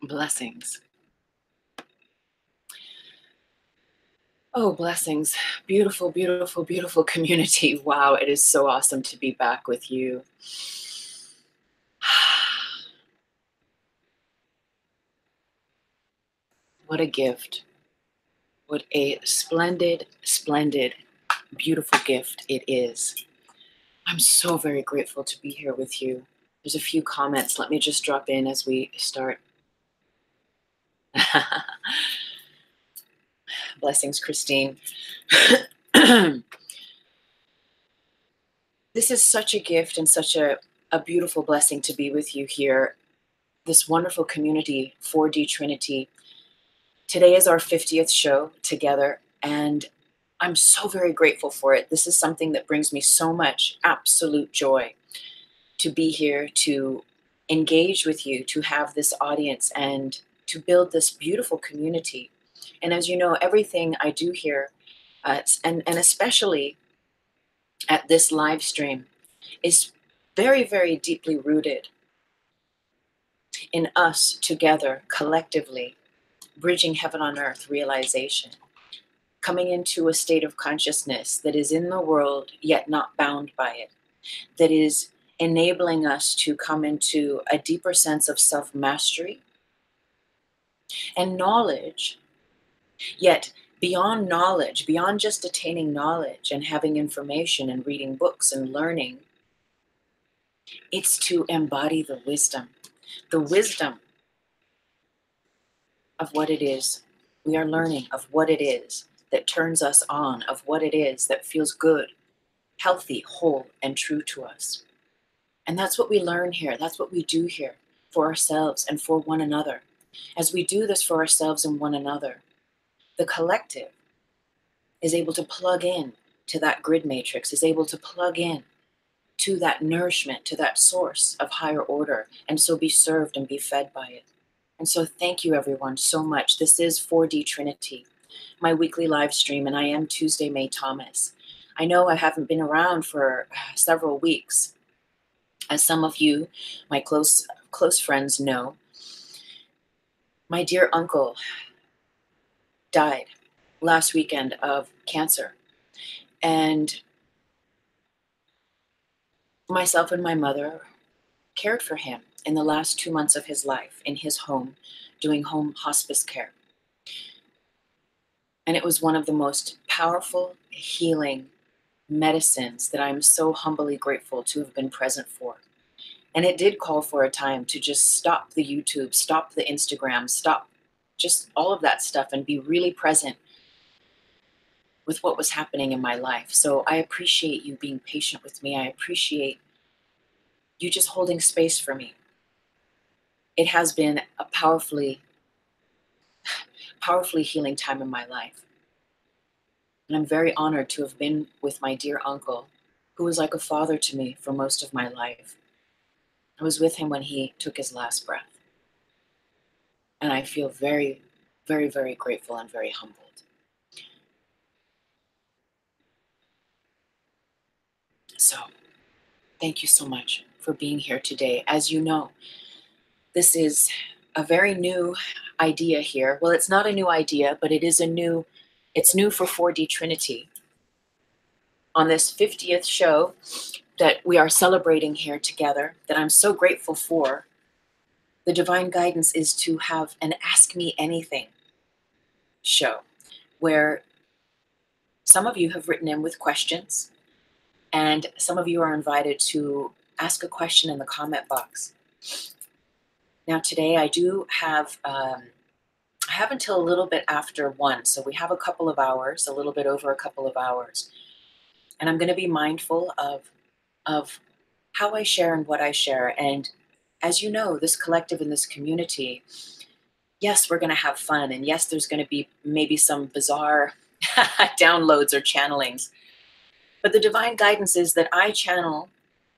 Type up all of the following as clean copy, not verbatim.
Blessings. Oh, blessings. Beautiful, beautiful, beautiful community. Wow, it is so awesome to be back with you. What a gift. What a splendid, splendid, beautiful gift it is. I'm so very grateful to be here with you. There's a few comments. Let me just drop in as we start. Blessings, Christine. This is such a gift and such a beautiful blessing to be with you here. This wonderful community, 4D Trinity. Today is our 50th show together, and I'm so very grateful for it. This is something that brings me so much absolute joy to be here, to engage with you, to have this audience, and to build this beautiful community. And as you know, everything I do here, and especially at this live stream, is very, very deeply rooted in us together, collectively, bridging heaven on earth realization, coming into a state of consciousness that is in the world, yet not bound by it, that is enabling us to come into a deeper sense of self-mastery and knowledge, yet beyond knowledge, beyond just attaining knowledge and having information and reading books and learning, it's to embody the wisdom of what it is we are learning, of what it is that turns us on, of what it is that feels good, healthy, whole, and true to us. And that's what we learn here. That's what we do here for ourselves and for one another. As we do this for ourselves and one another, the collective is able to plug in to that grid matrix, is able to plug in to that nourishment, to that source of higher order, and so be served and be fed by it. And so thank you everyone so much. This is 4D Trinity, my weekly live stream, and I am Tuesday May Thomas. I know I haven't been around for several weeks. As some of you, my close friends know, my dear uncle died last weekend of cancer. And myself and my mother cared for him in the last 2 months of his life in his home, doing home hospice care. And it was one of the most powerful, healing medicines that I'm so humbly grateful to have been present for. And it did call for a time to just stop the YouTube, stop the Instagram, stop just all of that stuff and be really present with what was happening in my life. So I appreciate you being patient with me. I appreciate you just holding space for me. It has been a powerfully healing time in my life. And I'm very honored to have been with my dear uncle, who was like a father to me for most of my life. I was with him when he took his last breath. And I feel very, very, very grateful and very humbled. So, thank you so much for being here today. As you know, this is a very new idea here. Well, it's not a new idea, but it's new for 4D Trinity. On this 50th show that we are celebrating here together, that I'm so grateful for, the divine guidance is to have an Ask Me Anything show, where some of you have written in with questions, and some of you are invited to ask a question in the comment box. Now today I do have, I have until a little bit after 1, so we have a couple of hours, a little bit over a couple of hours. And I'm going to be mindful of how I share and what I share. And as you know, this collective and this community, yes, we're going to have fun. And yes, there's going to be maybe some bizarre downloads or channelings. But the divine guidance is that I channel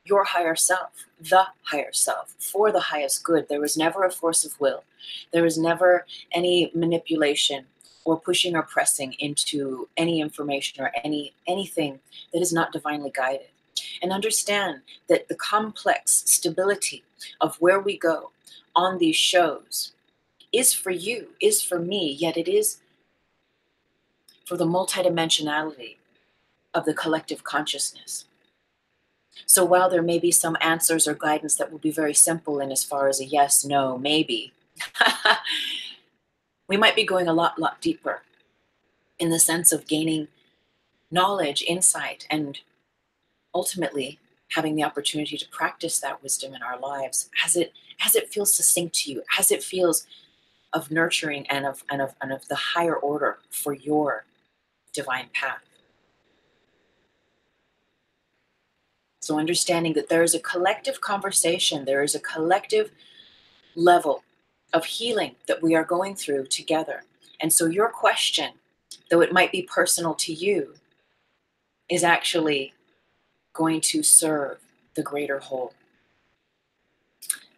your higher self, the higher self, for the highest good. There was never a force of will. There was never any manipulation or pushing or pressing into any information or anything that is not divinely guided. And understand that the complex stability of where we go on these shows is for you, is for me, yet it is for the multidimensionality of the collective consciousness. So while there may be some answers or guidance that will be very simple in as far as a yes, no, maybe, we might be going a lot deeper in the sense of gaining knowledge, insight, and ultimately having the opportunity to practice that wisdom in our lives as it feels succinct to you, as it feels of nurturing and of the higher order for your divine path. So understanding that there is a collective conversation, there is a collective level of healing that we are going through together. And so your question, though it might be personal to you, is actually going to serve the greater whole.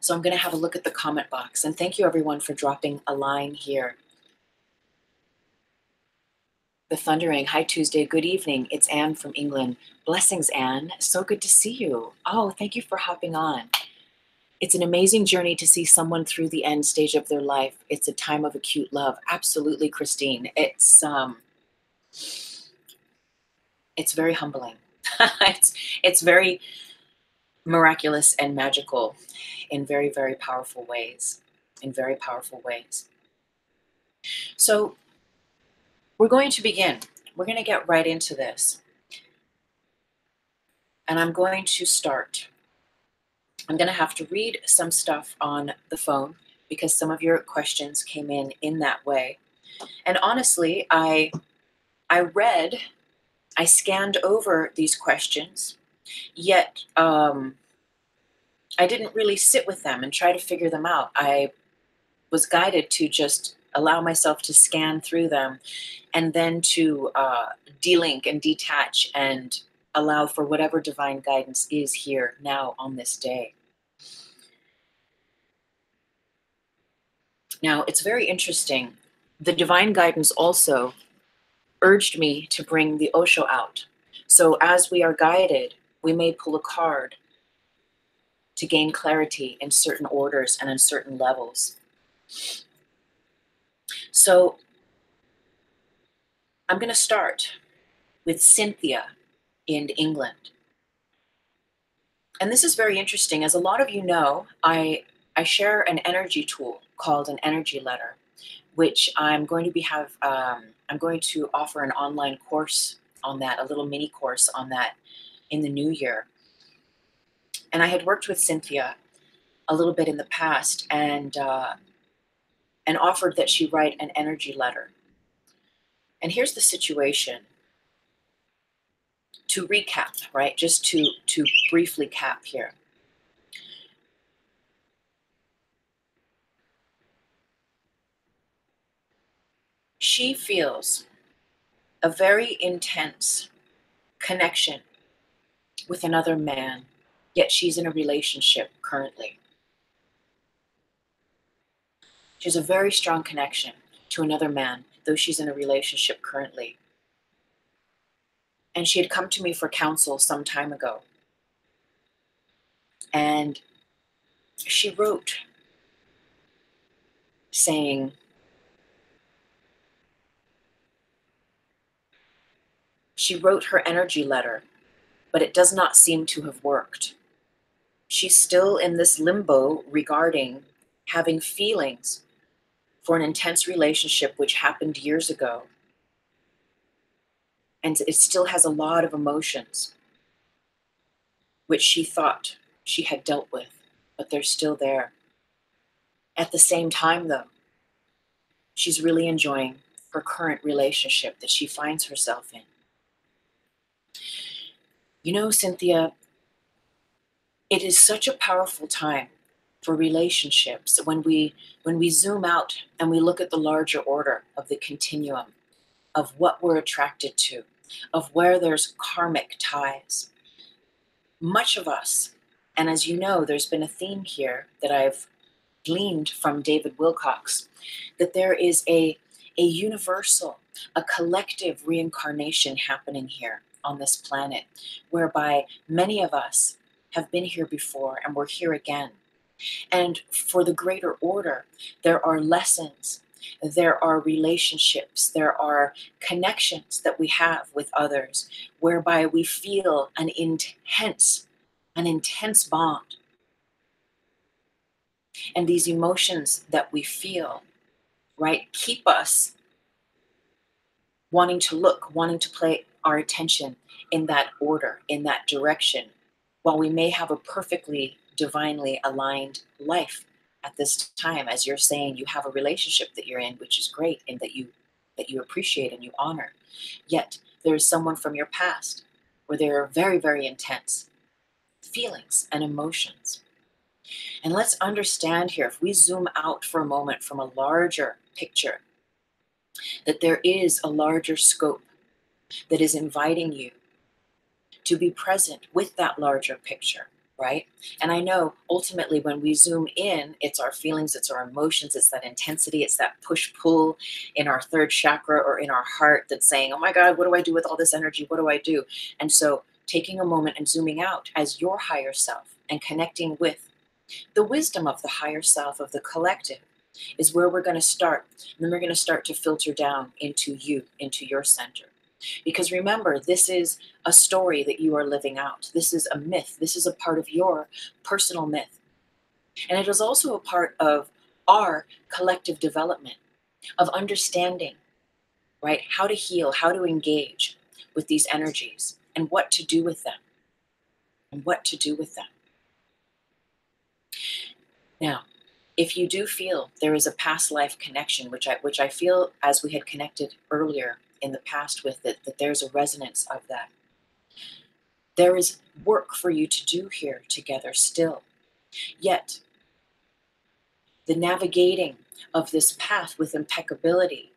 So I'm going to have a look at the comment box. And thank you everyone for dropping a line here. The Thundering, hi Tuesday, good evening. It's Anne from England. Blessings, Anne. So good to see you. Oh, thank you for hopping on. It's an amazing journey to see someone through the end stage of their life. It's a time of acute love. Absolutely, Christine. It's very humbling. it's very miraculous and magical in very, very powerful ways. In very powerful ways. So we're going to begin. We're going to get right into this. And I'm going to start. I'm going to have to read some stuff on the phone because some of your questions came in that way. And honestly, I scanned over these questions, yet I didn't really sit with them and try to figure them out. I was guided to just allow myself to scan through them and then to delink and detach and allow for whatever divine guidance is here now on this day. Now, it's very interesting. The divine guidance also urged me to bring the Osho out. So, as we are guided, we may pull a card to gain clarity in certain orders and in certain levels. So, I'm going to start with Cynthia in England. And this is very interesting. As a lot of you know, I share an energy tool called an energy letter, which I'm going to offer an online course on that, a little mini course on that in the new year. And I had worked with Cynthia a little bit in the past, and offered that she write an energy letter. And here's the situation. To recap, right? Just to briefly cap here. She feels a very intense connection with another man, yet she's in a relationship currently. She has a very strong connection to another man, though she's in a relationship currently. And she had come to me for counsel some time ago. And she wrote saying, she wrote her energy letter, but it does not seem to have worked. She's still in this limbo regarding having feelings for an intense relationship which happened years ago. And it still has a lot of emotions, which she thought she had dealt with, but they're still there. At the same time, though, she's really enjoying her current relationship that she finds herself in. You know, Cynthia, it is such a powerful time for relationships when we zoom out and we look at the larger order of the continuum of what we're attracted to, of where there's karmic ties. Much of us, and as you know, there's been a theme here that I've gleaned from David Wilcox, that there is a universal, a collective reincarnation happening here on this planet, whereby many of us have been here before and we're here again. And for the greater order, there are lessons, there are relationships, there are connections that we have with others, whereby we feel an intense bond. And these emotions that we feel, right, keep us wanting to look, wanting to play our attention in that order, in that direction, while we may have a perfectly divinely aligned life at this time. As you're saying, you have a relationship that you're in, which is great, and that you appreciate and you honor. Yet there is someone from your past where there are very, very intense feelings and emotions. And let's understand here, if we zoom out for a moment from a larger picture, that there is a larger scope that is inviting you to be present with that larger picture, right? And I know ultimately when we zoom in, it's our feelings, it's our emotions, it's that intensity, it's that push pull in our third chakra or in our heart that's saying, oh my God, what do I do with all this energy? What do I do? And so taking a moment and zooming out as your higher self and connecting with the wisdom of the higher self, of the collective, is where we're going to start. And then we're going to start to filter down into you, into your center. Because remember, this is a story that you are living out. This is a myth. This is a part of your personal myth. And it is also a part of our collective development of understanding, right? How to heal, how to engage with these energies and what to do with them. And what to do with them. Now, if you do feel there is a past life connection, which I feel as we had connected earlier in the past with it, that there's a resonance of that. There is work for you to do here together still. Yet, the navigating of this path with impeccability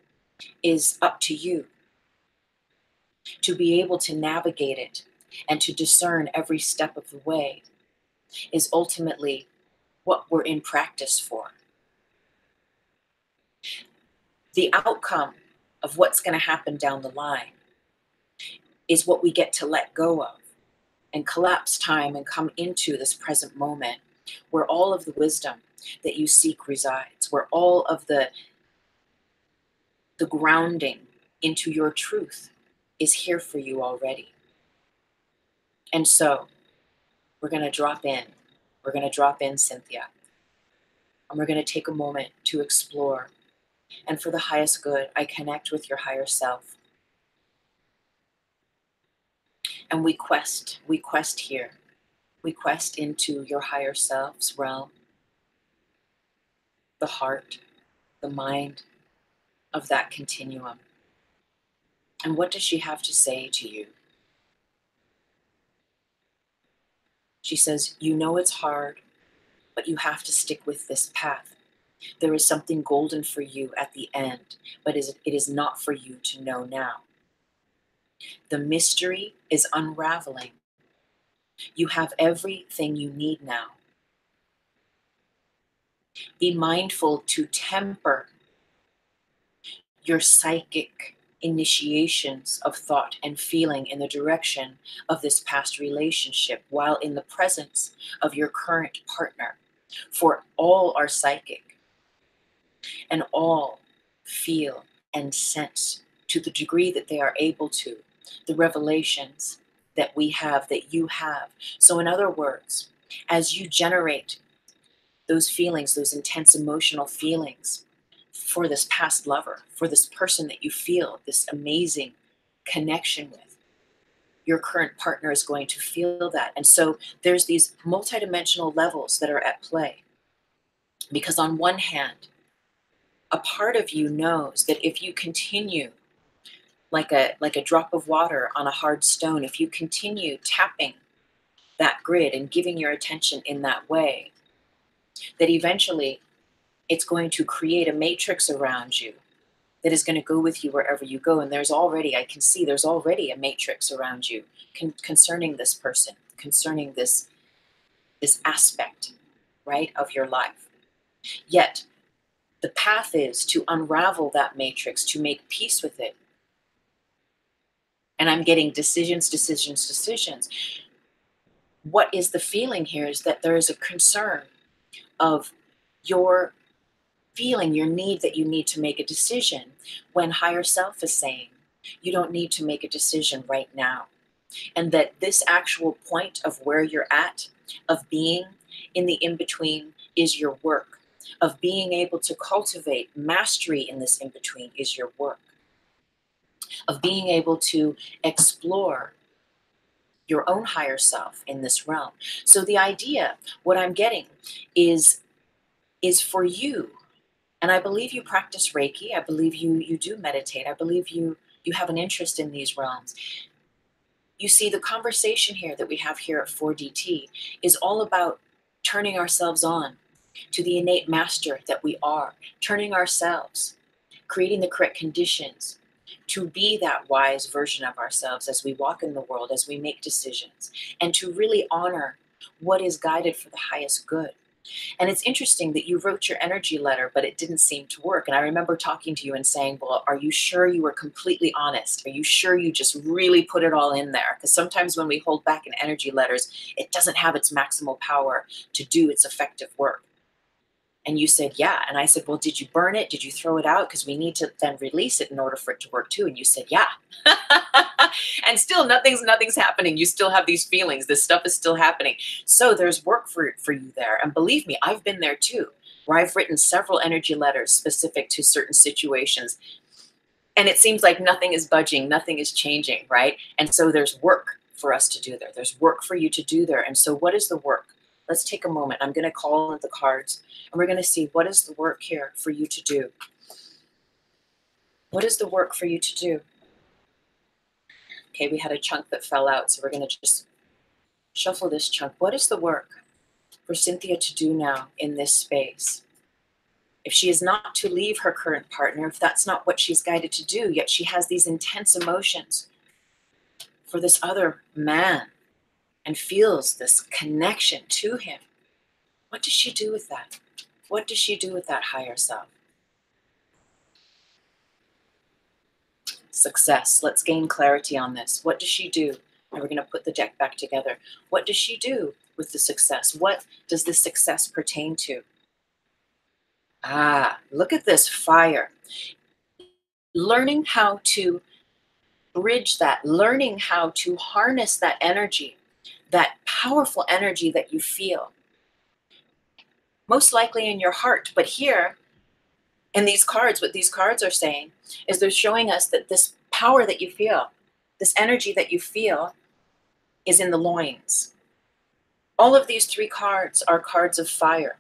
is up to you to be able to navigate it and to discern every step of the way is ultimately what we're in practice for. The outcome of what's going to happen down the line is what we get to let go of and collapse time and come into this present moment where all of the wisdom that you seek resides, where all of the grounding into your truth is here for you already. And so we're going to drop in. We're going to drop in, Cynthia. And we're going to take a moment to explore. And for the highest good, I connect with your higher self. And we quest here. We quest into your higher self's realm, the heart, the mind of that continuum. And what does she have to say to you? She says, you know it's hard, but you have to stick with this path. There is something golden for you at the end, but it is not for you to know now. The mystery is unraveling. You have everything you need now. Be mindful to temper your psychic initiations of thought and feeling in the direction of this past relationship while in the presence of your current partner. For all are psychic and all feel and sense to the degree that they are able to the revelations that we have, that you have. So in other words, as you generate those feelings, those intense emotional feelings for this past lover, for this person that you feel this amazing connection with, your current partner is going to feel that. And so there's these multidimensional levels that are at play. Because on one hand, a part of you knows that if you continue like a drop of water on a hard stone, if you continue tapping that grid and giving your attention in that way, that eventually it's going to create a matrix around you that is going to go with you wherever you go. And there's already, I can see there's already a matrix around you concerning this person, concerning this aspect, right, of your life. Yet the path is to unravel that matrix, to make peace with it. And I'm getting decisions. What is the feeling here is that there is a concern of your feeling, your need, that you need to make a decision, when higher self is saying you don't need to make a decision right now. And that this actual point of where you're at, of being in the in-between, is your work. Of being able to cultivate mastery in this in-between is your work. Of being able to explore your own higher self in this realm. So the idea, what I'm getting is for you, and I believe you practice Reiki, I believe you do meditate, I believe you have an interest in these realms. You see, the conversation here that we have here at 4DT is all about turning ourselves on to the innate master that we are, turning ourselves, creating the correct conditions to be that wise version of ourselves as we walk in the world, as we make decisions, and to really honor what is guided for the highest good. And it's interesting that you wrote your energy letter, but it didn't seem to work. And I remember talking to you and saying, well, are you sure you were completely honest? Are you sure you just really put it all in there? Because sometimes when we hold back in energy letters, it doesn't have its maximal power to do its effective work. And you said, yeah. And I said, well, did you burn it? Did you throw it out? Because we need to then release it in order for it to work too. And you said, yeah. And still nothing's happening. You still have these feelings. This stuff is still happening. So there's work for you there. And believe me, I've been there too, where I've written several energy letters specific to certain situations. And it seems like nothing is budging, nothing is changing, right? And so there's work for us to do there. There's work for you to do there. And so what is the work? Let's take a moment. I'm going to call in the cards, and we're going to see what is the work here for you to do. What is the work for you to do? Okay, we had a chunk that fell out, so we're going to just shuffle this chunk. What is the work for Cynthia to do now in this space? If she is not to leave her current partner, if that's not what she's guided to do, yet she has these intense emotions for this other man and feels this connection to him, what does she do with that? What does she do with that higher self? Success. Let's gain clarity on this. What does she do? And we're going to put the deck back together. What does she do with the success? What does this success pertain to? Ah, look at this fire. Learning how to bridge that, learning how to harness that energy, that powerful energy that you feel, most likely in your heart. But here in these cards, what these cards are saying is they're showing us that this power that you feel, this energy that you feel, is in the loins. All of these three cards are cards of fire.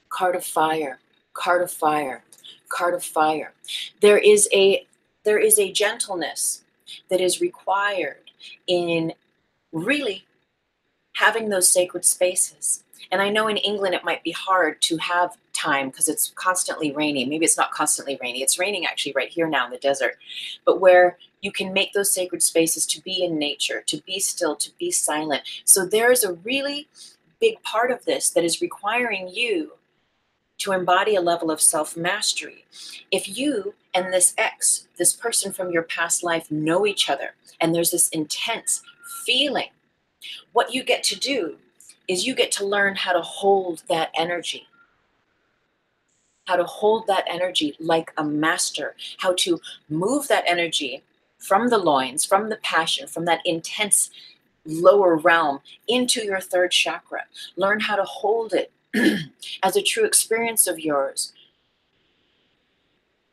Card of fire, card of fire, card of fire. There is a gentleness that is required in really having those sacred spaces. And I know in England it might be hard to have time because it's constantly rainy. Maybe it's not constantly rainy. It's raining actually right here now in the desert. But where you can make those sacred spaces to be in nature, to be still, to be silent. So there's a really big part of this that is requiring you to embody a level of self-mastery. If you and this ex, this person from your past life, know each other, and there's this intense feeling, what you get to do is you get to learn how to hold that energy, how to hold that energy like a master, how to move that energy from the loins, from the passion, from that intense lower realm into your third chakra. Learn how to hold it as a true experience of yours.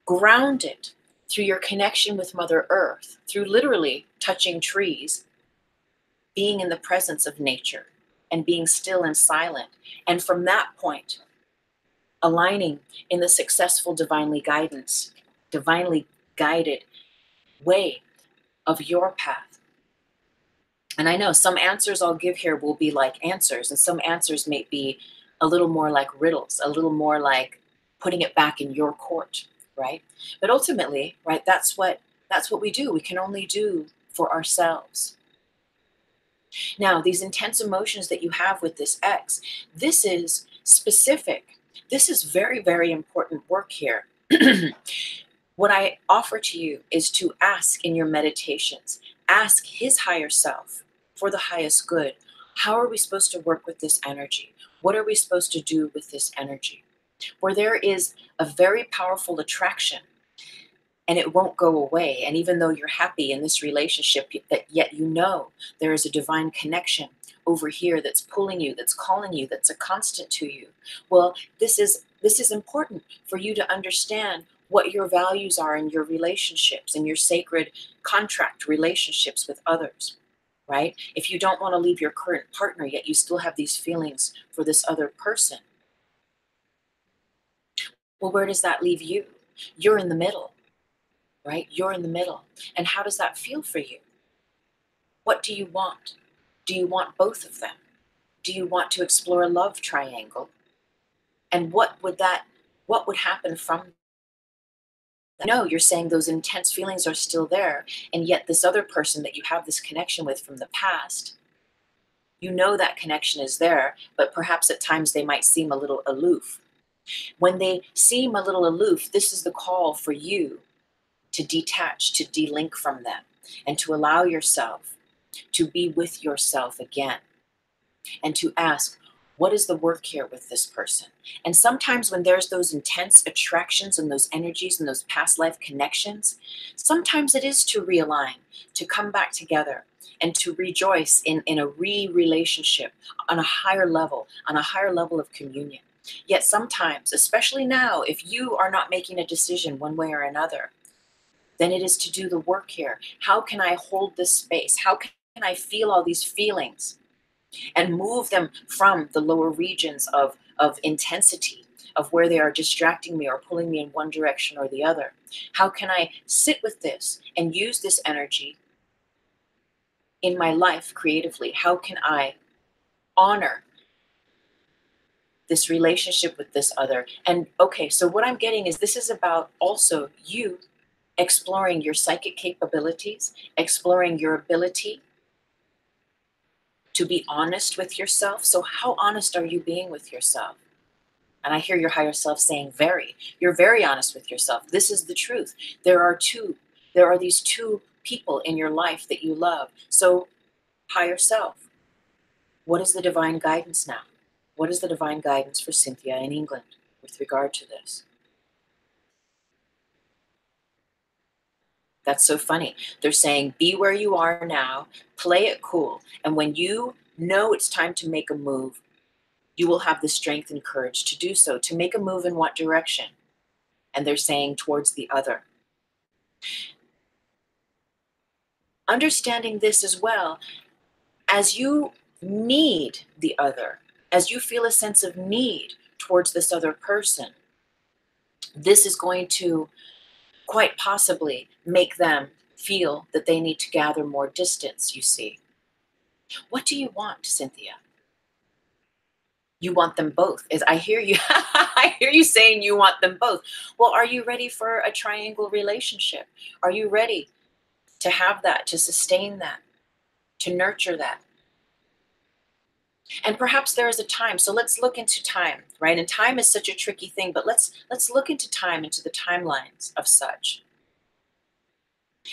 Ground it through your connection with Mother Earth, through literally touching trees, being in the presence of nature, and being still and silent. And from that point, aligning in the successful divinely guided way of your path. And I know some answers I'll give here will be like answers, and some answers may be a little more like riddles, a little more like putting it back in your court, right? But ultimately, right, that's what we do. We can only do for ourselves. Now, these intense emotions that you have with this ex, this is specific. This is very, very important work here. What I offer to you is to ask in your meditations, ask his higher self for the highest good. How are we supposed to work with this energy? What are we supposed to do with this energy? Where there is a very powerful attraction and it won't go away. And even though you're happy in this relationship, that yet you know there is a divine connection over here that's pulling you, that's calling you, that's a constant to you. Well, this is important for you to understand what your values are in your relationships and your sacred contract relationships with others, right? If you don't want to leave your current partner, yet you still have these feelings for this other person, well, where does that leave you? You're in the middle, right? You're in the middle. And how does that feel for you? What do you want? Do you want both of them? Do you want to explore a love triangle? And what would happen from that? No, you're saying those intense feelings are still there, and yet this other person that you have this connection with from the past, you know that connection is there, but perhaps at times they might seem a little aloof. When they seem a little aloof, this is the call for you to detach, to delink from them, and to allow yourself to be with yourself again, and to ask, what is the work here with this person? And sometimes when there's those intense attractions and those energies and those past life connections, sometimes it is to realign, to come back together, and to rejoice in a relationship on a higher level of communion. Yet sometimes, especially now, if you are not making a decision one way or another, then it is to do the work here. How can I hold this space? How can I feel all these feelings and move them from the lower regions of intensity, of where they are distracting me or pulling me in one direction or the other? How can I sit with this and use this energy in my life creatively? How can I honor this relationship with this other? And okay, so what I'm getting is this is about also you exploring your psychic capabilities, exploring your ability to be honest with yourself. So how honest are you being with yourself? And I hear your higher self saying, very. You're very honest with yourself. This is the truth. There are these two people in your life that you love. So higher self, what is the divine guidance now? What is the divine guidance for Cynthia in England with regard to this? That's so funny. They're saying, be where you are now, play it cool. And when you know it's time to make a move, you will have the strength and courage to do so. To make a move in what direction? And they're saying towards the other. Understanding this as well, as you need the other, as you feel a sense of need towards this other person, this is going to quite possibly make them feel that they need to gather more distance, you see. What do you want, Cynthia? You want them both. Is I hear you. I hear you saying you want them both. Well, are you ready for a triangle relationship? Are you ready to have that, to sustain that, to nurture that? And perhaps there is a time. So let's look into time, right? And time is such a tricky thing, but let's look into time, into the timelines of such.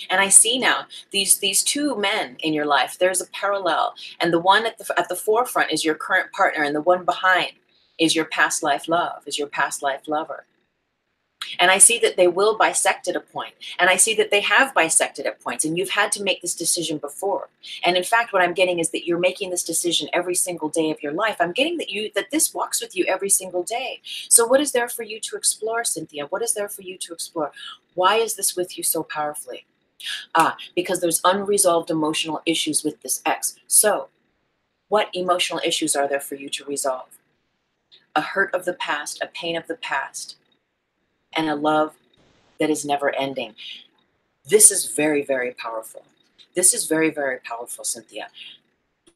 And I see now these two men in your life. There's a parallel, and the one at the forefront is your current partner, and the one behind is your past life love, is your past life lover. And I see that they will bisect at a point, and I see that they have bisected at points, and you've had to make this decision before. And in fact, what I'm getting is that you're making this decision every single day of your life. I'm getting that this walks with you every single day. So what is there for you to explore, Cynthia? What is there for you to explore? Why is this with you so powerfully? Because there's unresolved emotional issues with this ex. So what emotional issues are there for you to resolve? A hurt of the past, a pain of the past, and a love that is never ending. This is very, very powerful. This is very, very powerful, Cynthia.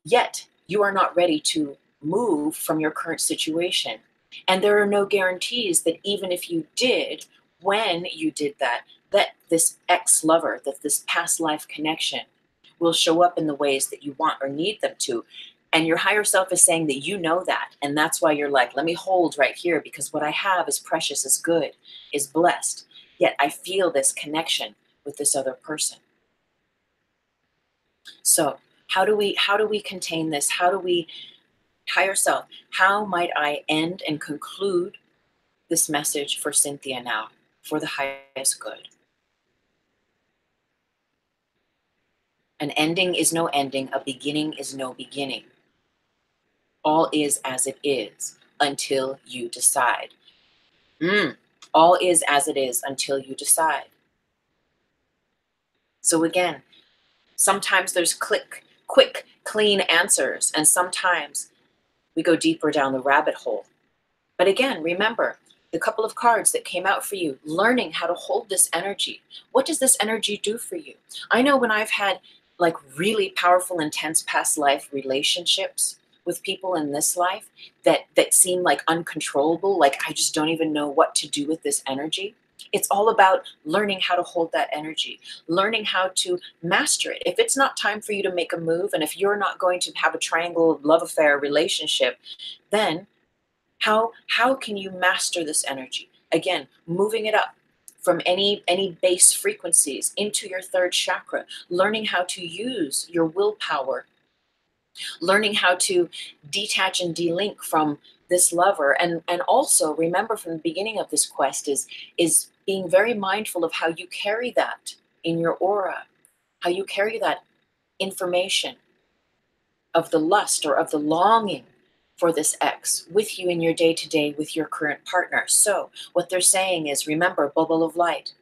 Yet you are not ready to move from your current situation. And there are no guarantees that even if you did, when you did that, that this ex-lover, that this past life connection will show up in the ways that you want or need them to. And your higher self is saying that you know that. And that's why you're like, let me hold right here, because what I have is precious, is good, is blessed. Yet I feel this connection with this other person. So how do we contain this? How do we, higher self, how might I end and conclude this message for Cynthia now for the highest good? An ending is no ending. A beginning is no beginning. All is as it is until you decide. All is as it is until you decide. So again, sometimes there's quick, clean answers, and sometimes we go deeper down the rabbit hole. But again, remember the couple of cards that came out for you, learning how to hold this energy. What does this energy do for you? I know when I've had like really powerful, intense past life relationships with people in this life that seem like uncontrollable, like I just don't even know what to do with this energy. It's all about learning how to hold that energy, learning how to master it. If it's not time for you to make a move, and if you're not going to have a triangle love affair relationship, then how can you master this energy? Again, moving it up from any base frequencies into your third chakra, learning how to use your willpower, learning how to detach and delink from this lover. And also remember from the beginning of this quest is being very mindful of how you carry that in your aura, how you carry that information of the lust or of the longing for this ex with you in your day-to-day with your current partner. So what they're saying is, remember, bubble of light.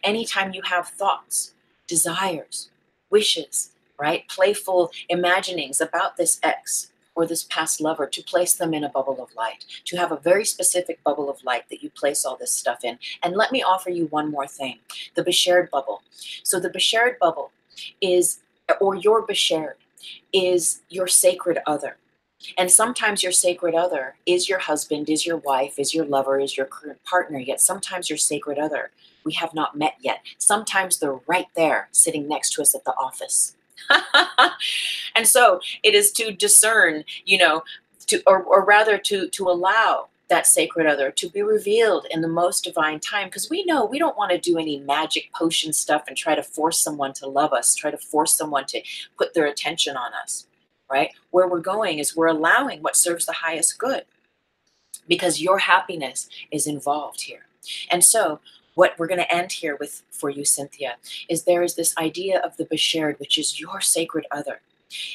Anytime you have thoughts, desires, wishes, right? Playful imaginings about this ex or this past lover, to place them in a bubble of light, to have a very specific bubble of light that you place all this stuff in. And let me offer you one more thing, the Beshared bubble. So the Beshared bubble is, or your Beshared, is your sacred other. And sometimes your sacred other is your husband, is your wife, is your lover, is your current partner, yet sometimes your sacred other we have not met yet. Sometimes they're right there sitting next to us at the office. And so it is to discern, or rather to allow that sacred other to be revealed in the most divine time, because we know we don't want to do any magic potion stuff and try to force someone to love us, try to force someone to put their attention on us, right? Where we're going is we're allowing what serves the highest good, because your happiness is involved here. And so what we're going to end here with for you, Cynthia, is there is this idea of the Beshared, which is your sacred other.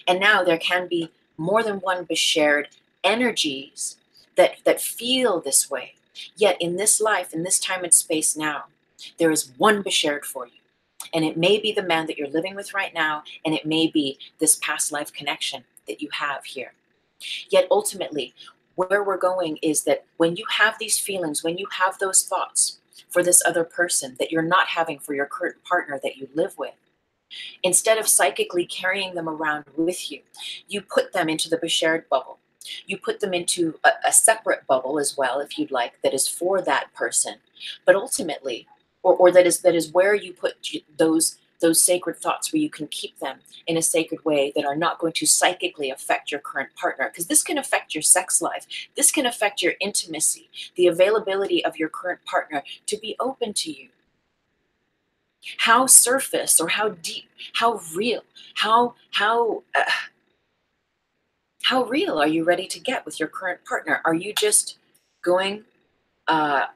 And now there can be more than one Beshared energies that feel this way. Yet in this life, in this time and space now, there is one Beshared for you. And it may be the man that you're living with right now, and it may be this past life connection that you have here. Yet ultimately, where we're going is that when you have these feelings, when you have those thoughts for this other person that you're not having for your current partner that you live with, instead of psychically carrying them around with you, you put them into the Beshared bubble. You put them into a separate bubble as well, if you'd like, that is for that person. But ultimately, or that is where you put those sacred thoughts, where you can keep them in a sacred way that are not going to psychically affect your current partner. Because this can affect your sex life. This can affect your intimacy, the availability of your current partner to be open to you. How surface or how deep, how real, how real are you ready to get with your current partner? Are you just going with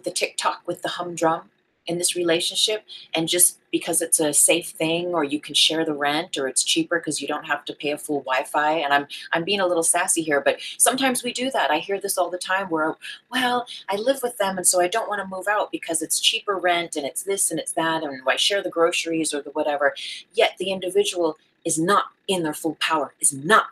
the TikTok, with the humdrum in this relationship, and just because it's a safe thing, or you can share the rent, or it's cheaper because you don't have to pay a full Wi-Fi? And I'm being a little sassy here, but sometimes we do that. I hear this all the time where, well, I live with them and so I don't want to move out because it's cheaper rent and it's this and it's that, and I share the groceries or the whatever. Yet the individual is not in their full power, is not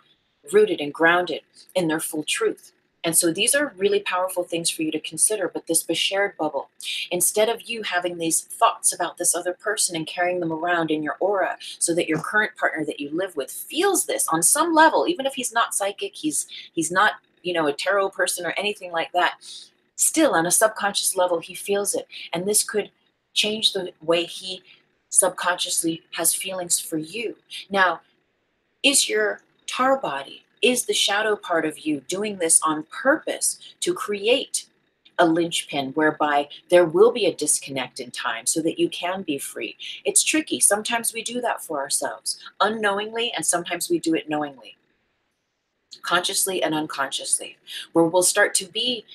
rooted and grounded in their full truth. And so these are really powerful things for you to consider. But this Beshared bubble, instead of you having these thoughts about this other person and carrying them around in your aura so that your current partner that you live with feels this on some level, even if he's not psychic, he's not, a tarot person or anything like that, still on a subconscious level, he feels it. And this could change the way he subconsciously has feelings for you. Now, is your tar body, is the shadow part of you doing this on purpose to create a linchpin whereby there will be a disconnect in time so that you can be free? It's tricky. Sometimes we do that for ourselves unknowingly, and sometimes we do it knowingly, consciously and unconsciously, where we'll start to be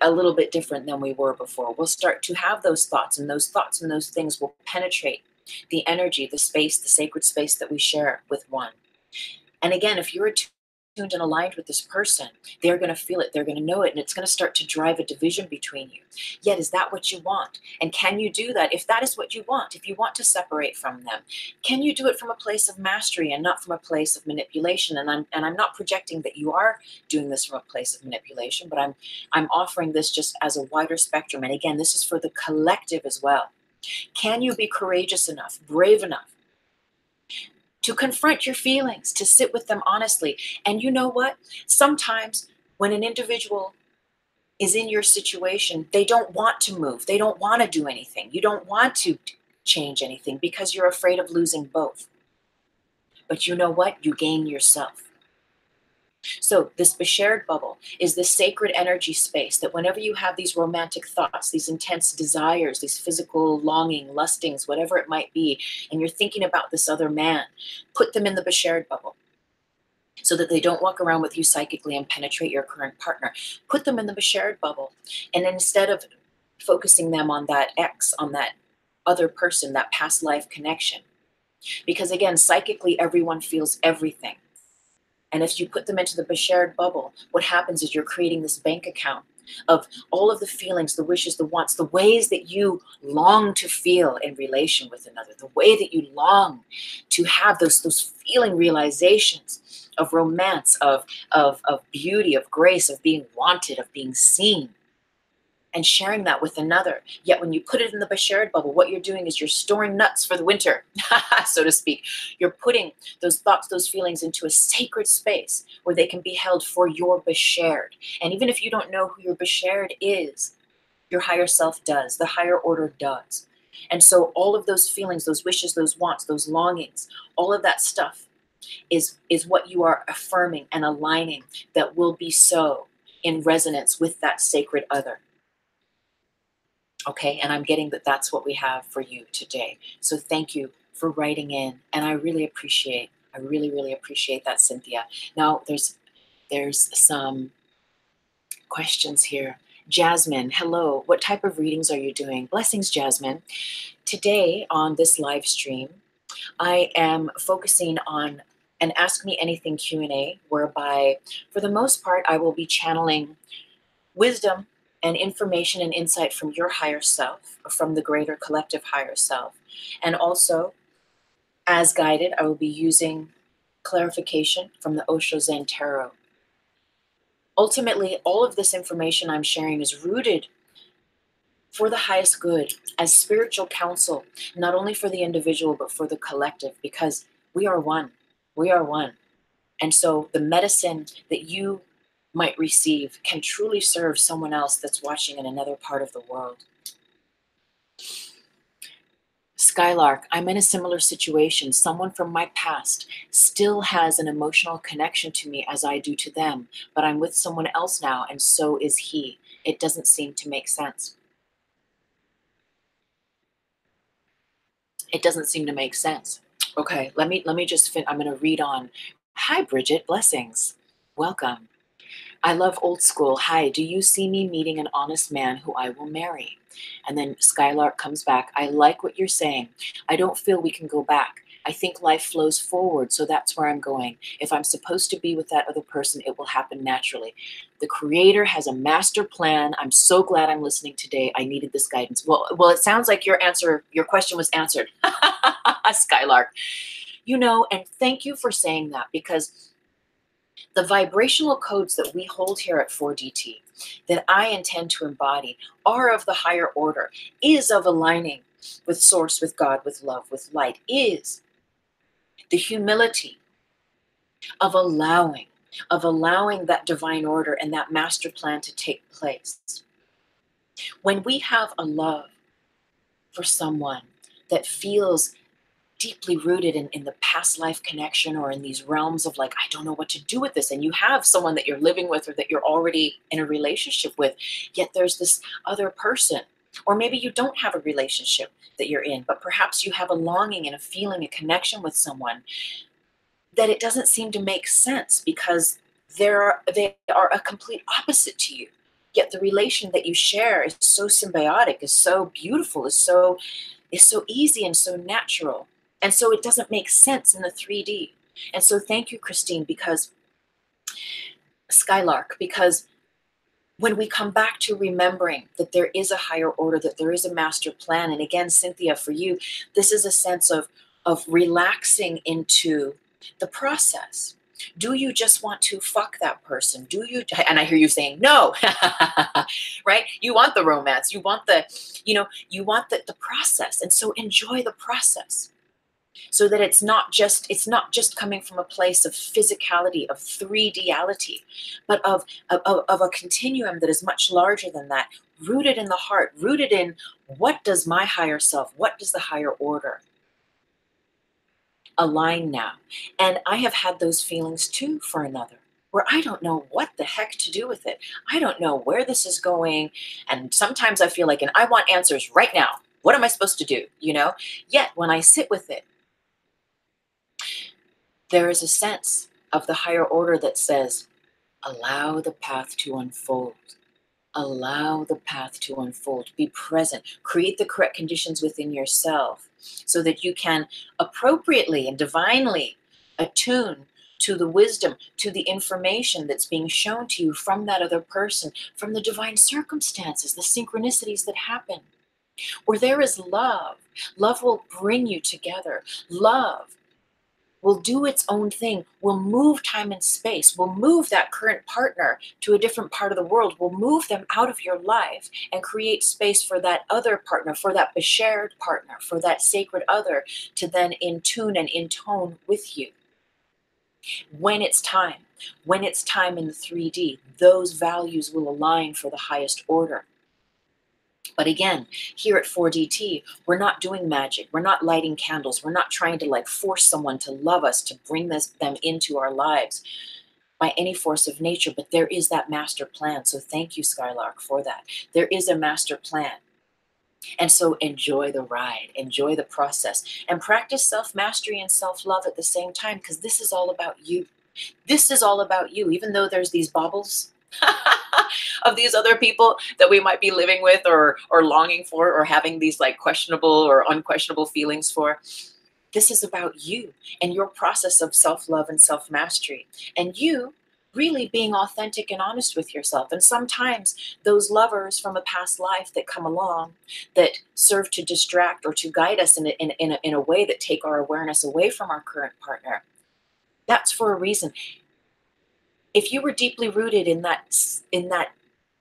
a little bit different than we were before. We'll start to have those thoughts, and those thoughts and those things will penetrate the energy, the space, the sacred space that we share with one. And again, if you're tuned and aligned with this person, they're going to feel it, they're going to know it, and it's going to start to drive a division between you. Yet, is that what you want? And can you do that? If that is what you want, if you want to separate from them, can you do it from a place of mastery and not from a place of manipulation? And I'm not projecting that you are doing this from a place of manipulation, but I'm offering this just as a wider spectrum. And again, this is for the collective as well. Can you be courageous enough, brave enough to confront your feelings, to sit with them honestly? And you know what? Sometimes when an individual is in your situation, they don't want to move. They don't want to do anything. You don't want to change anything because you're afraid of losing both. But you know what? You gain yourself. So this Beshared bubble is this sacred energy space that whenever you have these romantic thoughts, these intense desires, these physical longing, lustings, whatever it might be, and you're thinking about this other man, put them in the Beshared bubble so that they don't walk around with you psychically and penetrate your current partner. Put them in the Beshared bubble. And instead of focusing them on that ex, on that other person, that past life connection, because again, psychically, everyone feels everything. And if you put them into the Beshared bubble, what happens is you're creating this bank account of all of the feelings, the wishes, the wants, the ways that you long to feel in relation with another, the way that you long to have those feeling realizations of romance, of beauty, of grace, of being wanted, of being seen. and sharing that with another. Yet when you put it in the shared bubble, what you're doing is you're storing nuts for the winter, so to speak. You're putting those thoughts, those feelings into a sacred space where they can be held for your shared. And even if you don't know who your shared is, your higher self does, the higher order does. And so all of those feelings, those wishes, those wants, those longings, all of that stuff is what you are affirming and aligning that will be so in resonance with that sacred other. Okay, and I'm getting that that's what we have for you today. So thank you for writing in, and I really appreciate, I really, really appreciate that, Cynthia. Now there's some questions here. Jasmine, hello. What type of readings are you doing? Blessings, Jasmine. Today on this live stream, I am focusing on an Ask Me Anything Q&A, whereby for the most part, I will be channeling wisdom and information and insight from your higher self, from the greater collective higher self. And also, as guided, I will be using clarification from the Osho Zen Tarot. Ultimately, all of this information I'm sharing is rooted for the highest good as spiritual counsel, not only for the individual, but for the collective, because we are one. We are one. And so the medicine that you might receive can truly serve someone else that's watching in another part of the world. Skylark, I'm in a similar situation. Someone from my past still has an emotional connection to me as I do to them, but I'm with someone else now, and so is he. It doesn't seem to make sense. It doesn't seem to make sense. Okay, let me just I'm going to read on. Hi, Bridget. Blessings. Welcome. I love old school. Hi, do you see me meeting an honest man who I will marry? And then Skylark comes back. I like what you're saying. I don't feel we can go back. I think life flows forward, so that's where I'm going. If I'm supposed to be with that other person, it will happen naturally. The Creator has a master plan. I'm so glad I'm listening today. I needed this guidance. Well, it sounds like your question was answered, Skylark. You know, and thank you for saying that, because the vibrational codes that we hold here at 4DT, that I intend to embody, are of the higher order, is of aligning with Source, with God, with love, with light, is the humility of allowing that divine order and that master plan to take place. When we have a love for someone that feels deeply rooted in the past life connection, or in these realms of like, I don't know what to do with this, and you have someone that you're living with or that you're already in a relationship with, yet there's this other person, or maybe you don't have a relationship that you're in, but perhaps you have a longing and a feeling, a connection with someone, that it doesn't seem to make sense because they are a complete opposite to you. Yet the relation that you share is so symbiotic, is so beautiful, is so easy and so natural. And so it doesn't make sense in the 3D. And so thank you, Christine, because Skylark, because when we come back to remembering that there is a higher order, that there is a master plan, and again, Cynthia, for you, this is a sense of relaxing into the process. Do you just want to fuck that person? Do you? And I hear you saying no, right? You want the romance. You want you want the process. And so enjoy the process, so that it's not just coming from a place of physicality, of 3D-ality, but of a continuum that is much larger than that, rooted in the heart, rooted in what does my higher self, what does the higher order align now. And I have had those feelings too for another, where I don't know what the heck to do with it. I don't know where this is going. And sometimes I feel like, and I want answers right now. What am I supposed to do? Yet when I sit with it, there is a sense of the higher order that says, allow the path to unfold. Allow the path to unfold. Be present. Create the correct conditions within yourself so that you can appropriately and divinely attune to the wisdom, to the information that's being shown to you from that other person, from the divine circumstances, the synchronicities that happen. Where there is love, love will bring you together. Love will do its own thing, will move time and space, will move that current partner to a different part of the world, will move them out of your life and create space for that other partner, for that shared partner, for that sacred other to then in tune and in tone with you. When it's time in the 3D, those values will align for the highest order. But again, here at 4DT, we're not doing magic. We're not lighting candles. We're not trying to like force someone to love us, to bring them into our lives by any force of nature. But there is that master plan. So thank you, Skylark, for that. There is a master plan. And so enjoy the ride, enjoy the process, and practice self-mastery and self-love at the same time, because this is all about you. This is all about you, even though there's these baubles of these other people that we might be living with or longing for or having these like questionable or unquestionable feelings for. This is about you and your process of self-love and self-mastery, and you really being authentic and honest with yourself. And sometimes those lovers from a past life that come along that serve to distract or to guide us in a way that take our awareness away from our current partner, that's for a reason. If you were deeply rooted in that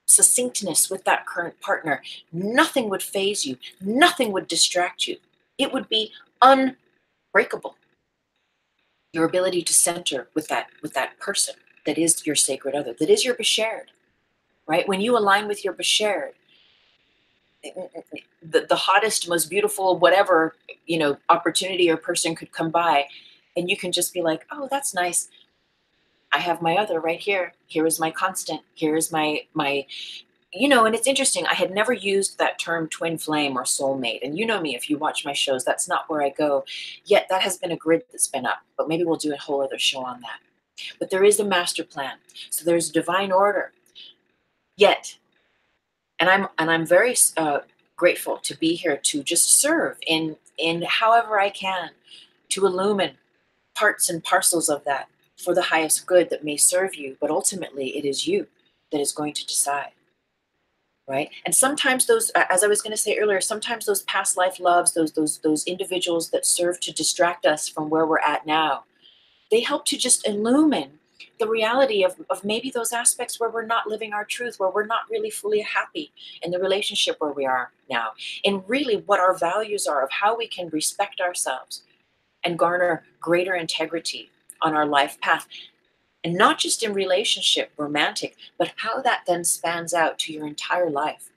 succinctness with that current partner, nothing would faze you, nothing would distract you. It would be unbreakable. Your ability to center with that person that is your sacred other, that is your beshared, right? When you align with your beshared, the hottest, most beautiful, whatever, opportunity or person could come by, and you can just be like, oh, that's nice. I have my other right here. Here is my constant. Here is my, and it's interesting. I had never used that term twin flame or soulmate. And you know me, if you watch my shows, that's not where I go. Yet that has been a grid that's been up, but maybe we'll do a whole other show on that. But there is a master plan. So there's divine order. Yet, and I'm very grateful to be here to just serve in however I can to illumine parts and parcels of that for the highest good that may serve you, but ultimately it is you that is going to decide, right? And sometimes those, as I was going to say earlier, sometimes those past life loves, those individuals that serve to distract us from where we're at now, they help to just illumine the reality of maybe those aspects where we're not living our truth, where we're not really fully happy in the relationship where we are now, and really what our values are of how we can respect ourselves and garner greater integrity on our life path. And not just in relationship, romantic, but how that then spans out to your entire life,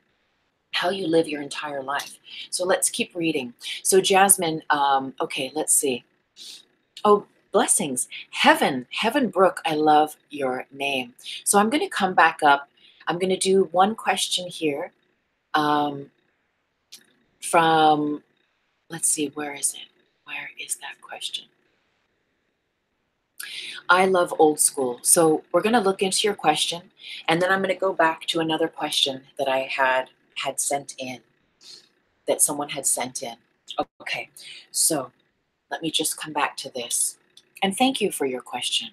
how you live your entire life. So let's keep reading. So Jasmine, okay, let's see. Oh, blessings. Heaven Brooke, I love your name. So I'm going to come back up. I'm going to do one question here from, let's see, where is it? Where is that question? I love old school. So we're going to look into your question, and then I'm going to go back to another question that I had sent in, that someone had sent in. Okay, so let me just come back to this. And thank you for your question.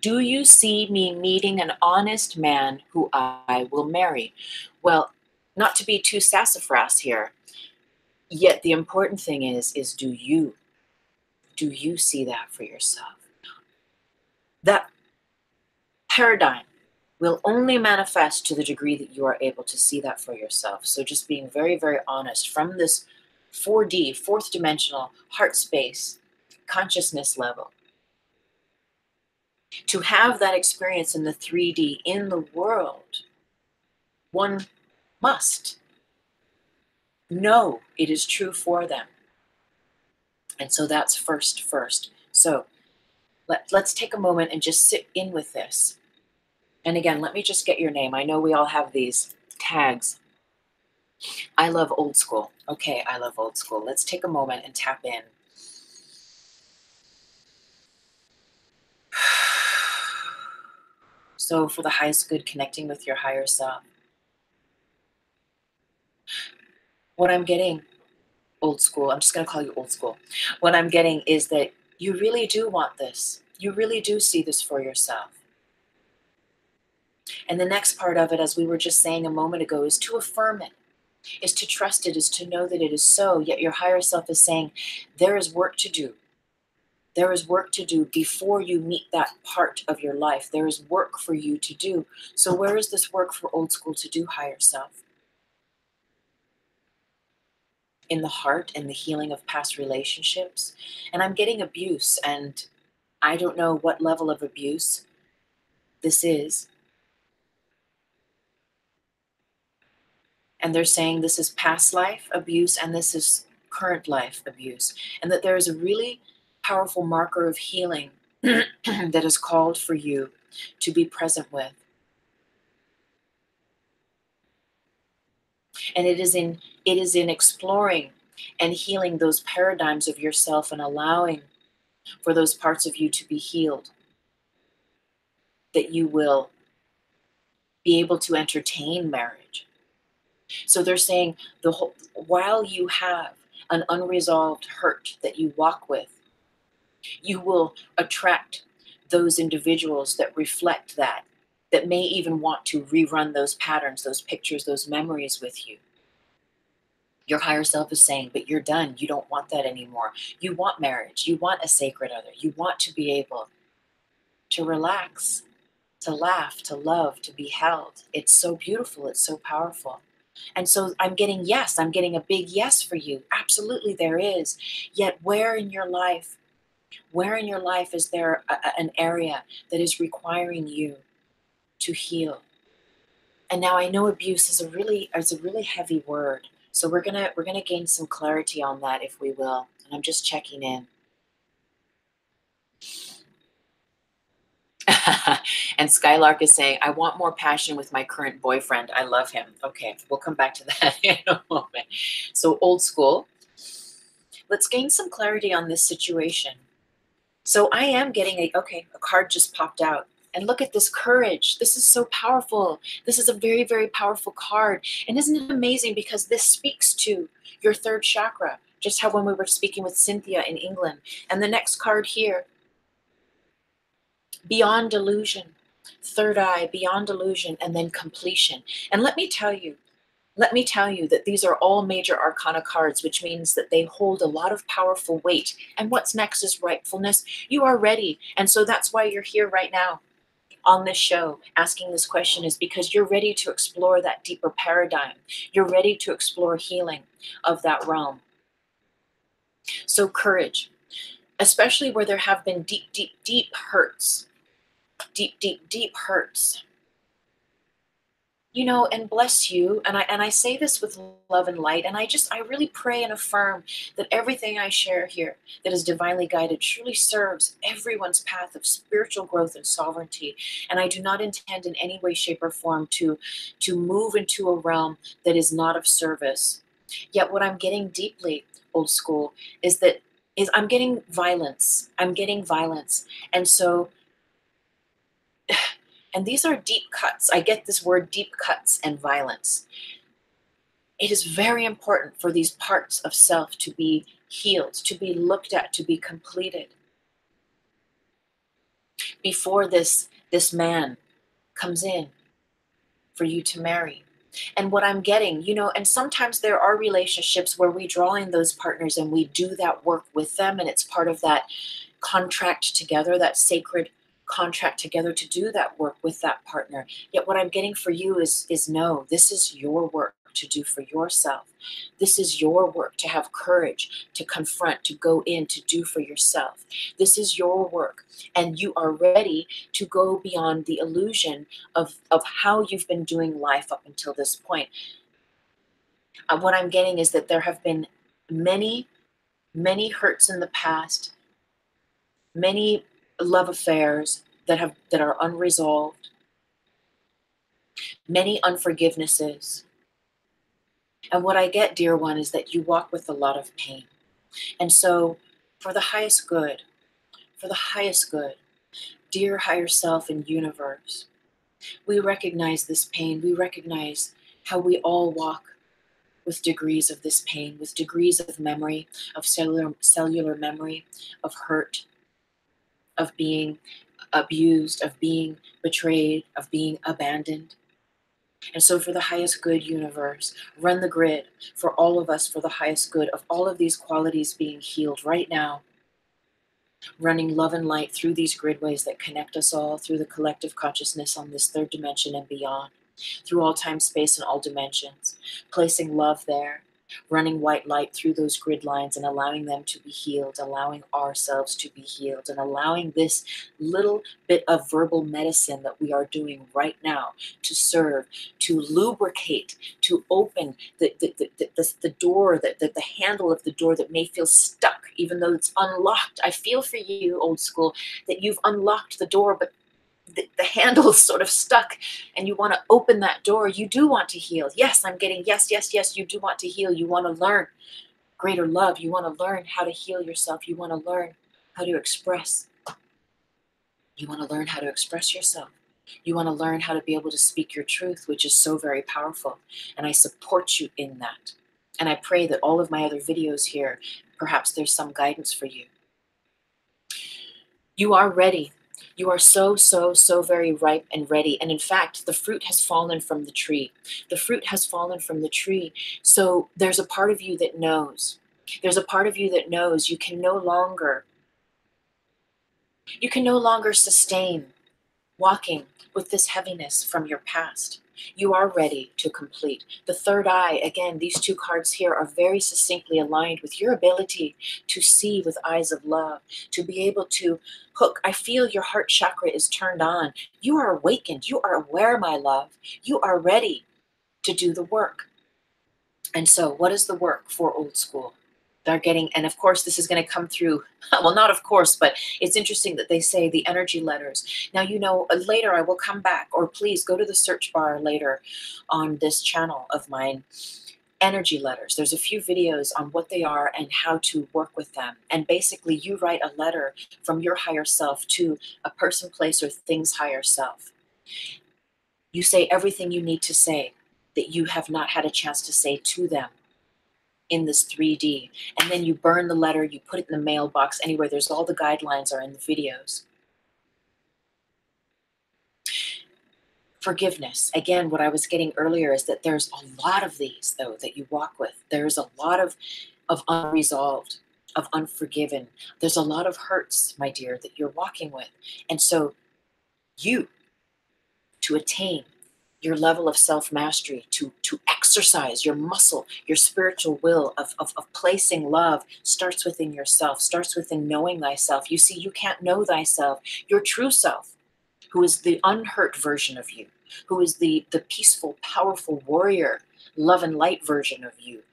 Do you see me meeting an honest man who I will marry? Well, not to be too sassafras here, yet the important thing is do you see that for yourself? That paradigm will only manifest to the degree that you are able to see that for yourself. So just being very, very honest from this 4D, fourth dimensional heart space, consciousness level, to have that experience in the 3D in the world, one must know it is true for them. And so that's first. So let's take a moment and just sit in with this. And again, let me just get your name. I know we all have these tags. I love old school. Okay, I love old school. Let's take a moment and tap in. So for the highest good, connecting with your higher self. What I'm getting, old school, I'm just going to call you old school. What I'm getting is that you really do want this. You really do see this for yourself. And the next part of it, as we were just saying a moment ago, is to affirm it. is to trust it, is to know that it is so. Yet your higher self is saying, there is work to do. There is work to do before you meet that part of your life. There is work for you to do. So where is this work for old school to do, higher self? In the heart and the healing of past relationships. And I'm getting abuse, and I don't know what level of abuse this is. And they're saying this is past life abuse and this is current life abuse. And that there is a really powerful marker of healing that is called for you to be present with. And it is in exploring and healing those paradigms of yourself and allowing for those parts of you to be healed that you will be able to entertain marriage. So they're saying while you have an unresolved hurt that you walk with, you will attract those individuals that reflect that may even want to rerun those patterns, those pictures, those memories with you. Your higher self is saying, but you're done. You don't want that anymore. You want marriage. You want a sacred other. You want to be able to relax, to laugh, to love, to be held. It's so beautiful. It's so powerful. And so I'm getting yes. I'm getting a big yes for you. Absolutely, there is. Yet where in your life is there an area that is requiring you to heal? And now I know abuse is a really heavy word. So we're gonna gain some clarity on that, if we will. And I'm just checking in. And Skylark is saying, I want more passion with my current boyfriend. I love him. Okay, we'll come back to that in a moment. So old school. Let's gain some clarity on this situation. So I am getting a card just popped out. And look at this courage. This is so powerful. This is a very, very powerful card. And isn't it amazing, because this speaks to your third chakra, just how when we were speaking with Cynthia in England. And the next card here, beyond delusion, third eye, beyond delusion, and then completion. And let me tell you that these are all major arcana cards, which means that they hold a lot of powerful weight. And what's next is rightfulness. You are ready. And so that's why you're here right now on this show asking this question, is because you're ready to explore that deeper paradigm. You're ready to explore healing of that realm. So courage, especially where there have been deep, deep, deep hurts, deep, deep, deep hurts. And bless you. And I say this with love and light. And I really pray and affirm that everything I share here that is divinely guided truly serves everyone's path of spiritual growth and sovereignty. And I do not intend in any way, shape, or form to move into a realm that is not of service. Yet what I'm getting deeply, old school, is I'm getting violence. I'm getting violence. And so and these are deep cuts. I get this word, deep cuts and violence. It is very important for these parts of self to be healed, to be looked at, to be completed before this man comes in for you to marry. And what I'm getting, and sometimes there are relationships where we draw in those partners and we do that work with them, and it's part of that contract together, that sacred contract together to do that work with that partner. Yet what I'm getting for you is no, this is your work to do for yourself. This is your work to have courage, to confront, to go in, to do for yourself. This is your work, and you are ready to go beyond the illusion of how you've been doing life up until this point. What I'm getting is that there have been many, many hurts in the past, many love affairs that are unresolved, many unforgivenesses. And what I get, dear one, is that you walk with a lot of pain. And so for the highest good, dear higher self and universe, we recognize this pain. We recognize how we all walk with degrees of this pain, with degrees of memory, of cellular memory, of hurt, of being abused, of being betrayed, of being abandoned. And so, for the highest good, universe, run the grid for all of us, for the highest good of all of these qualities being healed right now, running love and light through these gridways that connect us all through the collective consciousness on this third dimension and beyond, through all time, space, and all dimensions, placing love there, running white light through those grid lines and allowing them to be healed, allowing ourselves to be healed, and allowing this little bit of verbal medicine that we are doing right now to serve, to lubricate, to open the door, the handle of the door that may feel stuck, even though it's unlocked. I feel for you, old school, that you've unlocked the door, but the handle is sort of stuck and you want to open that door. You do want to heal. Yes, I'm getting yes, yes, yes. You do want to heal. You want to learn greater love. You want to learn how to heal yourself. You want to learn how to express. You want to learn how to express yourself. You want to learn how to be able to speak your truth, which is so very powerful. And I support you in that. And I pray that all of my other videos here, perhaps there's some guidance for you. You are ready. You are so, so, so very ripe and ready. And in fact, the fruit has fallen from the tree. The fruit has fallen from the tree. So there's a part of you that knows. There's a part of you that knows you can no longer sustain walking with this heaviness from your past. You are ready to complete. The third eye, again, these two cards here are very succinctly aligned with your ability to see with eyes of love, to be able to hook. I feel your heart chakra is turned on. You are awakened. You are aware, my love. You are ready to do the work. And so, what is the work for old school? They're getting, and of course, this is going to come through. Well, not of course, but it's interesting that they say the energy letters. Now, you know, later I will come back, or please go to the search bar later on this channel of mine. Energy letters. There's a few videos on what they are and how to work with them. And basically, you write a letter from your higher self to a person, place, or thing's higher self. You say everything you need to say that you have not had a chance to say to them in this 3D. And then you burn the letter, you put it in the mailbox, anywhere. There's all the guidelines are in the videos. Forgiveness. Again, what I was getting earlier is that there's a lot of these, though, that you walk with. There's a lot of unresolved, of unforgiven. There's a lot of hurts, my dear, that you're walking with. And so you, to attain your level of self-mastery, to exercise your muscle, your spiritual will of placing love, starts within yourself, starts within knowing thyself. You see, you can't know thyself, your true self, who is the unhurt version of you, who is the peaceful, powerful warrior, love and light version of you,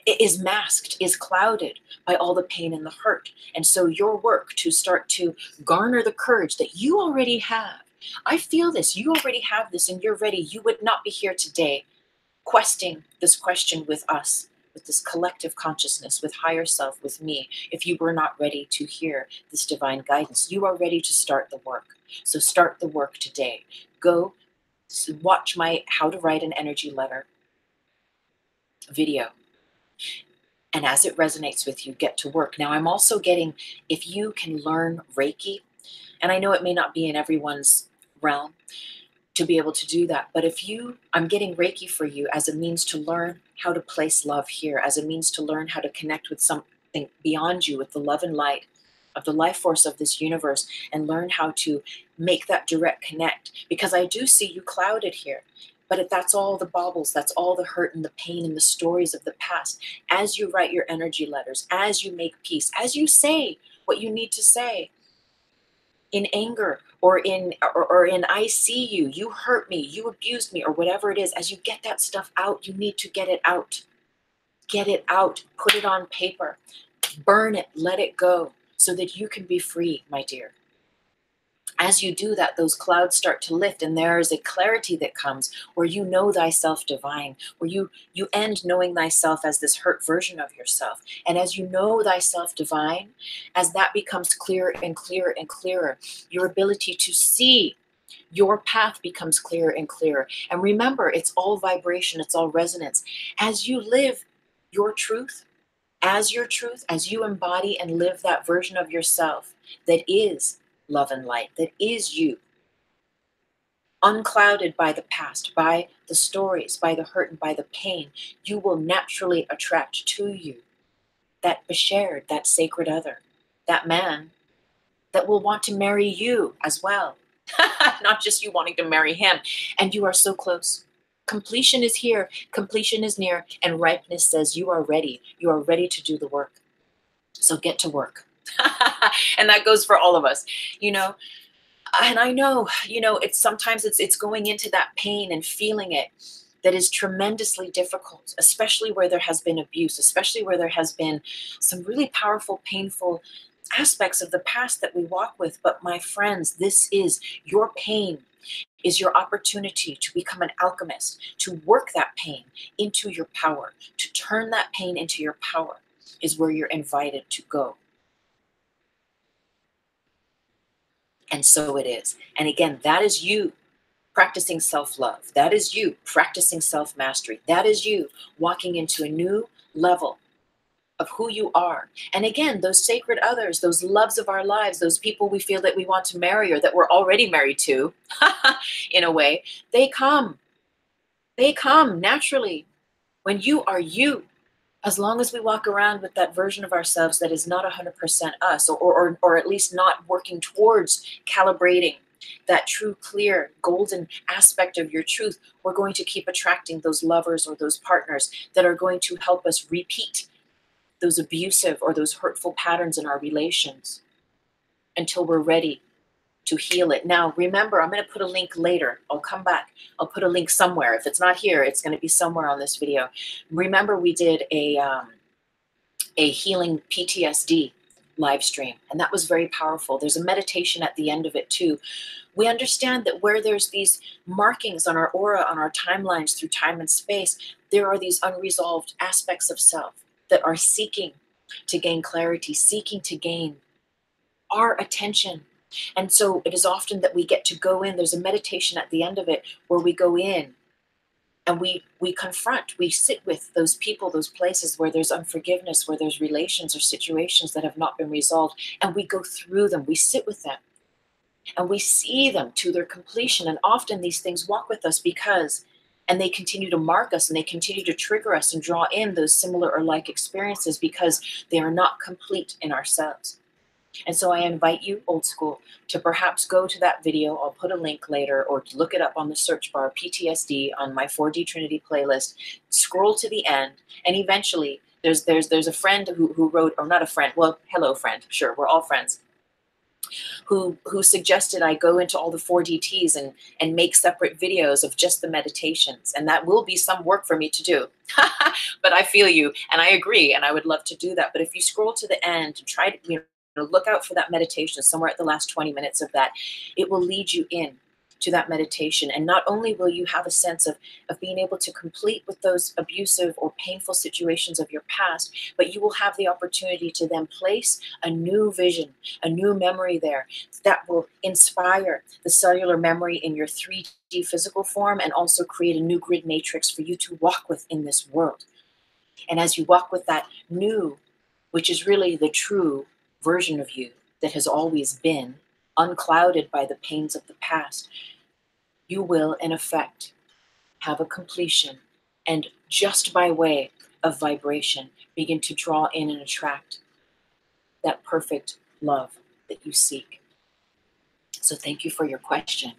is masked, is clouded by all the pain and the hurt. And so your work to start to garner the courage that you already have. I feel this. You already have this and you're ready. You would not be here today questing this question with us, with this collective consciousness, with higher self, with me, if you were not ready to hear this divine guidance. You are ready to start the work. So start the work today. Go watch my How to Write an Energy Letter video. And as it resonates with you, get to work. Now, I'm also getting, if you can learn Reiki, and I know it may not be in everyone's realm to be able to do that, but if you, I'm getting Reiki for you as a means to learn how to place love here, as a means to learn how to connect with something beyond you, with the love and light of the life force of this universe, and learn how to make that direct connect. Because I do see you clouded here. But that's all the baubles, that's all the hurt and the pain and the stories of the past. As you write your energy letters, as you make peace, as you say what you need to say in anger or in I see you, you hurt me, you abused me, or whatever it is, as you get that stuff out, you need to get it out. Get it out, put it on paper, burn it, let it go, so that you can be free, my dear. As you do that, those clouds start to lift, and there is a clarity that comes where you know thyself divine, where you end knowing thyself as this hurt version of yourself. And as you know thyself divine, as that becomes clearer and clearer and clearer, your ability to see your path becomes clearer and clearer. And remember, it's all vibration, it's all resonance. As you live your truth, as you embody and live that version of yourself that is love and light, that is you, unclouded by the past, by the stories, by the hurt, and by the pain, you will naturally attract to you that beshared, that sacred other, that man that will want to marry you as well. Not just you wanting to marry him. And you are so close. Completion is here, completion is near, and ripeness says you are ready. You are ready to do the work. So get to work. And that goes for all of us, you know. And I know, it's sometimes it's going into that pain and feeling it that is tremendously difficult, especially where there has been abuse, especially where there has been some really powerful, painful aspects of the past that we walk with. But my friends, this is your pain, is your opportunity to become an alchemist, to work that pain into your power, to turn that pain into your power, is where you're invited to go. And so it is. And again, that is you practicing self-love. That is you practicing self-mastery. That is you walking into a new level of who you are. And again, those sacred others, those loves of our lives, those people we feel that we want to marry or that we're already married to, in a way, they come. They come naturally when you are you. As long as we walk around with that version of ourselves that is not 100% us, or at least not working towards calibrating that true, clear, golden aspect of your truth, we're going to keep attracting those lovers or those partners that are going to help us repeat those abusive or those hurtful patterns in our relations until we're ready to heal it. Now, remember, I'm going to put a link later. I'll come back. I'll put a link somewhere. If it's not here, it's going to be somewhere on this video. Remember, we did a healing PTSD live stream, and that was very powerful. There's a meditation at the end of it too. We understand that where there's these markings on our aura, on our timelines through time and space, there are these unresolved aspects of self that are seeking to gain clarity, seeking to gain our attention. And so it is often that we get to go in. There's a meditation at the end of it where we go in and we confront, we sit with those people, those places where there's unforgiveness, where there's relations or situations that have not been resolved, and we go through them, we sit with them, and we see them to their completion. And often these things walk with us and they continue to mark us, and they continue to trigger us and draw in those similar or like experiences because they are not complete in ourselves. And so I invite you, old school, to perhaps go to that video. I'll put a link later, or to look it up on the search bar, PTSD, on my 4D Trinity playlist. Scroll to the end, and eventually there's a friend who wrote, or not a friend, well, hello friend, sure, we're all friends, who suggested I go into all the 4DTs and make separate videos of just the meditations. And that will be some work for me to do. But I feel you, and I agree, and I would love to do that. But if you scroll to the end and try to, look out for that meditation somewhere at the last 20 minutes of that, it will lead you in to that meditation. And not only will you have a sense of being able to complete with those abusive or painful situations of your past, but you will have the opportunity to then place a new vision, a new memory there that will inspire the cellular memory in your 3D physical form, and also create a new grid matrix for you to walk with in this world. And as you walk with that new, which is really the true version of you that has always been, unclouded by the pains of the past, you will, in effect, have a completion, and just by way of vibration, begin to draw in and attract that perfect love that you seek. So thank you for your question.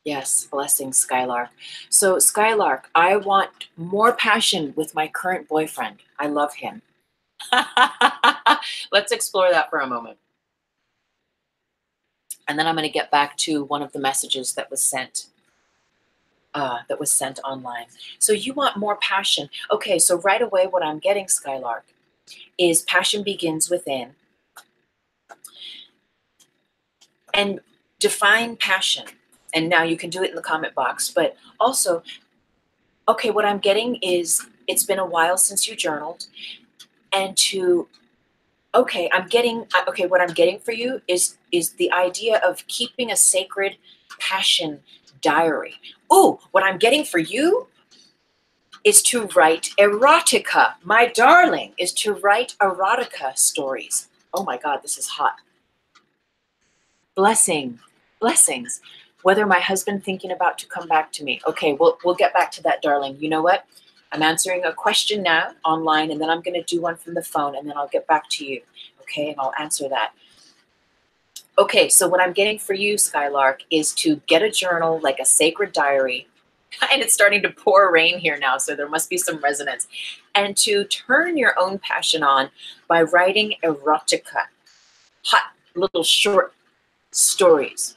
Yes, blessings, Skylark. So Skylark, I want more passion with my current boyfriend. I love him. Let's explore that for a moment. And then I'm going to get back to one of the messages that was sent online. So you want more passion. Okay, so right away what I'm getting, Skylark, is passion begins within. And define passion. And now you can do it in the comment box. But also, okay, what I'm getting is it's been a while since you journaled. And okay, what I'm getting for you is the idea of keeping a sacred passion diary. Oh, what I'm getting for you is to write erotica. My darling, is to write erotica stories. Oh my God, this is hot. Blessings. Whether my husband thinking about to come back to me. Okay, we'll get back to that, darling. You know what? I'm answering a question now online, and then I'm going to do one from the phone, and then I'll get back to you. Okay, and I'll answer that. Okay, so what I'm getting for you, Skylark, is to get a journal, like a sacred diary. And it's starting to pour rain here now, so there must be some resonance. And to turn your own passion on by writing erotica, hot little short stories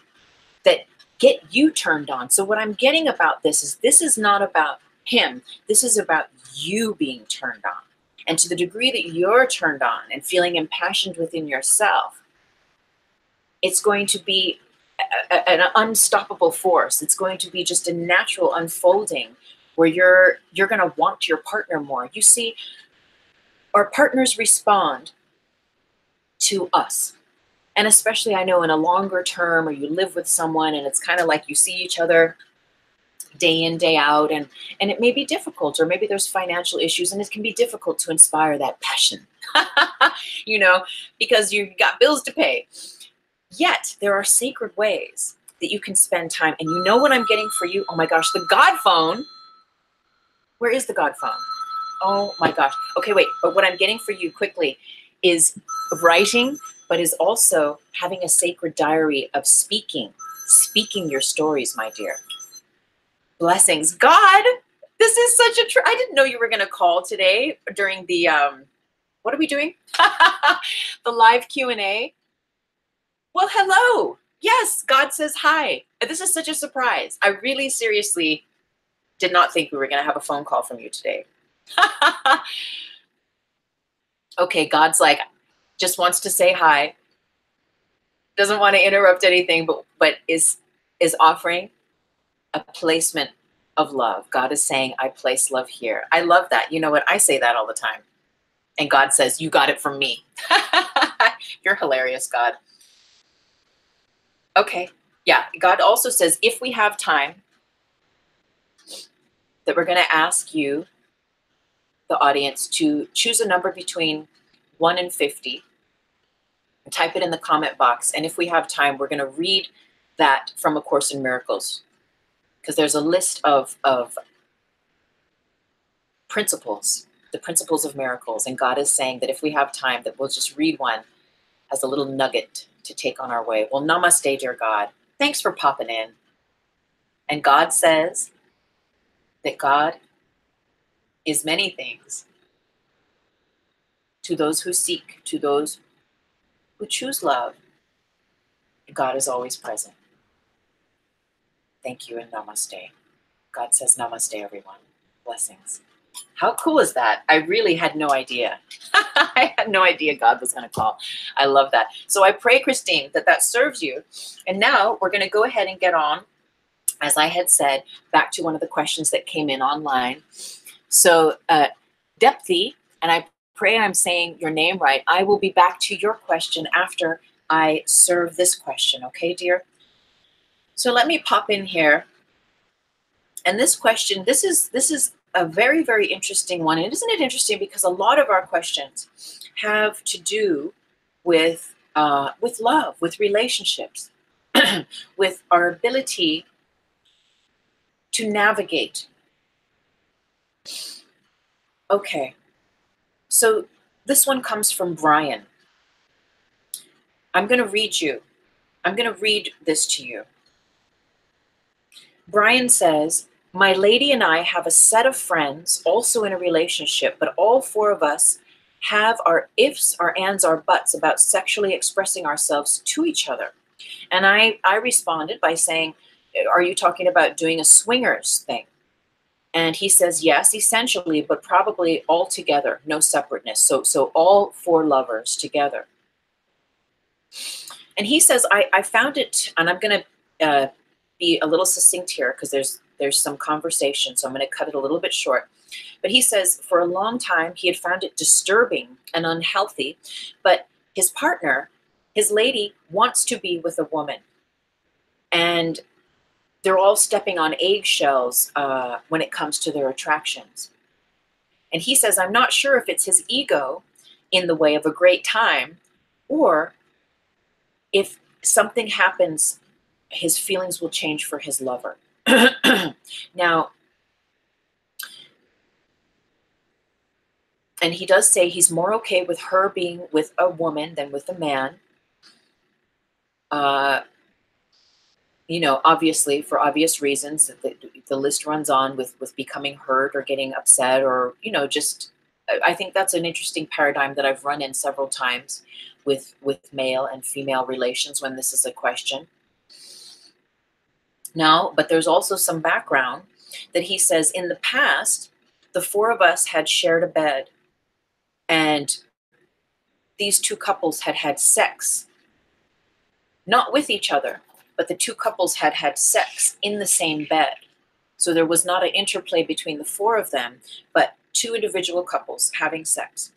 that get you turned on. So what I'm getting about this is not about him. This is about you being turned on. And to the degree that you're turned on and feeling impassioned within yourself, it's going to be an unstoppable force. It's going to be just a natural unfolding where you're going to want your partner more. You see, our partners respond to us. And especially, I know in a longer term, or you live with someone and it's kind of like you see each other day in, day out, and it may be difficult, or maybe there's financial issues, and it can be difficult to inspire that passion, because you've got bills to pay. Yet, there are sacred ways that you can spend time. And you know what I'm getting for you? Oh my gosh, the God phone. Where is the God phone? Oh my gosh. Okay, wait. But what I'm getting for you quickly is writing, but is also having a sacred diary of speaking your stories, my dear. Blessings. God, this is such a I didn't know you were going to call today during the, what are we doing? The live Q&A. Well, hello. Yes, God says hi. This is such a surprise. I really seriously did not think we were going to have a phone call from you today. Okay, God's like, just wants to say hi. Doesn't want to interrupt anything, but is offering a placement of love. God is saying, I place love here. I love that. You know what? I say that all the time. And God says, you got it from me. You're hilarious, God. Okay. Yeah. God also says, if we have time, that we're going to ask you, the audience, to choose a number between 1 and 50 and type it in the comment box. And if we have time, we're going to read that from A Course in Miracles, because there's a list of principles, the principles of miracles. And God is saying that if we have time, that we'll just read one as a little nugget to take on our way. Well, namaste, dear God. Thanks for popping in. And God says that God is many things to those who seek, to those who choose love. God is always present. Thank you and namaste. God says namaste, everyone. Blessings. How cool is that? I really had no idea. I had no idea God was going to call. I love that. So I pray, Christine, that serves you. And now we're going to go ahead and get on, as I had said, back to one of the questions that came in online. So Depthi, and I pray I'm saying your name right, I will be back to your question after I serve this question. Okay, dear? So let me pop in here. And this question, this is a very, very interesting one. And isn't it interesting? Because a lot of our questions have to do with love, with relationships, with our ability to navigate. Okay, so this one comes from Brian. I'm going to read this to you. Brian says, my lady and I have a set of friends also in a relationship, but all four of us have our ifs, our ands, our buts about sexually expressing ourselves to each other. And I responded by saying, are you talking about doing a swingers thing? And he says, yes, essentially, but probably all together, no separateness. So all four lovers together. And he says, I found it, and I'm going to be a little succinct here because there's some conversation, so I'm going to cut it a little bit short. But he says for a long time he had found it disturbing and unhealthy, but his partner, his lady, wants to be with a woman. And they're all stepping on eggshells when it comes to their attractions. And he says, I'm not sure if it's his ego in the way of a great time, Or if something happens, his feelings will change for his lover. Now, and he does say he's more okay with her being with a woman than with a man. Uh, obviously for obvious reasons. The list runs on with becoming hurt or getting upset, or just I think that's an interesting paradigm that I've run in several times with male and female relations when this is a question. Now, but there's also some background that he says in the past, the four of us had shared a bed, and these two couples had had sex, not with each other, but the two couples had had sex in the same bed. So there was not an interplay between the four of them, but two individual couples having sex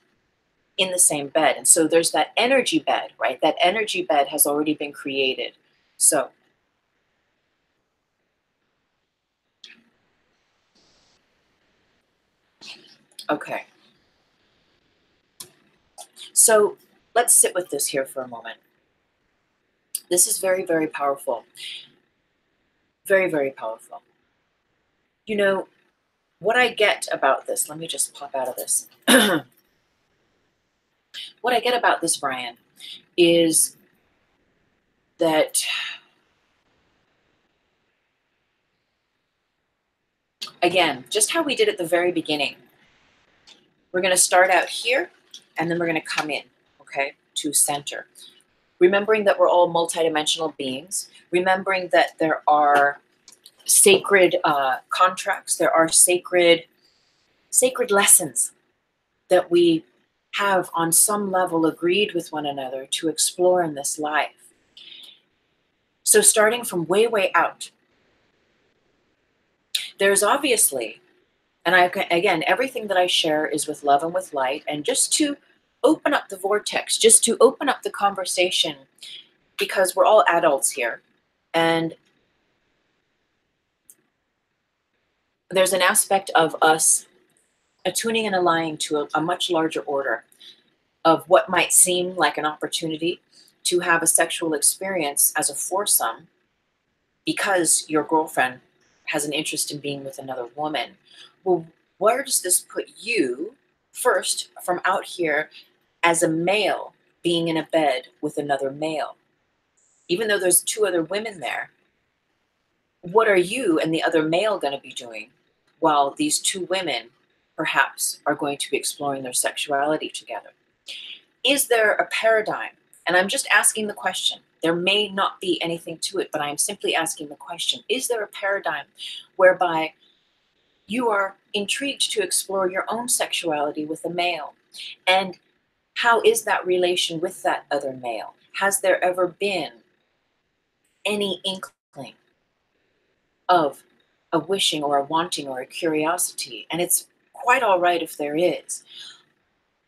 in the same bed. And so there's that energy bed, right? That energy bed has already been created. So, okay. So let's sit with this here for a moment. This is very, very powerful. Very, very powerful. What I get about this, let me just pop out of this. What I get about this, Brian, is that, again, just how we did at the very beginning, we're going to start out here, and then we're going to come in, okay, to center. Remembering that we're all multidimensional beings, remembering that there are sacred contracts, there are sacred lessons that we have on some level agreed with one another to explore in this life. So starting from way, way out, there's obviously, and again, everything that I share is with love and with light, and just to open up the vortex, just to open up the conversation, because we're all adults here. And there's an aspect of us attuning and aligning to a much larger order of what might seem like an opportunity to have a sexual experience as a foursome because your girlfriend has an interest in being with another woman. Well, where does this put you first from out here as a male being in a bed with another male? Even though there's two other women there, what are you and the other male going to be doing while these two women perhaps are going to be exploring their sexuality together? Is there a paradigm? And I'm just asking the question. There may not be anything to it, but I'm simply asking the question. Is there a paradigm whereby you are intrigued to explore your own sexuality with a male? And how is that relation with that other male? Has there ever been any inkling of a wishing or a wanting or a curiosity? And it's quite all right if there is.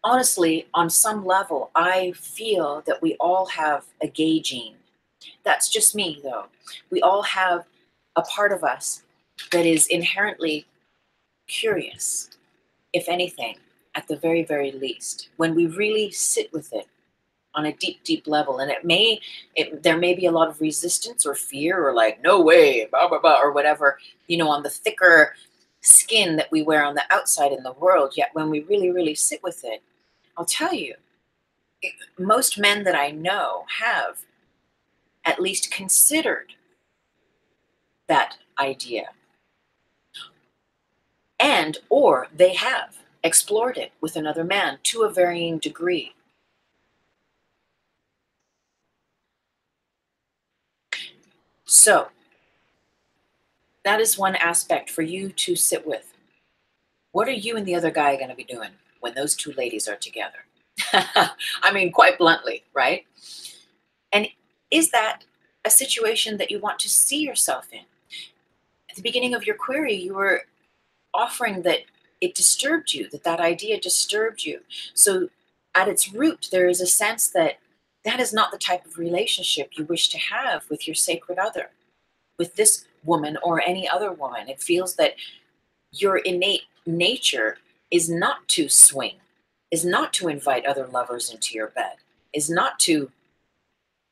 Honestly, on some level, I feel that we all have a gay gene. That's just me, though. We all have a part of us that is inherently curious, if anything, at the very, very least, when we really sit with it on a deep, deep level. And there may be a lot of resistance or fear or like, no way, blah, blah, blah, or whatever, on the thicker skin that we wear on the outside in the world. Yet when we really, really sit with it, I'll tell you, most men that I know have at least considered that idea, and or they have explored it with another man to a varying degree. So that is one aspect for you to sit with. What are you and the other guy going to be doing when those two ladies are together? I mean, quite bluntly, right? And is that a situation that you want to see yourself in? At the beginning of your query, you were offering that it disturbed you, that idea disturbed you. So at its root, there is a sense that that is not the type of relationship you wish to have with your sacred other, with this woman or any other woman. It feels that your innate nature is not to swing, is not to invite other lovers into your bed. is not to,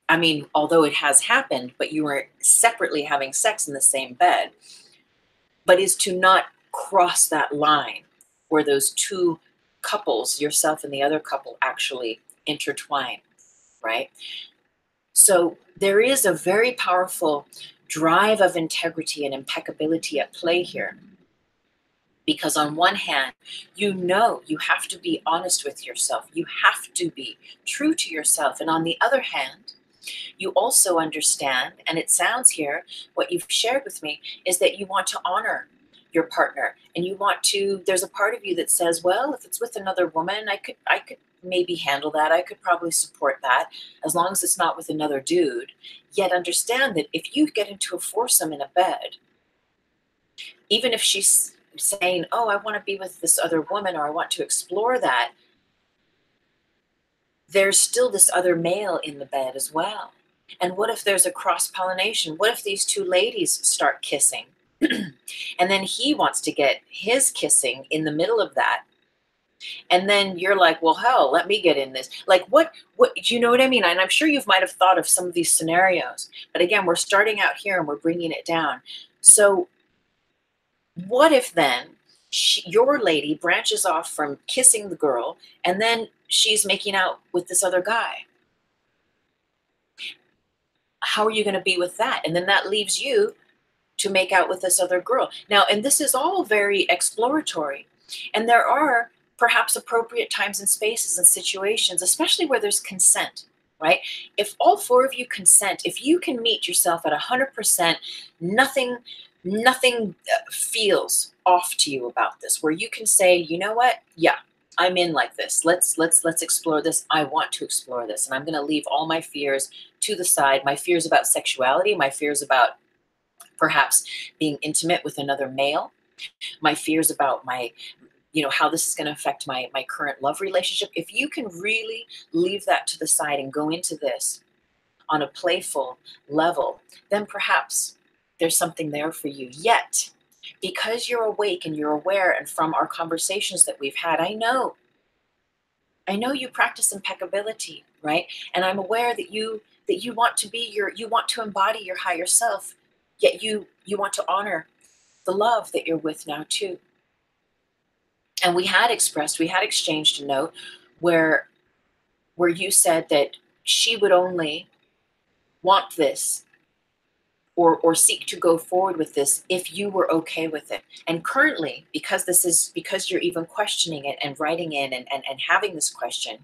I mean, although it has happened, but you were separately having sex in the same bed, but is to not cross that line where those two couples, yourself and the other couple, actually intertwine, right? So there is a very powerful drive of integrity and impeccability at play here. Because on one hand, you know you have to be honest with yourself. You have to be true to yourself. And on the other hand, you also understand, and it sounds here, what you've shared with me, is that you want to honor your partner. And you want to, there's a part of you that says, well, if it's with another woman, I could maybe handle that. I could probably support that as long as it's not with another dude. Yet understand that if you get into a foursome in a bed, even if she's saying, oh, I want to be with this other woman, or I want to explore that, there's still this other male in the bed as well. And what if there's a cross-pollination? What if these two ladies start kissing? And then he wants to get his kissing in the middle of that. And then you're like, well, hell, let me get in this. Like, what, do you know what I mean? And I'm sure you might have thought of some of these scenarios. But again, we're starting out here and we're bringing it down. So what if then your lady branches off from kissing the girl and then she's making out with this other guy? How are you going to be with that? And then that leaves you to make out with this other girl. Now, and this is all very exploratory. And there are perhaps appropriate times and spaces and situations, especially where there's consent, right? If all four of you consent, if you can meet yourself at 100%, nothing feels off to you about this, where you can say, you know what? Yeah, I'm in like this. Let's explore this. I want to explore this. And I'm going to leave all my fears to the side. My fears about sexuality, my fears about perhaps being intimate with another male, my fears about my, how this is going to affect my current love relationship. If you can really leave that to the side and go into this on a playful level, then perhaps there's something there for you. Yet, because you're awake and you're aware, and from our conversations that we've had, I know you practice impeccability, right? And I'm aware that you want to be you want to embody your higher self, yet you want to honor the love that you're with now too. And we had exchanged a note where you said that she would only want this or seek to go forward with this if you were okay with it. And currently, because you're even questioning it and writing in and having this question,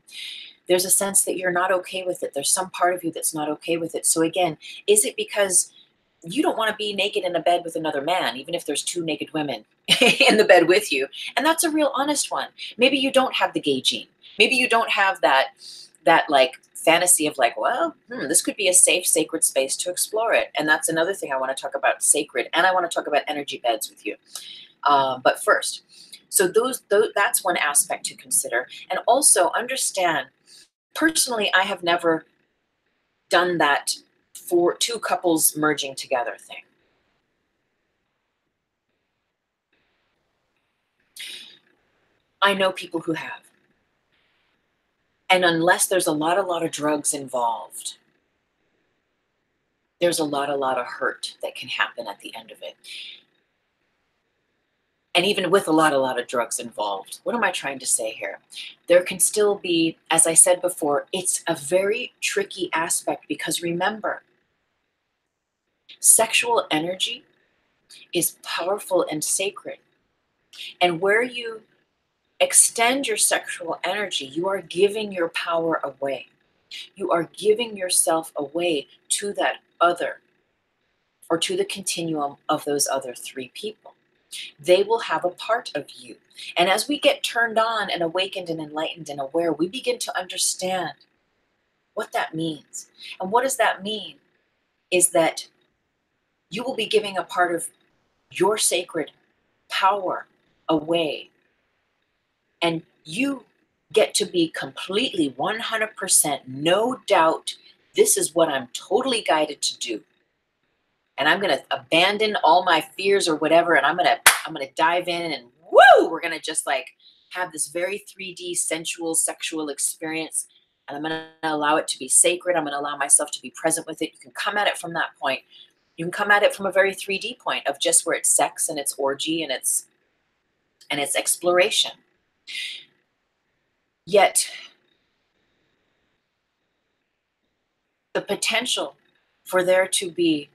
there's a sense that you're not okay with it. There's some part of you that's not okay with it. So again, is it because you don't want to be naked in a bed with another man, even if there's two naked women in the bed with you? And that's a real honest one. Maybe you don't have the gay gene. Maybe you don't have that like fantasy of like, well, this could be a safe, sacred space to explore it. And that's another thing I want to talk about, sacred. And I want to talk about energy beds with you. But first, so that's one aspect to consider. And also understand, personally, I have never done that for two couples merging together thing. I know people who have. And unless there's a lot of drugs involved, there's a lot of hurt that can happen at the end of it. And even with a lot of drugs involved, what am I trying to say here? There can still be, as I said before, it's a very tricky aspect, because remember, sexual energy is powerful and sacred. And where you extend your sexual energy, you are giving your power away. You are giving yourself away to that other, or to the continuum of those other three people. They will have a part of you. And as we get turned on and awakened and enlightened and aware, we begin to understand what that means. And what does that mean? Is that you will be giving a part of your sacred power away. And you get to be completely 100%, no doubt, this is what I'm totally guided to do. And I'm going to abandon all my fears or whatever, and I'm going to dive in, and woo, we're going to just like have this very 3D sensual sexual experience and I'm going to allow it to be sacred. I'm going to allow myself to be present with it. You can come at it from that point. You can come at it from a very 3D point of just where it's sex and it's orgy and it's exploration. Yet the potential for there to be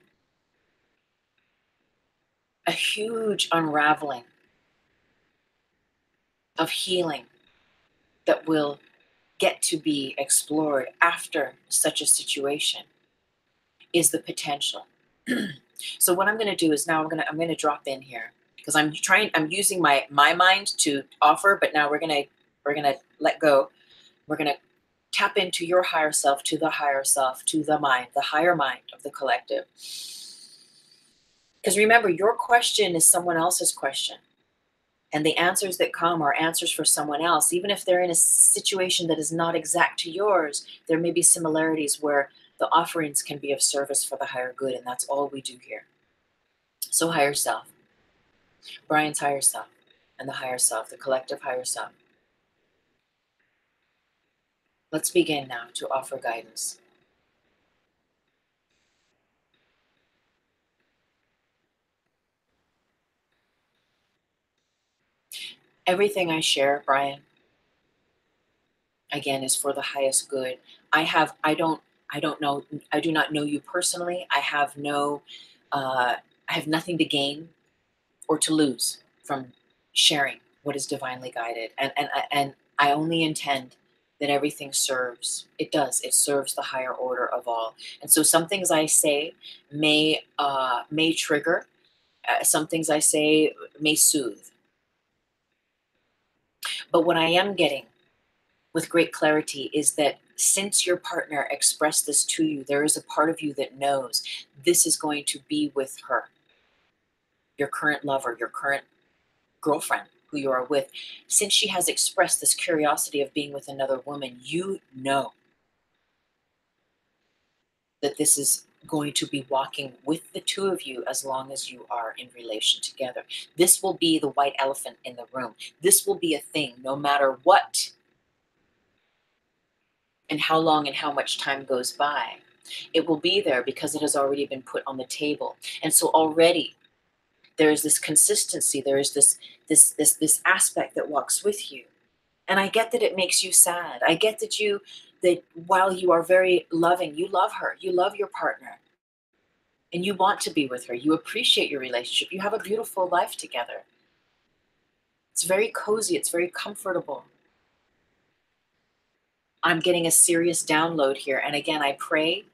a huge unraveling of healing that will get to be explored after such a situation is the potential. So what I'm going to do is now I'm going to drop in here because I'm using my mind to offer, but now we're going to let go. We're going to tap into your higher self, to the higher self, to the mind, the higher mind of the collective. Because remember, your question is someone else's question. And the answers that come are answers for someone else. Even if they're in a situation that is not exact to yours, there may be similarities where the offerings can be of service for the higher good. And that's all we do here. So higher self, Brian's higher self, and the higher self, the collective higher self. Let's begin now to offer guidance. Everything I share, Brian, again, is for the highest good. I don't know, I do not know you personally. I have nothing to gain or to lose from sharing what is divinely guided. And I only intend that everything serves. It does. It serves the higher order of all. And so some things I say may trigger. Some things I say may soothe. But what I am getting with great clarity is that since your partner expressed this to you, there is a part of you that knows this is going to be with her, your current lover, your current girlfriend who you are with. Since she has expressed this curiosity of being with another woman, you know that this is going to be walking with the two of you as long as you are in relation together. This will be the white elephant in the room. This will be a thing no matter what and how long and how much time goes by. It will be there because it has already been put on the table. And so already there is this consistency, there is this aspect that walks with you. And I get that it makes you sad. I get that while you are very loving, you love her, you love your partner, and you want to be with her. You appreciate your relationship. You have a beautiful life together. It's very cozy, it's very comfortable. I'm getting a serious download here. And again, I pray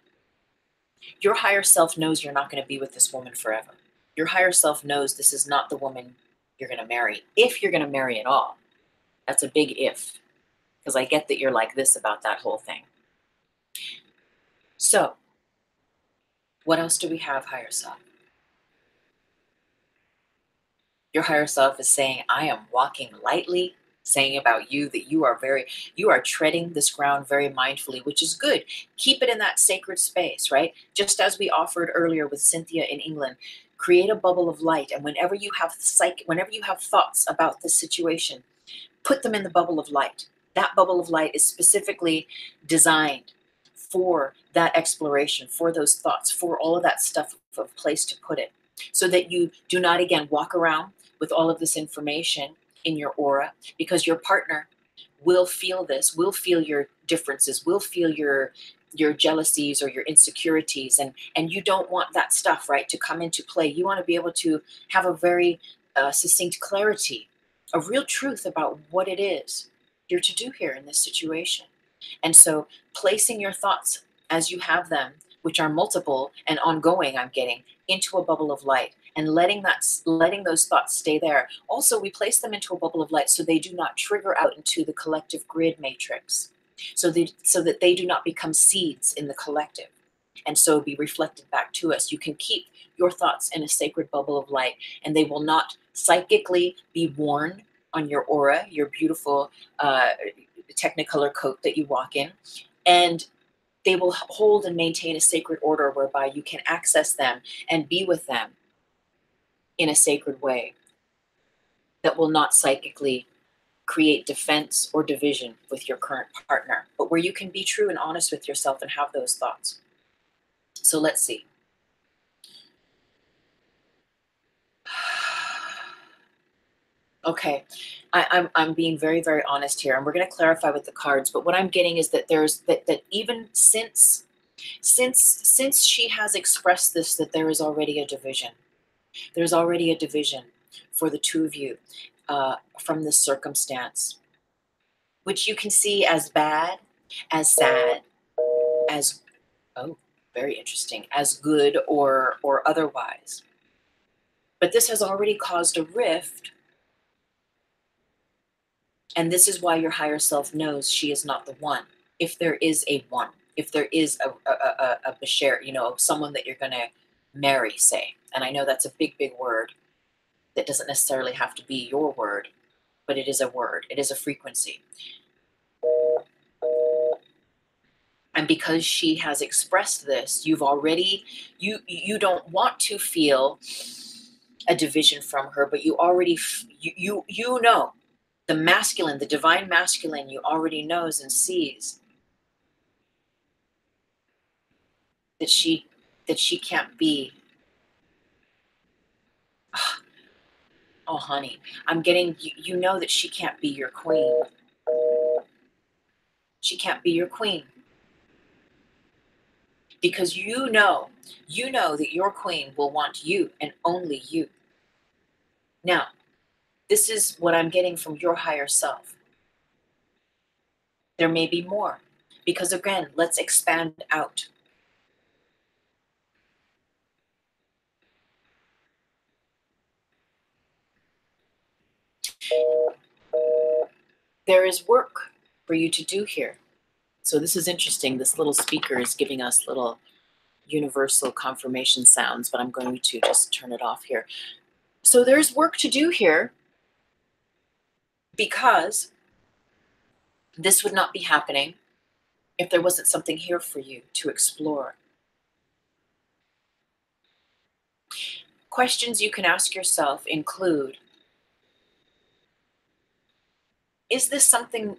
your higher self knows you're not going to be with this woman forever. Your higher self knows this is not the woman you're going to marry, if you're going to marry at all. That's a big if, because I get that you're like this about that whole thing. So, what else do we have, higher self? Your higher self is saying, I am walking lightly, saying about you that you are treading this ground very mindfully, which is good. Keep it in that sacred space, right? Just as we offered earlier with Cynthia in England, create a bubble of light. And whenever you have thoughts about this situation, put them in the bubble of light. That bubble of light is specifically designed for that exploration, for those thoughts, for all of that stuff, of place to put it, so that you do not again walk around with all of this information in your aura, because your partner will feel this, will feel your differences, will feel your jealousies or your insecurities, and you don't want that stuff, right, to come into play. You want to be able to have a very succinct clarity, a real truth about what it is you're to do here in this situation. And so placing your thoughts as you have them, which are multiple and ongoing, I'm getting, into a bubble of light, and letting those thoughts stay there. Also, we place them into a bubble of light so they do not trigger out into the collective grid matrix, so that they do not become seeds in the collective, and so be reflected back to us. You can keep your thoughts in a sacred bubble of light, and they will not psychically be worn on your aura, your beautiful technicolor coat that you walk in, and they will hold and maintain a sacred order whereby you can access them and be with them in a sacred way that will not psychically create defense or division with your current partner, but where you can be true and honest with yourself and have those thoughts. So let's see. Okay, I'm being very, very honest here, and we're going to clarify with the cards. But what I'm getting is that there's that even since she has expressed this, that there is already a division. There's already a division for the two of you from this circumstance, which you can see as bad, as sad, as oh, very interesting, as good or otherwise. But this has already caused a rift. And this is why your higher self knows she is not the one. If there is a one, if there is a bashar, someone that you're going to marry, say. And I know that's a big, big word that doesn't necessarily have to be your word, but it is a word. It is a frequency. And because she has expressed this, you don't want to feel a division from her, but you already, you know, the masculine, the divine masculine, you already knows and sees that she can't be. Oh honey, I'm getting, you know that she can't be your queen. She can't be your queen because you know that your queen will want you and only you. Now, this is what I'm getting from your higher self. There may be more, because again, let's expand out. There is work for you to do here. So this is interesting. This little speaker is giving us little universal confirmation sounds, but I'm going to just turn it off here. So there's work to do here, because this would not be happening if there wasn't something here for you to explore. Questions you can ask yourself include, is this something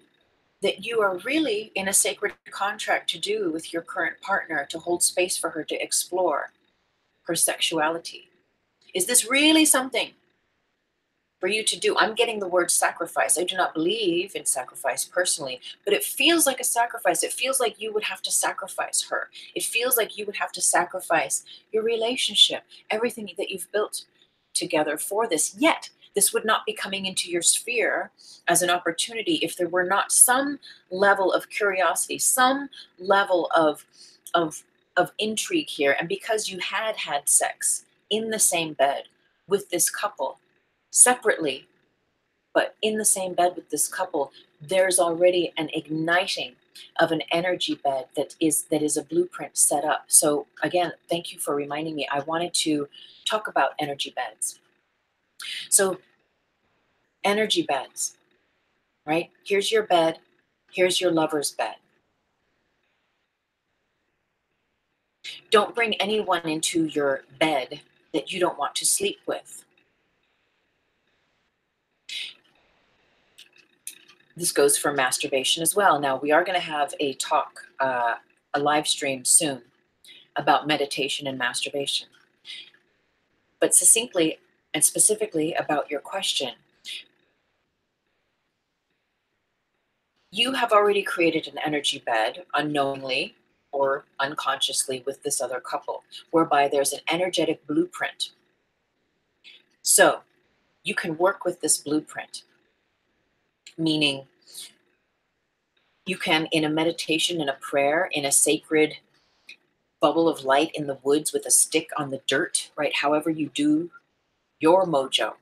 that you are really in a sacred contract to do with your current partner, to hold space for her to explore her sexuality? Is this really something for you to do? I'm getting the word sacrifice. I do not believe in sacrifice personally, but it feels like a sacrifice. It feels like you would have to sacrifice her. It feels like you would have to sacrifice your relationship, everything that you've built together for this. Yet, this would not be coming into your sphere as an opportunity if there were not some level of curiosity, some level of, of intrigue here. And because you had had sex in the same bed with this couple, separately, but in the same bed with this couple, there's already an igniting of an energy bed that is a blueprint set up. So again, thank you for reminding me. I wanted to talk about energy beds. So energy beds, right? Here's your bed. Here's your lover's bed. Don't bring anyone into your bed that you don't want to sleep with. This goes for masturbation as well. Now, we are going to have a talk, a live stream soon about meditation and masturbation. But succinctly and specifically about your question, you have already created an energy bed unknowingly or unconsciously with this other couple, whereby there's an energetic blueprint. So you can work with this blueprint, meaning you can, in a meditation, in a prayer, in a sacred bubble of light in the woods with a stick on the dirt, right? However you do your mojo,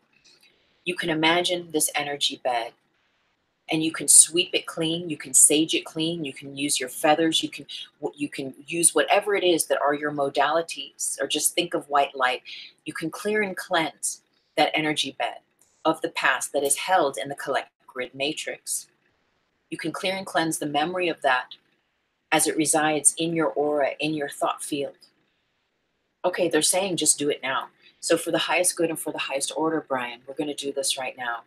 you can imagine this energy bed and you can sweep it clean, you can sage it clean, you can use your feathers, you can use whatever it is that are your modalities, or just think of white light. You can clear and cleanse that energy bed of the past that is held in the collective grid matrix. You can clear and cleanse the memory of that as it resides in your aura, in your thought field. Okay, they're saying just do it now. So for the highest good and for the highest order, Brian, we're going to do this right now.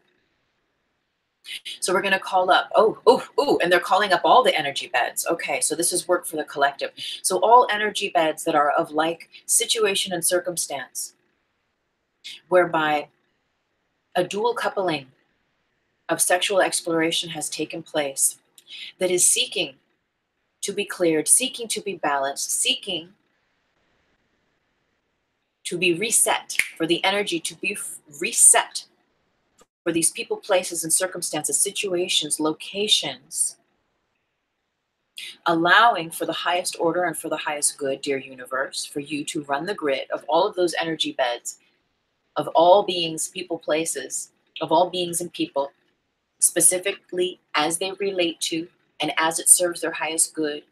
So we're going to call up, and they're calling up all the energy beds. Okay, so this is work for the collective. So all energy beds that are of like situation and circumstance, whereby a dual coupling of sexual exploration has taken place, that is seeking to be cleared, seeking to be balanced, seeking to be reset, for the energy to be reset for these people, places, and circumstances, situations, locations, allowing for the highest order and for the highest good, dear universe, for you to run the grid of all of those energy beds, of all beings, people, places, of all beings and people, specifically as they relate to and as it serves their highest good,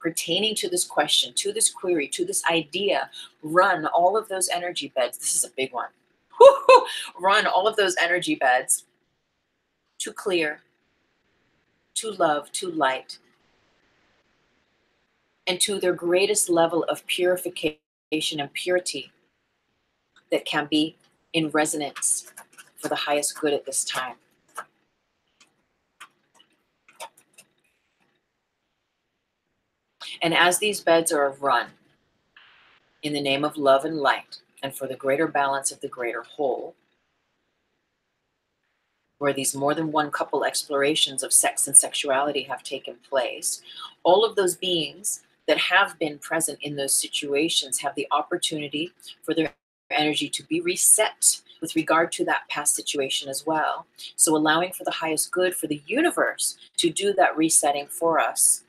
pertaining to this question, to this query, to this idea. Run all of those energy beds. This is a big one. Run all of those energy beds to clear, to love, to light, and to their greatest level of purification and purity that can be in resonance for the highest good at this time. And as these beds are run in the name of love and light, and for the greater balance of the greater whole, where these more than one couple explorations of sex and sexuality have taken place, all of those beings that have been present in those situations have the opportunity for their energy to be reset with regard to that past situation as well. So allowing for the highest good, for the universe to do that resetting for us,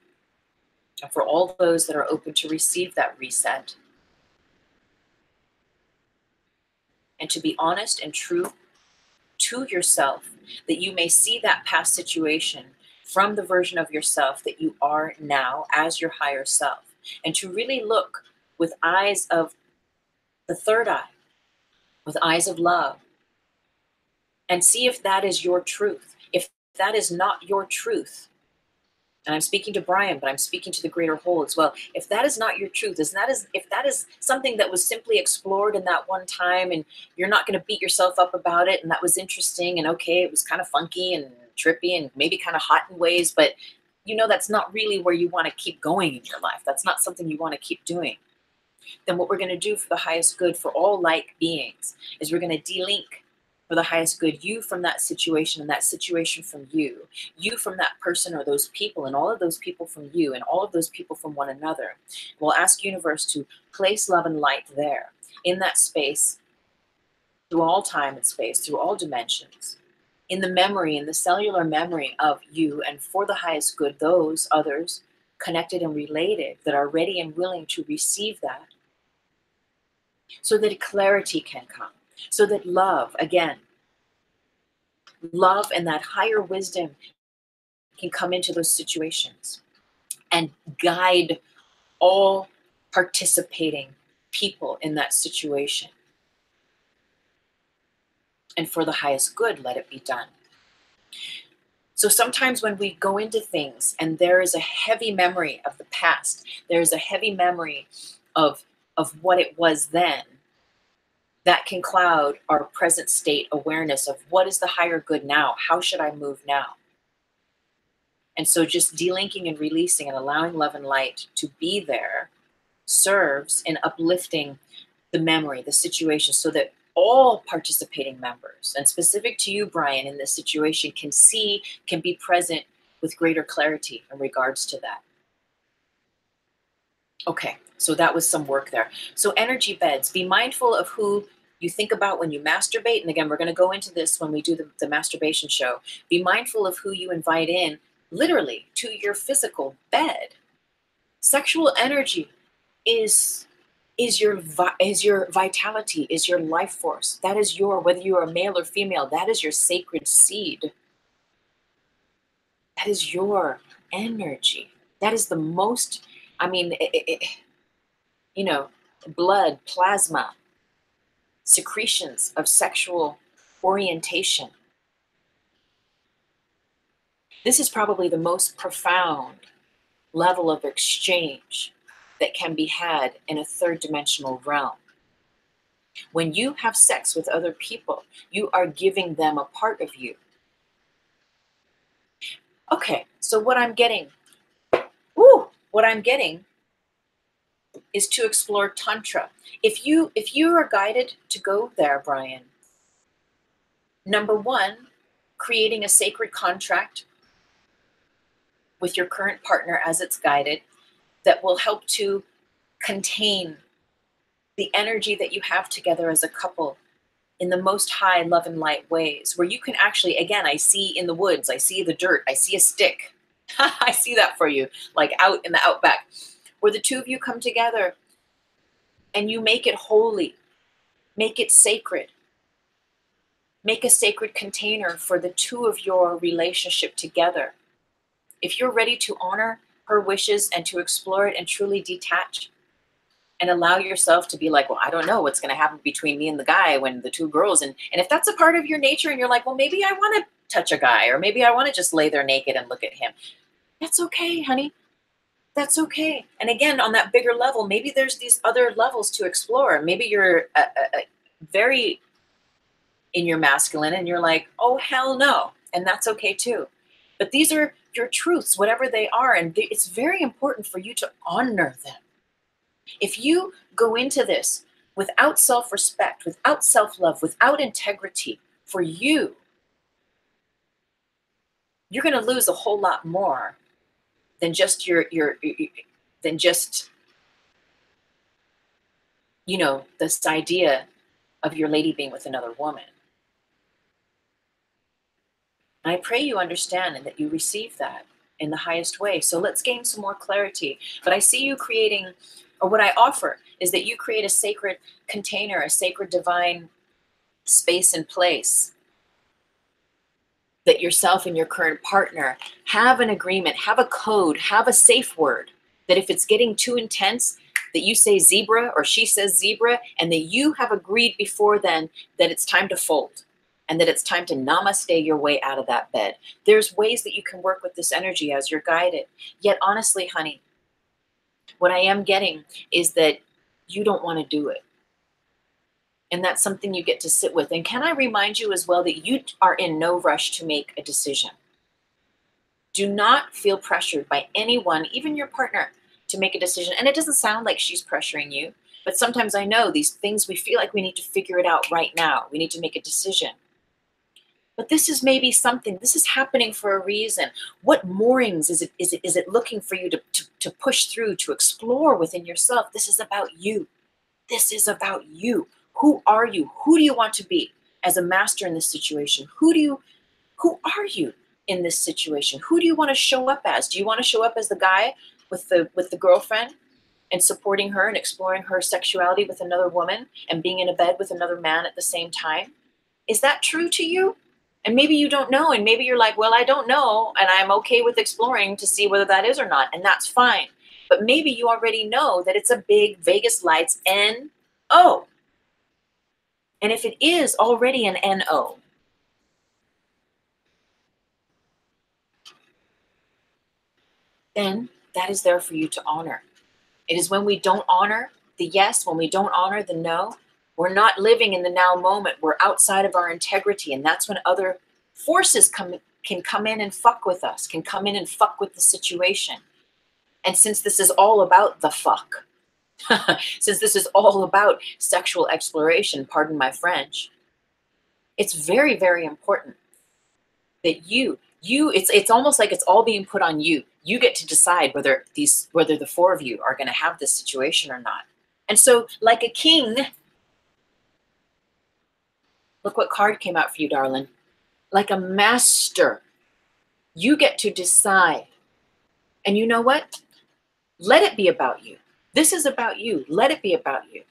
and for all those that are open to receive that reset, and to be honest and true to yourself, that you may see that past situation from the version of yourself that you are now as your higher self, and to really look with eyes of the third eye, with eyes of love, and see if that is your truth. If that is not your truth, and I'm speaking to Brian, but I'm speaking to the greater whole as well. If that is not your truth, if that is something that was simply explored in that one time, and you're not going to beat yourself up about it, and that was interesting, and okay, it was kind of funky and trippy and maybe kind of hot in ways, but you know that's not really where you want to keep going in your life. That's not something you want to keep doing. Then what we're going to do for the highest good for all like beings is we're going to delink for the highest good, you from that situation, and that situation from you from that person or those people, and all of those people from you, and all of those people from one another. We'll ask universe to place love and light there in that space, through all time and space, through all dimensions, in the memory, in the cellular memory of you, and for the highest good, those others connected and related that are ready and willing to receive that, so that clarity can come, so that love, again, love and that higher wisdom can come into those situations and guide all participating people in that situation. And for the highest good, let it be done. So sometimes when we go into things and there is a heavy memory of the past, there's a heavy memory of what it was then, that can cloud our present state awareness of what is the higher good now? How should I move now? And so just delinking and releasing and allowing love and light to be there serves in uplifting the memory, the situation, so that all participating members, and specific to you, Brian, in this situation, can see, can be present with greater clarity in regards to that. Okay, so that was some work there. So energy beds, be mindful of who you think about when you masturbate. And again, we're going to go into this when we do the masturbation show. Be mindful of who you invite in, literally, to your physical bed. Sexual energy is your vitality, is your life force. That is whether you are male or female, that is your sacred seed. That is your energy. That is the most, blood, plasma, secretions of sexual orientation. This is probably the most profound level of exchange that can be had in a third dimensional realm. When you have sex with other people, you are giving them a part of you. Okay, so what I'm getting is to explore tantra. If you are guided to go there, Brian, number one, creating a sacred contract with your current partner as it's guided that will help to contain the energy that you have together as a couple in the most high love and light ways, where you can actually, again, I see in the woods, I see the dirt, I see a stick. I see that for you, like out in the outback, where the two of you come together and you make it holy, make it sacred, make a sacred container for the two of your relationship together. If you're ready to honor her wishes and to explore it and truly detach and allow yourself to be like, well, I don't know what's going to happen between me and the guy when the two girls. And if that's a part of your nature and you're like, well, maybe I want to touch a guy, or maybe I want to just lay there naked and look at him. That's okay, honey. That's okay. And again, on that bigger level, maybe there's these other levels to explore. Maybe you're very in your masculine and you're like, oh, hell no. And that's okay too. But these are your truths, whatever they are. And it's very important for you to honor them. If you go into this without self-respect, without self-love, without integrity for you, you're going to lose a whole lot more than just than just, this idea of your lady being with another woman. And I pray you understand and that you receive that in the highest way. So let's gain some more clarity. But I see you creating, or what I offer is that you create a sacred container, a sacred divine space and place that yourself and your current partner have an agreement, have a code, have a safe word, that if it's getting too intense, that you say zebra or she says zebra, and that you have agreed before then that it's time to fold and that it's time to namaste your way out of that bed. There's ways that you can work with this energy as you're guided. Yet honestly, honey, what I am getting is that you don't want to do it. And that's something you get to sit with. And can I remind you as well that you are in no rush to make a decision. Do not feel pressured by anyone, even your partner, to make a decision. And it doesn't sound like she's pressuring you, but sometimes I know these things we feel like we need to figure it out right now. We need to make a decision. But this is maybe something, this is happening for a reason. What moorings is it looking for you to push through, to explore within yourself? This is about you. This is about you. Who are you? Who do you want to be as a master in this situation? Who are you in this situation? Who do you want to show up as? Do you want to show up as the guy with the girlfriend and supporting her and exploring her sexuality with another woman and being in a bed with another man at the same time? Is that true to you? And maybe you don't know, and maybe you're like, well, I don't know, and I'm okay with exploring to see whether that is or not, and that's fine. But maybe you already know that it's a big Vegas lights NO. And if it is already an NO, then that is there for you to honor. It is when we don't honor the yes, when we don't honor the no, we're not living in the now moment. We're outside of our integrity. And that's when other forces can come in and fuck with us, can come in and fuck with the situation. And since this is all about the fuck, since this is all about sexual exploration, pardon my French, it's very, very important that it's almost like it's all being put on you. You get to decide whether the four of you are going to have this situation or not. And so, like a king, look what card came out for you, darling. Like a master, you get to decide. And you know what? Let it be about you. This is about you. Let it be about you.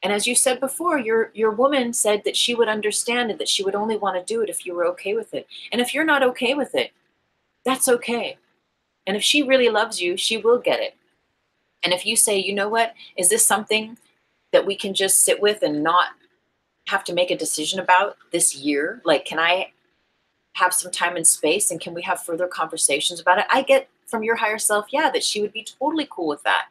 And as you said before, your woman said that she would understand and that she would only want to do it if you were okay with it. And if you're not okay with it, that's okay. And if she really loves you, she will get it. And if you say, you know what, is this something that we can just sit with and not have to make a decision about this year? Like, can I have some time and space, and can we have further conversations about it? I get from your higher self, yeah, that she would be totally cool with that.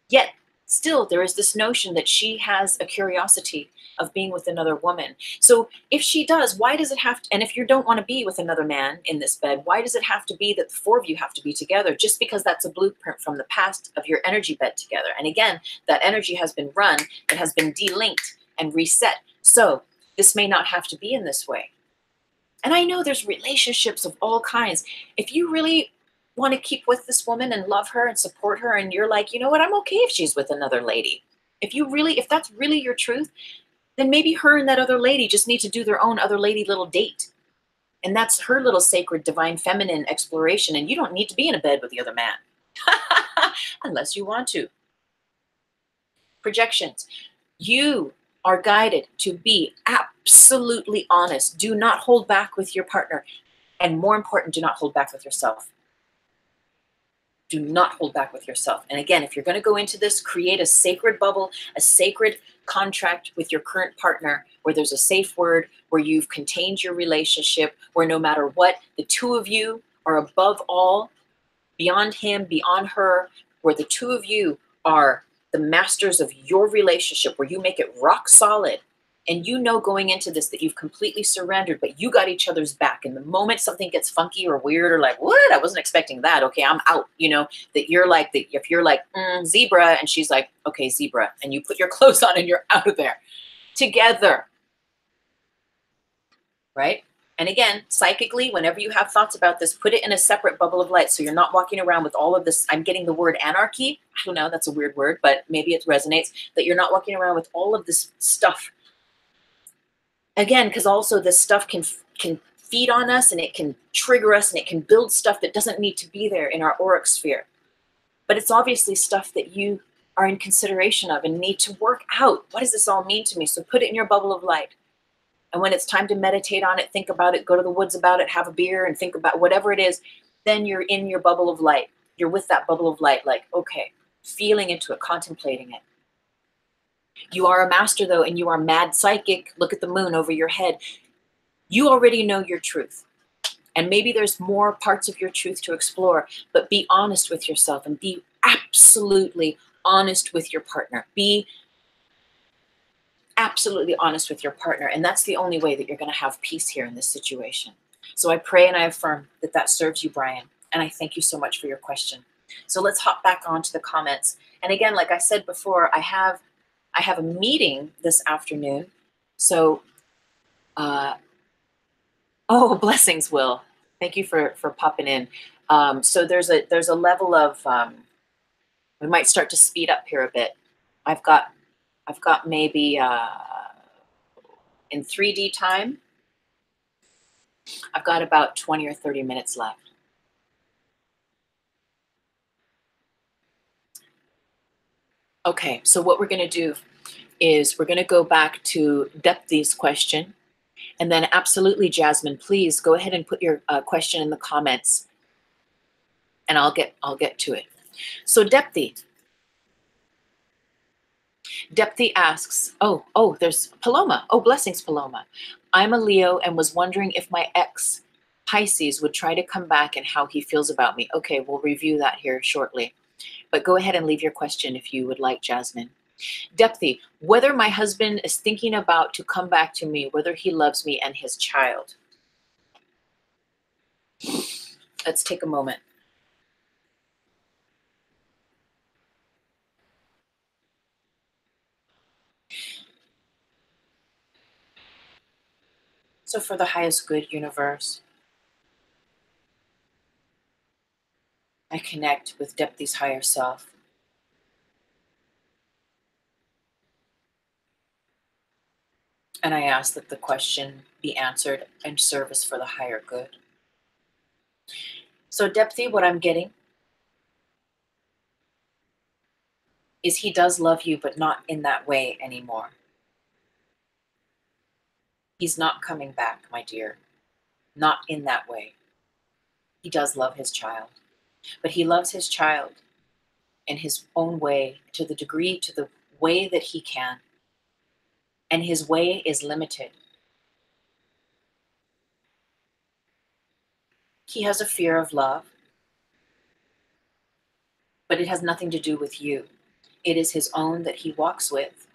Yet still there is this notion that she has a curiosity of being with another woman. So if she does, why does it have to, and if you don't want to be with another man in this bed, why does it have to be that the four of you have to be together? Just because that's a blueprint from the past of your energy bed together. And again, that energy has been run, it has been delinked and reset. So this may not have to be in this way. And I know there's relationships of all kinds. If you really want to keep with this woman and love her and support her, and you're like, you know what, I'm okay if she's with another lady. If that's really your truth, then maybe her and that other lady just need to do their own other lady little date. And that's her little sacred divine feminine exploration. And you don't need to be in a bed with the other man unless you want to. Projections. You are guided to be absolutely honest. Do not hold back with your partner. And more important, do not hold back with yourself. Do not hold back with yourself. And again, if you're going to go into this, create a sacred bubble, a sacred contract with your current partner where there's a safe word, where you've contained your relationship, where no matter what, the two of you are above all, beyond him, beyond her, where the two of you are the masters of your relationship, where you make it rock solid. And you know going into this that you've completely surrendered, but you got each other's back. And the moment something gets funky or weird or like, what? I wasn't expecting that. Okay, I'm out. You know, that you're like, that if you're like, zebra, and she's like, okay, zebra. And you put your clothes on and you're out of there together. Right? And again, psychically, whenever you have thoughts about this, put it in a separate bubble of light. So you're not walking around with all of this. I'm getting the word anarchy. I don't know. That's a weird word, but maybe it resonates, that you're not walking around with all of this stuff. Again, because also this stuff can feed on us, and it can trigger us, and it can build stuff that doesn't need to be there in our auric sphere. But it's obviously stuff that you are in consideration of and need to work out. What does this all mean to me? So put it in your bubble of light. And when it's time to meditate on it, think about it, go to the woods about it, have a beer and think about whatever it is, then you're in your bubble of light. You're with that bubble of light, like, okay, feeling into it, contemplating it. You are a master, though, and you are mad psychic. Look at the moon over your head. You already know your truth. And maybe there's more parts of your truth to explore, but be honest with yourself and be absolutely honest with your partner. Be absolutely honest with your partner. And that's the only way that you're going to have peace here in this situation. So I pray and I affirm that that serves you, Brian. And I thank you so much for your question. So let's hop back onto the comments. And again, like I said before, I have a meeting this afternoon. So, oh, blessings, Will. Thank you for popping in. So there's a level of, we might start to speed up here a bit. I've got maybe in 3D time, I've got about 20 or 30 minutes left. Okay, so what we're going to do is we're going to go back to Depthy's question. And then absolutely, Jasmine, please go ahead and put your question in the comments, and I'll get to it. So Depthy asks, oh, there's Paloma. Oh, blessings, Paloma. I'm a Leo and was wondering if my ex Pisces would try to come back and how he feels about me. Okay, we'll review that here shortly. But go ahead and leave your question if you would like, Jasmine. Depthy, whether my husband is thinking about to come back to me, whether he loves me and his child. Let's take a moment. So for the highest good, universe, I connect with Depthy's higher self. And I ask that the question be answered in service for the higher good. So Depthy, what I'm getting is he does love you, but not in that way anymore. He's not coming back, my dear. Not in that way. He does love his child, but he loves his child in his own way, to the degree, to the way that he can. And his way is limited. He has a fear of love, but it has nothing to do with you. It is his own that he walks with.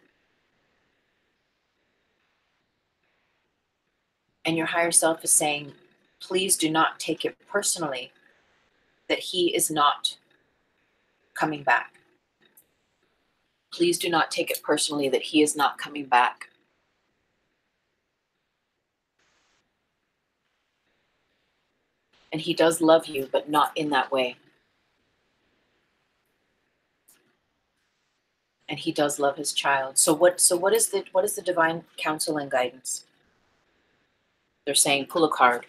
And your higher self is saying, please do not take it personally that he is not coming back. Please do not take it personally that he is not coming back. And he does love you, but not in that way. And he does love his child. So what is the divine counsel and guidance? They're saying pull a card.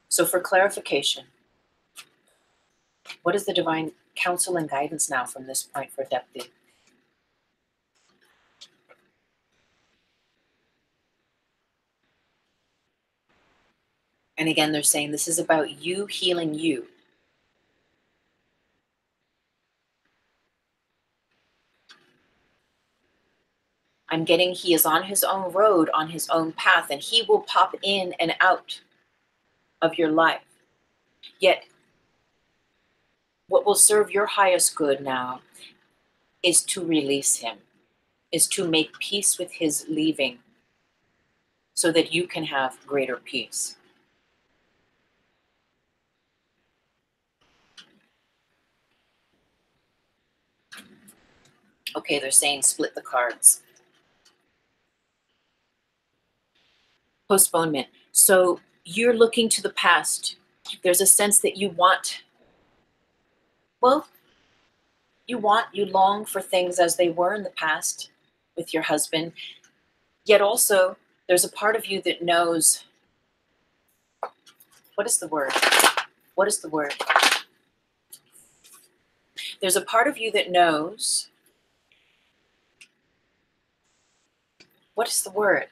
So for clarification, what is the divine counsel and guidance now from this point for Depti? And again, they're saying this is about you healing you. I'm getting he is on his own road, on his own path, and he will pop in and out of your life. Yet, what will serve your highest good now is to release him, is to make peace with his leaving so that you can have greater peace. Okay, they're saying split the cards. Postponement. So you're looking to the past. There's a sense that you want, well, you long for things as they were in the past with your husband. Yet also, there's a part of you that knows, what is the word? What is the word? There's a part of you that knows, what is the word?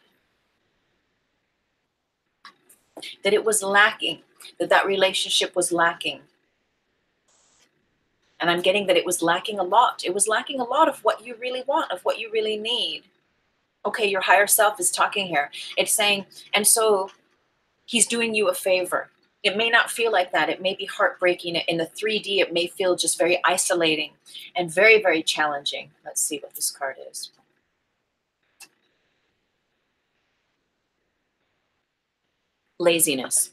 That it was lacking, that relationship was lacking. And I'm getting that it was lacking a lot. It was lacking a lot of what you really want, of what you really need. Okay, your higher self is talking here. It's saying, and so he's doing you a favor. It may not feel like that. It may be heartbreaking. In the 3D, it may feel just very isolating and very, very challenging. Let's see what this card is. Laziness.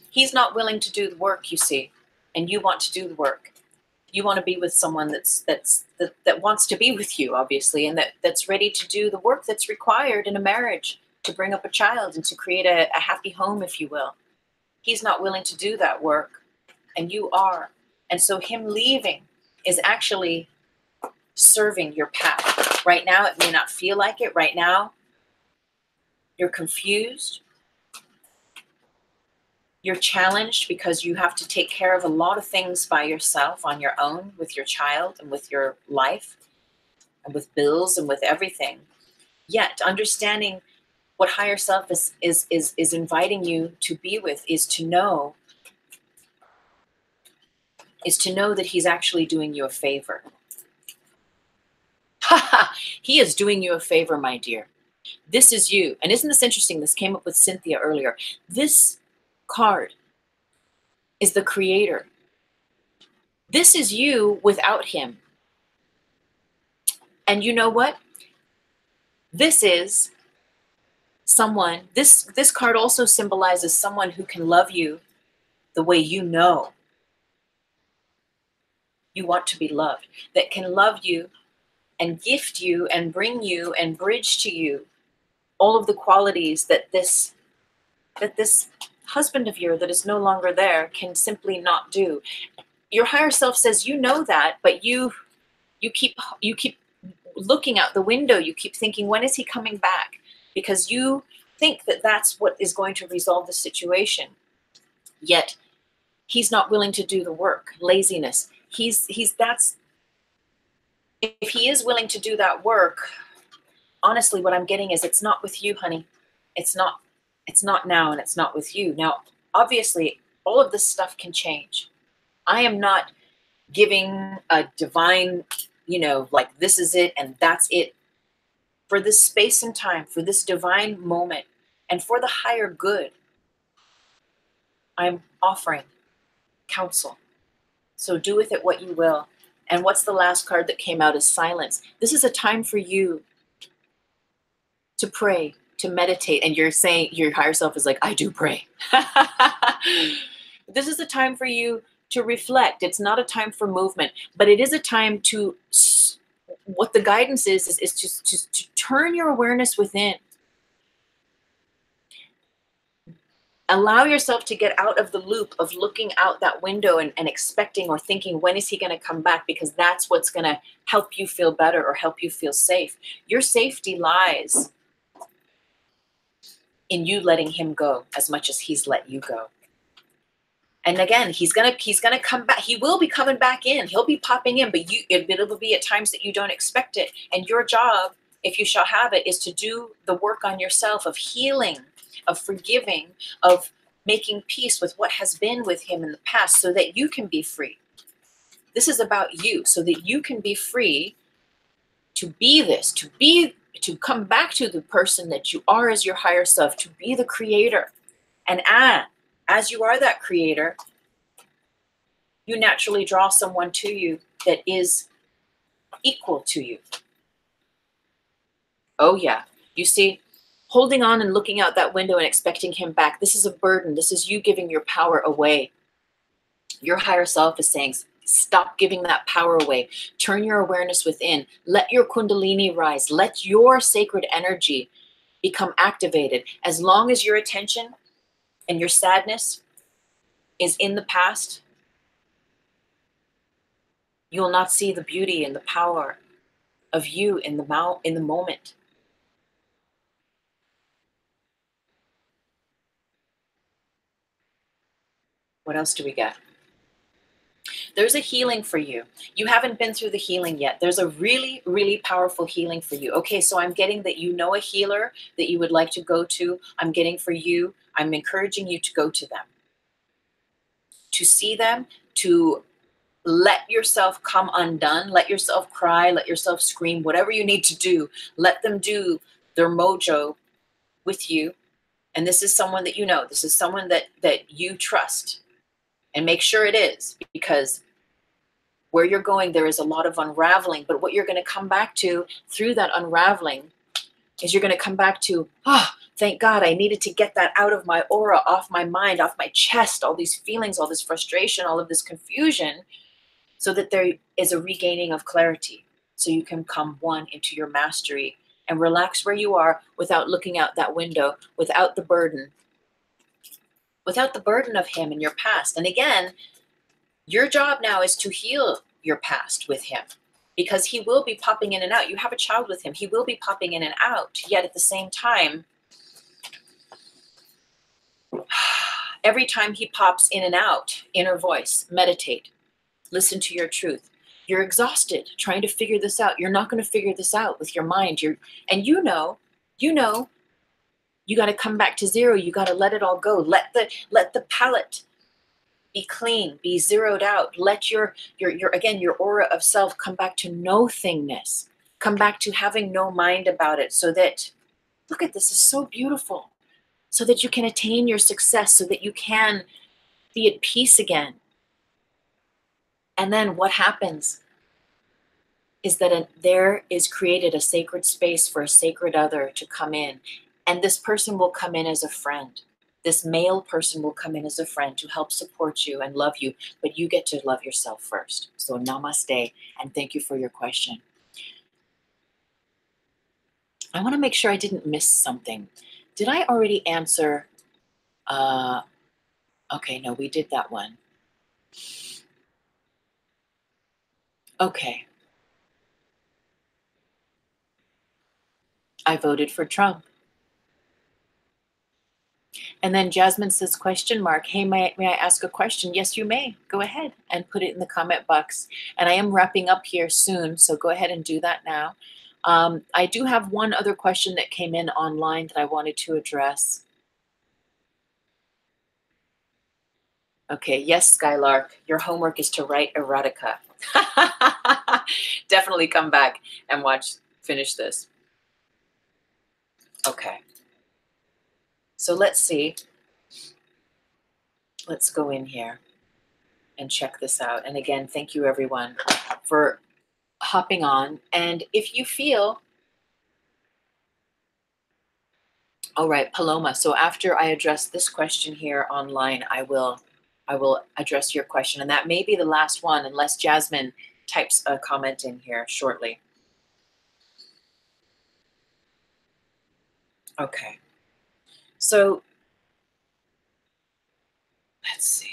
He's not willing to do the work, you see, and you want to do the work. You want to be with someone that wants to be with you, obviously, and that's ready to do the work that's required in a marriage to bring up a child and to create a happy home, if you will. He's not willing to do that work, and you are. And so him leaving is actually serving your path. Right now, it may not feel like it. Right now, you're confused. You're challenged because you have to take care of a lot of things by yourself, on your own, with your child and with your life and with bills and with everything. Yet understanding what higher self is inviting you to be with is to know that he's actually doing you a favor. He is doing you a favor, my dear. This is you. And isn't this interesting? This came up with Cynthia earlier. This card is the creator. This is you without him. And you know what? This is someone, this card also symbolizes someone who can love you the way you know you want to be loved, that can love you and gift you and bring you and bridge to you all of the qualities that this husband of yours that is no longer there can simply not do. Your higher self says you know that, but you keep looking out the window. You keep thinking, when is he coming back? Because you think that that's what is going to resolve the situation. Yet he's not willing to do the work. Laziness. That's, if he is willing to do that work, honestly, what I'm getting is it's not with you, honey. It's not now, and it's not with you. Now, obviously, all of this stuff can change. I am not giving a divine, like this is it and that's it. For this space and time, for this divine moment, and for the higher good, I'm offering counsel. So do with it what you will. And what's the last card that came out is silence. This is a time for you to pray, to meditate. And you're saying, your higher self is like, I do pray. This is a time for you to reflect. It's not a time for movement, but it is a time to, what the guidance is to turn your awareness within. Allow yourself to get out of the loop of looking out that window and expecting or thinking, when is he going to come back? Because that's what's going to help you feel better or help you feel safe. Your safety lies in you letting him go as much as he's let you go. And again, he's gonna come back. He will be coming back in. He'll be popping in, but it'll be at times that you don't expect it. And your job, if you shall have it, is to do the work on yourself of healing, of forgiving, of making peace with what has been with him in the past so that you can be free. This is about you, so that you can be free to be this, to come back to the person that you are as your higher self, to be the creator. And as you are that creator, you naturally draw someone to you that is equal to you. Oh yeah. You see, holding on and looking out that window and expecting him back, this is a burden. This is you giving your power away. Your higher self is saying, stop giving that power away. Turn your awareness within. Let your kundalini rise. Let your sacred energy become activated. As long as your attention and your sadness is in the past, you will not see the beauty and the power of you in the moment. What else do we get? There's a healing for you. You haven't been through the healing yet. There's a really, really powerful healing for you. Okay, so I'm getting that you know a healer that you would like to go to. I'm getting for you, I'm encouraging you to go to them, to see them, to let yourself come undone, let yourself cry, let yourself scream, whatever you need to do. Let them do their mojo with you. And this is someone that you know. This is someone that you trust. And make sure it is, because where you're going, there is a lot of unraveling. But what you're going to come back to through that unraveling is you're going to come back to, thank God, I needed to get that out of my aura, off my mind, off my chest, all these feelings, all this frustration, all of this confusion, so that there is a regaining of clarity. So you can come one into your mastery and relax where you are without looking out that window, without the burden of him and your past. And again, your job now is to heal your past with him, because he will be popping in and out. You have a child with him. He will be popping in and out. Yet at the same time, every time he pops in and out, inner voice, meditate, listen to your truth. You're exhausted trying to figure this out. You're not going to figure this out with your mind. You know, you got to come back to zero. You got to let it all go. Let the palette be clean, be zeroed out. Let your aura of self come back to no-thingness. Come back to having no mind about it, so that, look at this, is so beautiful. So that you can attain your success, so that you can be at peace again. And then what happens is that there is created a sacred space for a sacred other to come in. And this person will come in as a friend. This male person will come in as a friend to help support you and love you, but you get to love yourself first. So namaste, and thank you for your question. I want to make sure I didn't miss something. Did I already answer? Okay, no, we did that one. Okay. I voted for Trump. And then Jasmine says, question mark. Hey, may I ask a question? Yes, you may. Go ahead and put it in the comment box. And I am wrapping up here soon, so go ahead and do that now. I do have one other question that came in online that I wanted to address. Okay, yes, Skylark, your homework is to write erotica. Definitely come back and finish this. Okay. So let's see. Let's go in here and check this out. And again, thank you everyone for hopping on. And if you feel, all right, Paloma. So after I address this question here online, I will address your question. And that may be the last one, unless Jasmine types a comment in here shortly. Okay. So let's see.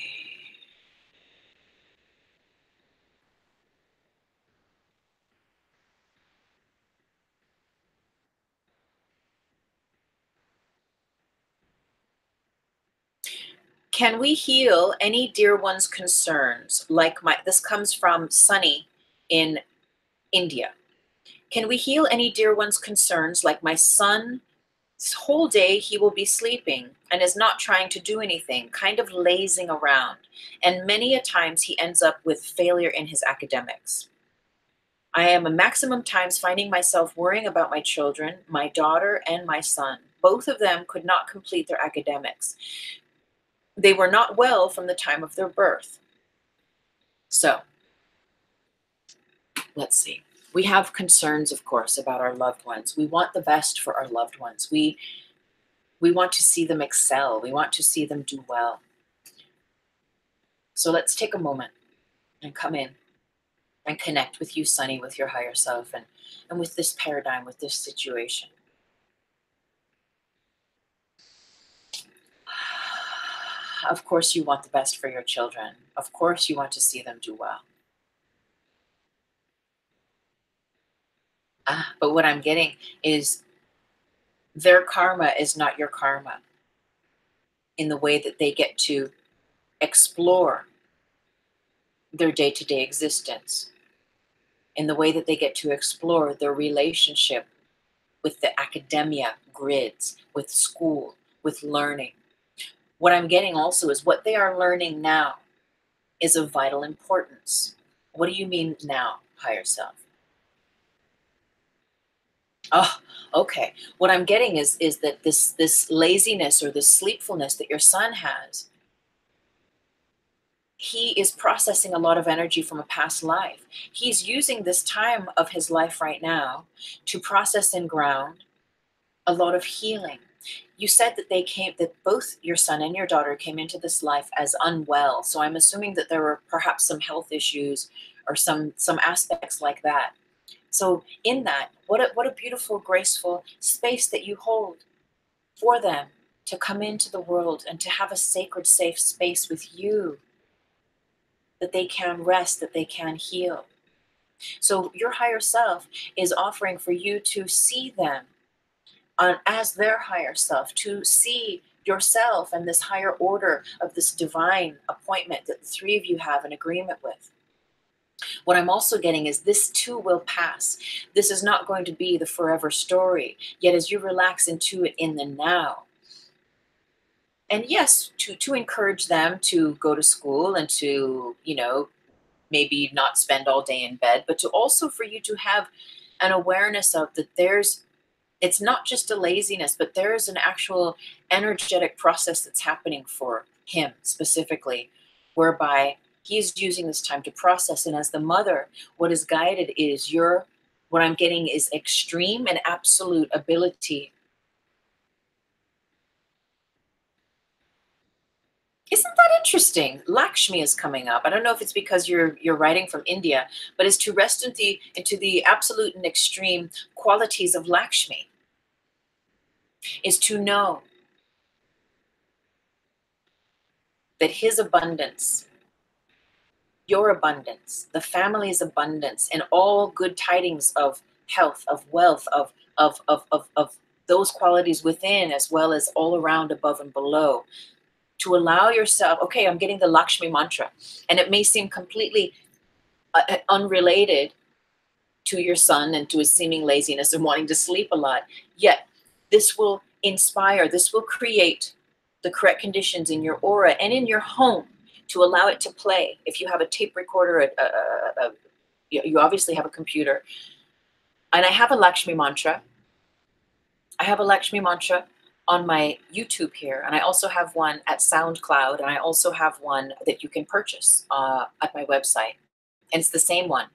Can we heal any dear one's concerns? Like this comes from Sunny in India. Can we heal any dear one's concerns? Like my son, this whole day he will be sleeping and is not trying to do anything, kind of lazing around. And many a times he ends up with failure in his academics. I am a maximum times finding myself worrying about my children, my daughter and my son. Both of them could not complete their academics. They were not well from the time of their birth. So let's see. We have concerns, of course, about our loved ones. We want the best for our loved ones. We want to see them excel. We want to see them do well. So let's take a moment and come in and connect with you, Sunny, with your higher self and with this paradigm, with this situation. Of course, you want the best for your children. Of course, you want to see them do well. But what I'm getting is their karma is not your karma in the way that they get to explore their day-to-day existence, in the way that they get to explore their relationship with the academia grids, with school, with learning. What I'm getting also is what they are learning now is of vital importance. What do you mean now, higher self? Oh, okay. What I'm getting is that this laziness or this sleepfulness that your son has, he is processing a lot of energy from a past life. He's using this time of his life right now to process and ground a lot of healing. You said that both your son and your daughter came into this life as unwell. So I'm assuming that there were perhaps some health issues or some aspects like that. So in that, what a beautiful, graceful space that you hold for them to come into the world and to have a sacred, safe space with you, that they can rest, that they can heal. So your higher self is offering for you to see them as their higher self, to see yourself and this higher order of this divine appointment that the three of you have an agreement with. What I'm also getting is this too will pass. This is not going to be the forever story. Yet as you relax into it in the now, and yes, to encourage them to go to school and to, maybe not spend all day in bed, but to also for you to have an awareness of that it's not just a laziness, but there is an actual energetic process that's happening for him specifically, whereby he's using this time to process. And as the mother, what is guided is what I'm getting is extreme and absolute ability. Isn't that interesting? Lakshmi is coming up. I don't know if it's because you're writing from India, but it's to rest into the absolute and extreme qualities of Lakshmi, is to know that his abundance, your abundance, the family's abundance, and all good tidings of health, of wealth, of those qualities within as well as all around, above and below, to allow yourself, okay, I'm getting the Lakshmi mantra, and it may seem completely unrelated to your son and to his seeming laziness and wanting to sleep a lot, yet this will inspire, this will create the correct conditions in your aura and in your home to allow it to play. If you have a tape recorder, you obviously have a computer. And I have a Lakshmi mantra. on my YouTube here, and I also have one at SoundCloud, and I also have one that you can purchase at my website. And it's the same one.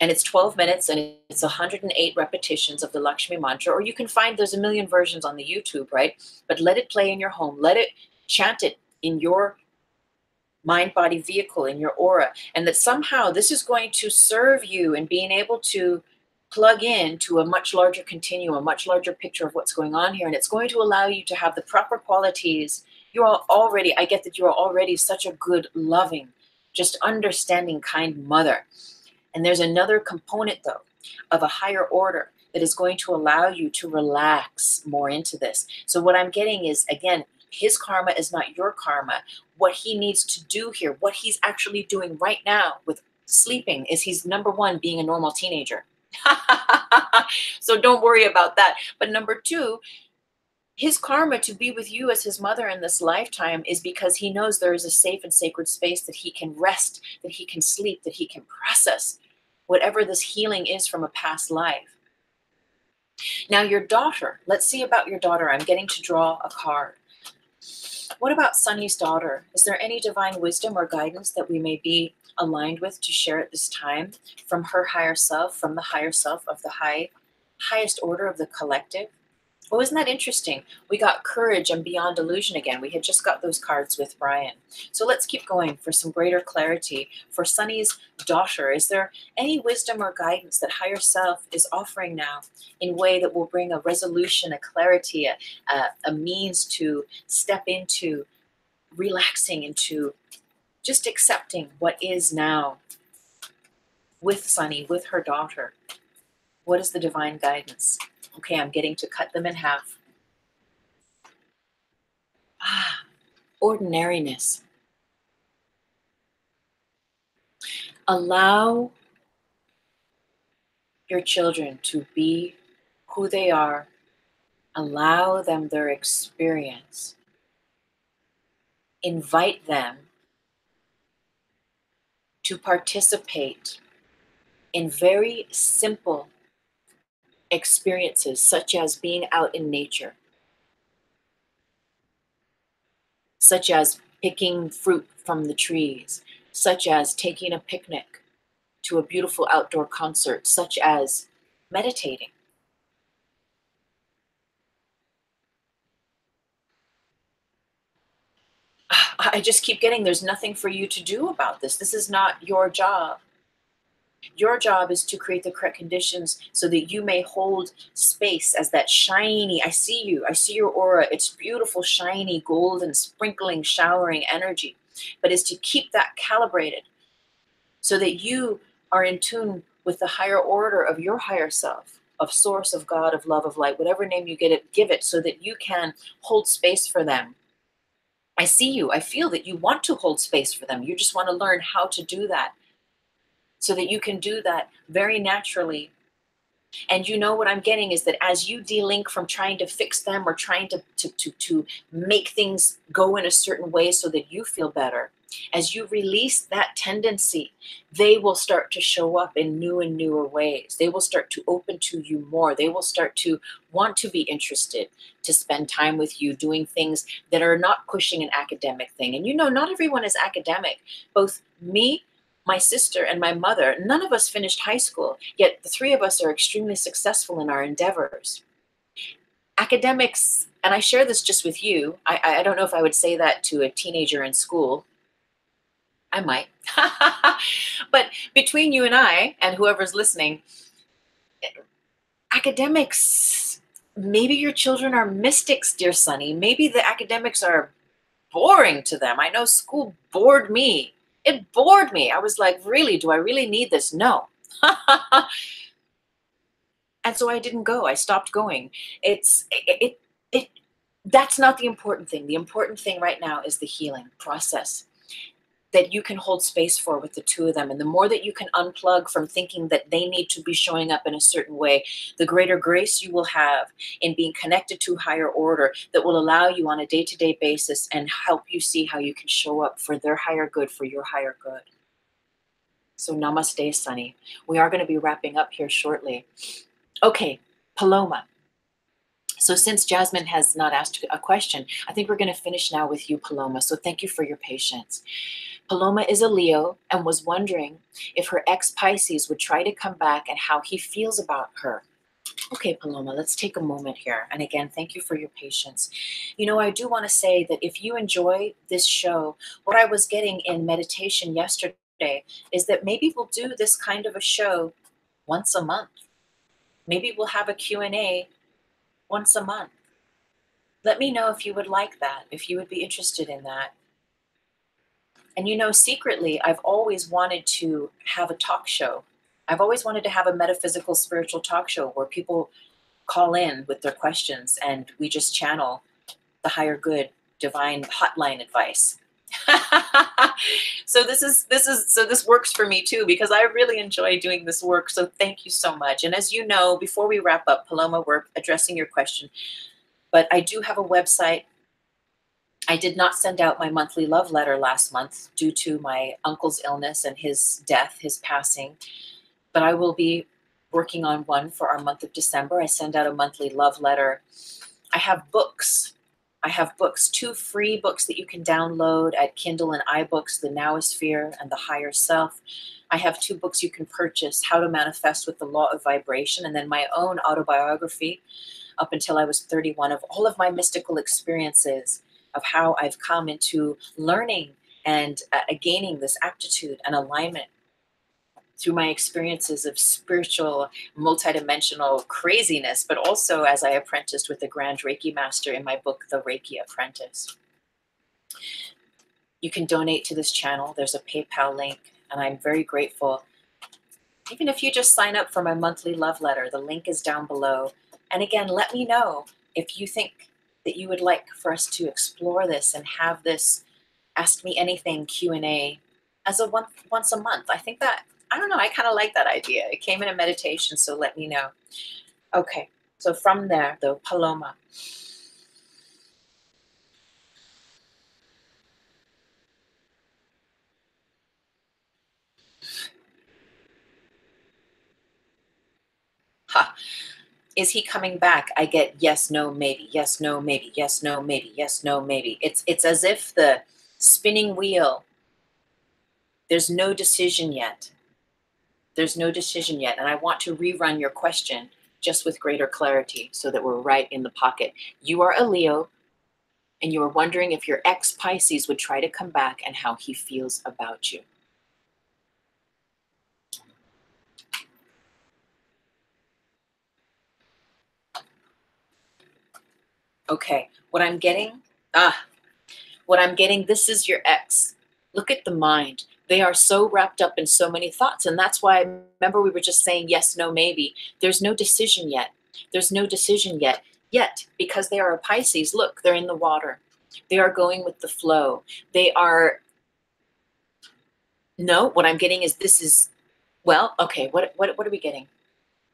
And it's 12 minutes and it's 108 repetitions of the Lakshmi mantra. Or you can find there's a million versions on the YouTube, right? But let it play in your home. Let it chant it in your mind body vehicle, in your aura, and that somehow this is going to serve you in being able to plug in to a much larger continuum, a much larger picture of what's going on here. And it's going to allow you to have the proper qualities. I get that you're already such a good, loving, just understanding, kind mother. And there's another component, though, of a higher order that is going to allow you to relax more into this. So what I'm getting is, again, his karma is not your karma. What he needs to do here, what he's actually doing right now with sleeping, is he's, number one, being a normal teenager. So don't worry about that. But number two, his karma to be with you as his mother in this lifetime is because he knows there is a safe and sacred space that he can rest, that he can sleep, that he can process whatever this healing is from a past life. Now, your daughter, let's see about your daughter. I'm getting to draw a card. What about Sunny's daughter? Is there any divine wisdom or guidance that we may be aligned with to share at this time from her higher self, from the higher self of the highest order of the collective? Oh, isn't that interesting? We got courage and beyond illusion again. We had just got those cards with Brian. So let's keep going for some greater clarity. For Sunny's daughter, is there any wisdom or guidance that higher self is offering now in a way that will bring a resolution, a clarity, a means to step into relaxing, into just accepting what is now with Sunny, with her daughter? What is the divine guidance? Okay, I'm getting to cut them in half. Ordinariness. Allow your children to be who they are. Allow them their experience. Invite them to participate in very simple experiences, such as being out in nature, such as picking fruit from the trees, such as taking a picnic to a beautiful outdoor concert, such as meditating. I just keep getting there's nothing for you to do about this. This is not your job. Your job is to create the correct conditions so that you may hold space as that shiny, I see you, I see your aura. It's beautiful, shiny, golden, sprinkling, showering energy. But is to keep that calibrated so that you are in tune with the higher order of your higher self, of source, of God, of love, of light, whatever name you give it, so that you can hold space for them. I see you. I feel that you want to hold space for them. You just want to learn how to do that so that you can do that very naturally. And you know what I'm getting is that as you de-link from trying to fix them or trying to make things go in a certain way so that you feel better, as you release that tendency, they will start to show up in new and newer ways. They will start to open to you more. They will start to want to be interested, to spend time with you, doing things that are not pushing an academic thing. And you know, not everyone is academic. Both me, my sister, and my mother, none of us finished high school, yet the three of us are extremely successful in our endeavors. Academics, and I share this just with you, I don't know if I would say that to a teenager in school. I might. But between you and I, and whoever's listening, academics, maybe your children are mystics, dear Sunny. Maybe the academics are boring to them. I know school bored me. It bored me. I was like, really, do I really need this? No. And so I didn't go. I stopped going. That's not the important thing. The important thing right now is the healing process that you can hold space for with the two of them. And the more that you can unplug from thinking that they need to be showing up in a certain way, the greater grace you will have in being connected to higher order that will allow you on a day-to-day basis and help you see how you can show up for their higher good, for your higher good. So namaste, Sunny. We are going to be wrapping up here shortly. Okay, Paloma. So since Jasmine has not asked a question, I think we're going to finish now with you, Paloma. So thank you for your patience. Paloma is a Leo and was wondering if her ex Pisces would try to come back and how he feels about her. Okay, Paloma, let's take a moment here. And again, thank you for your patience. You know, I do want to say that if you enjoy this show, what I was getting in meditation yesterday is that maybe we'll do this kind of a show once a month. Maybe we'll have a Q&A once a month. Let me know if you would like that, if you would be interested in that. And you know, secretly, I've always wanted to have a talk show. I've always wanted to have a metaphysical spiritual talk show where people call in with their questions and we just channel the higher good divine hotline advice. So this works for me too, because I really enjoy doing this work. So thank you so much. And as you know, before we wrap up, Paloma, we're addressing your question, but I do have a website. I did not send out my monthly love letter last month due to my uncle's illness and his death, his passing, but I will be working on one for our month of December. I send out a monthly love letter. I have books. I have books, 2 free books that you can download at Kindle and iBooks, The Nowosphere and The Higher Self. I have 2 books you can purchase, How to Manifest with the Law of Vibration, and then my own autobiography up until I was 31 of all of my mystical experiences, of how I've come into learning and gaining this aptitude and alignment through my experiences of spiritual, multidimensional craziness, but also as I apprenticed with the Grand Reiki Master in my book, The Reiki Apprentice. You can donate to this channel. There's a PayPal link, and I'm very grateful. Even if you just sign up for my monthly love letter, the link is down below. And again, let me know if you think that you would like for us to explore this and have this Ask Me Anything Q&A as a once a month. I think that, I don't know, I kind of like that idea. It came in a meditation, so let me know. Okay, so from there, though, Paloma. Ha. Is he coming back? I get yes, no, maybe, yes, no, maybe, yes, no, maybe, yes, no, maybe. It's as if the spinning wheel, there's no decision yet. There's no decision yet. And I want to rerun your question just with greater clarity so that we're right in the pocket. You are a Leo, and you are wondering if your ex Pisces would try to come back and how he feels about you. Okay, what I'm getting, this is your ex. Look at the mind. They are so wrapped up in so many thoughts. And that's why, remember, we were just saying yes, no, maybe. There's no decision yet. There's no decision yet. Yet, because they are a Pisces, look, they're in the water. They are going with the flow. They are, no, what I'm getting is this is, well, okay, what are we getting?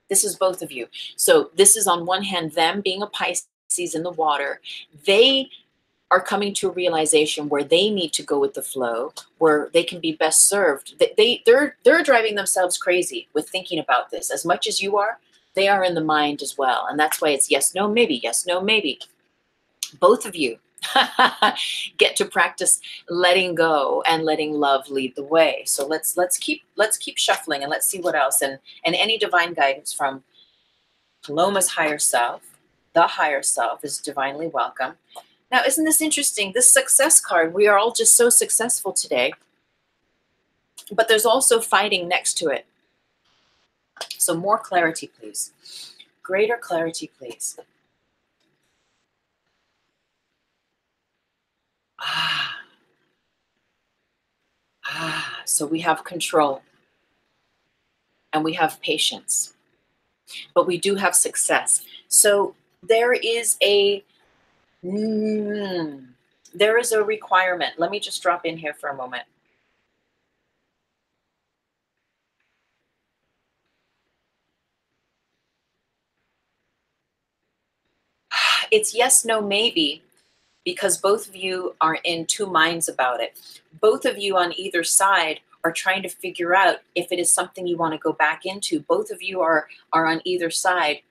This is both of you. So this is on one hand, them being a Pisces in the water. They are coming to a realization where they need to go with the flow, where they can be best served. They're driving themselves crazy with thinking about this. As much as you are, they are in the mind as well. And that's why it's yes, no, maybe, yes, no, maybe. Both of you get to practice letting go and letting love lead the way. So let's keep shuffling and let's see what else. And any divine guidance from Paloma's higher self, the higher self, is divinely welcome. Now, isn't this interesting? This success card, we are all just so successful today, but there's also fighting next to it. So more clarity, please. Greater clarity, please. So we have control and we have patience, but we do have success. So there is a requirement. Let me just drop in here for a moment. It's yes, no, maybe, because both of you are in 2 minds about it. Both of you on either side are trying to figure out if it is something you want to go back into. Both of you are on either side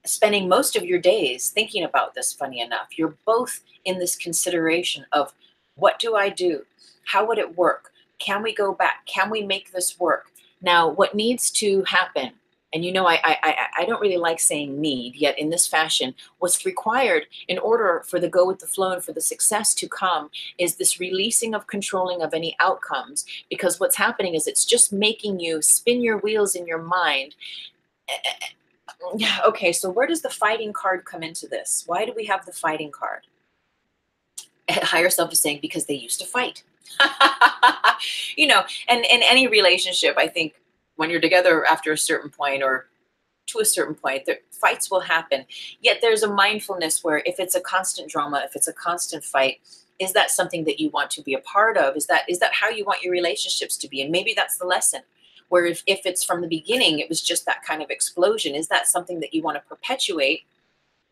spending most of your days thinking about this, funny enough. You're both in this consideration of, what do I do? How would it work? Can we go back? Can we make this work? Now, what needs to happen, and I don't really like saying need, yet in this fashion, what's required in order for the go with the flow and for the success to come is this releasing of controlling of any outcomes. Because what's happening is it's just making you spin your wheels in your mind. Okay, so where does the fighting card come into this? Why do we have the fighting card? Higher self is saying, because they used to fight. And in any relationship, I think when you're together after a certain point or to a certain point, the fights will happen. Yet there's a mindfulness where if it's a constant drama, if it's a constant fight, is that something that you want to be a part of? Is that how you want your relationships to be? And maybe that's the lesson. Where if it's from the beginning, it was just that kind of explosion, is that something that you want to perpetuate?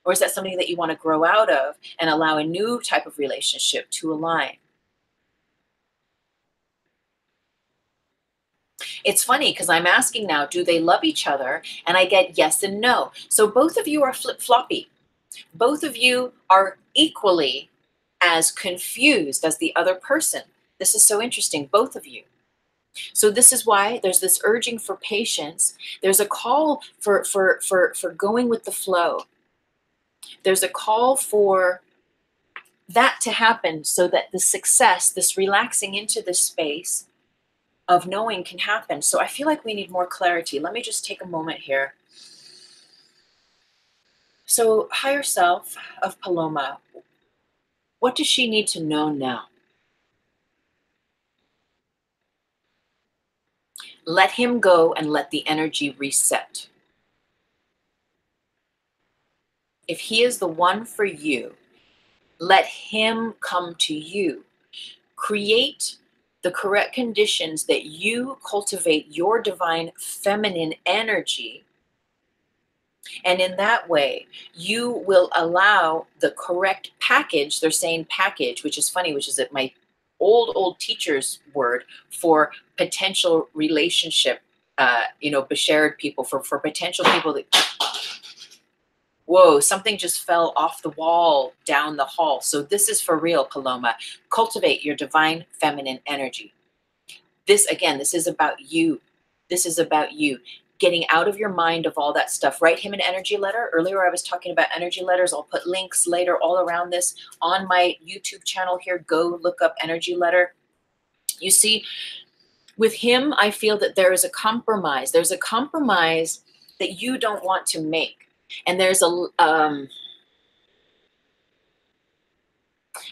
Or is that something that you want to grow out of and allow a new type of relationship to align? It's funny because I'm asking now, do they love each other? And I get yes and no. So both of you are flip-floppy. Both of you are equally as confused as the other person. This is so interesting, both of you. So this is why there's this urging for patience. There's a call for going with the flow. There's a call for that to happen so that the success, this relaxing into the space of knowing can happen. So I feel like we need more clarity. Let me just take a moment here. So higher self of Paloma, what does she need to know now? Let him go and let the energy reset. If he is the one for you, let him come to you. Create the correct conditions that you cultivate your divine feminine energy. And in that way, you will allow the correct package. They're saying package, which is funny, which is my old teacher's word for potential relationship, beshared people, for potential people that, whoa, something just fell off the wall down the hall. So this is for real, Paloma. Cultivate your divine feminine energy. This is about you. This is about you. Getting out of your mind of all that stuff. Write him an energy letter. Earlier I was talking about energy letters. I'll put links later all around this on my YouTube channel here. Go look up energy letter. You see, with him, I feel that there is a compromise. There's a compromise that you don't want to make. And there's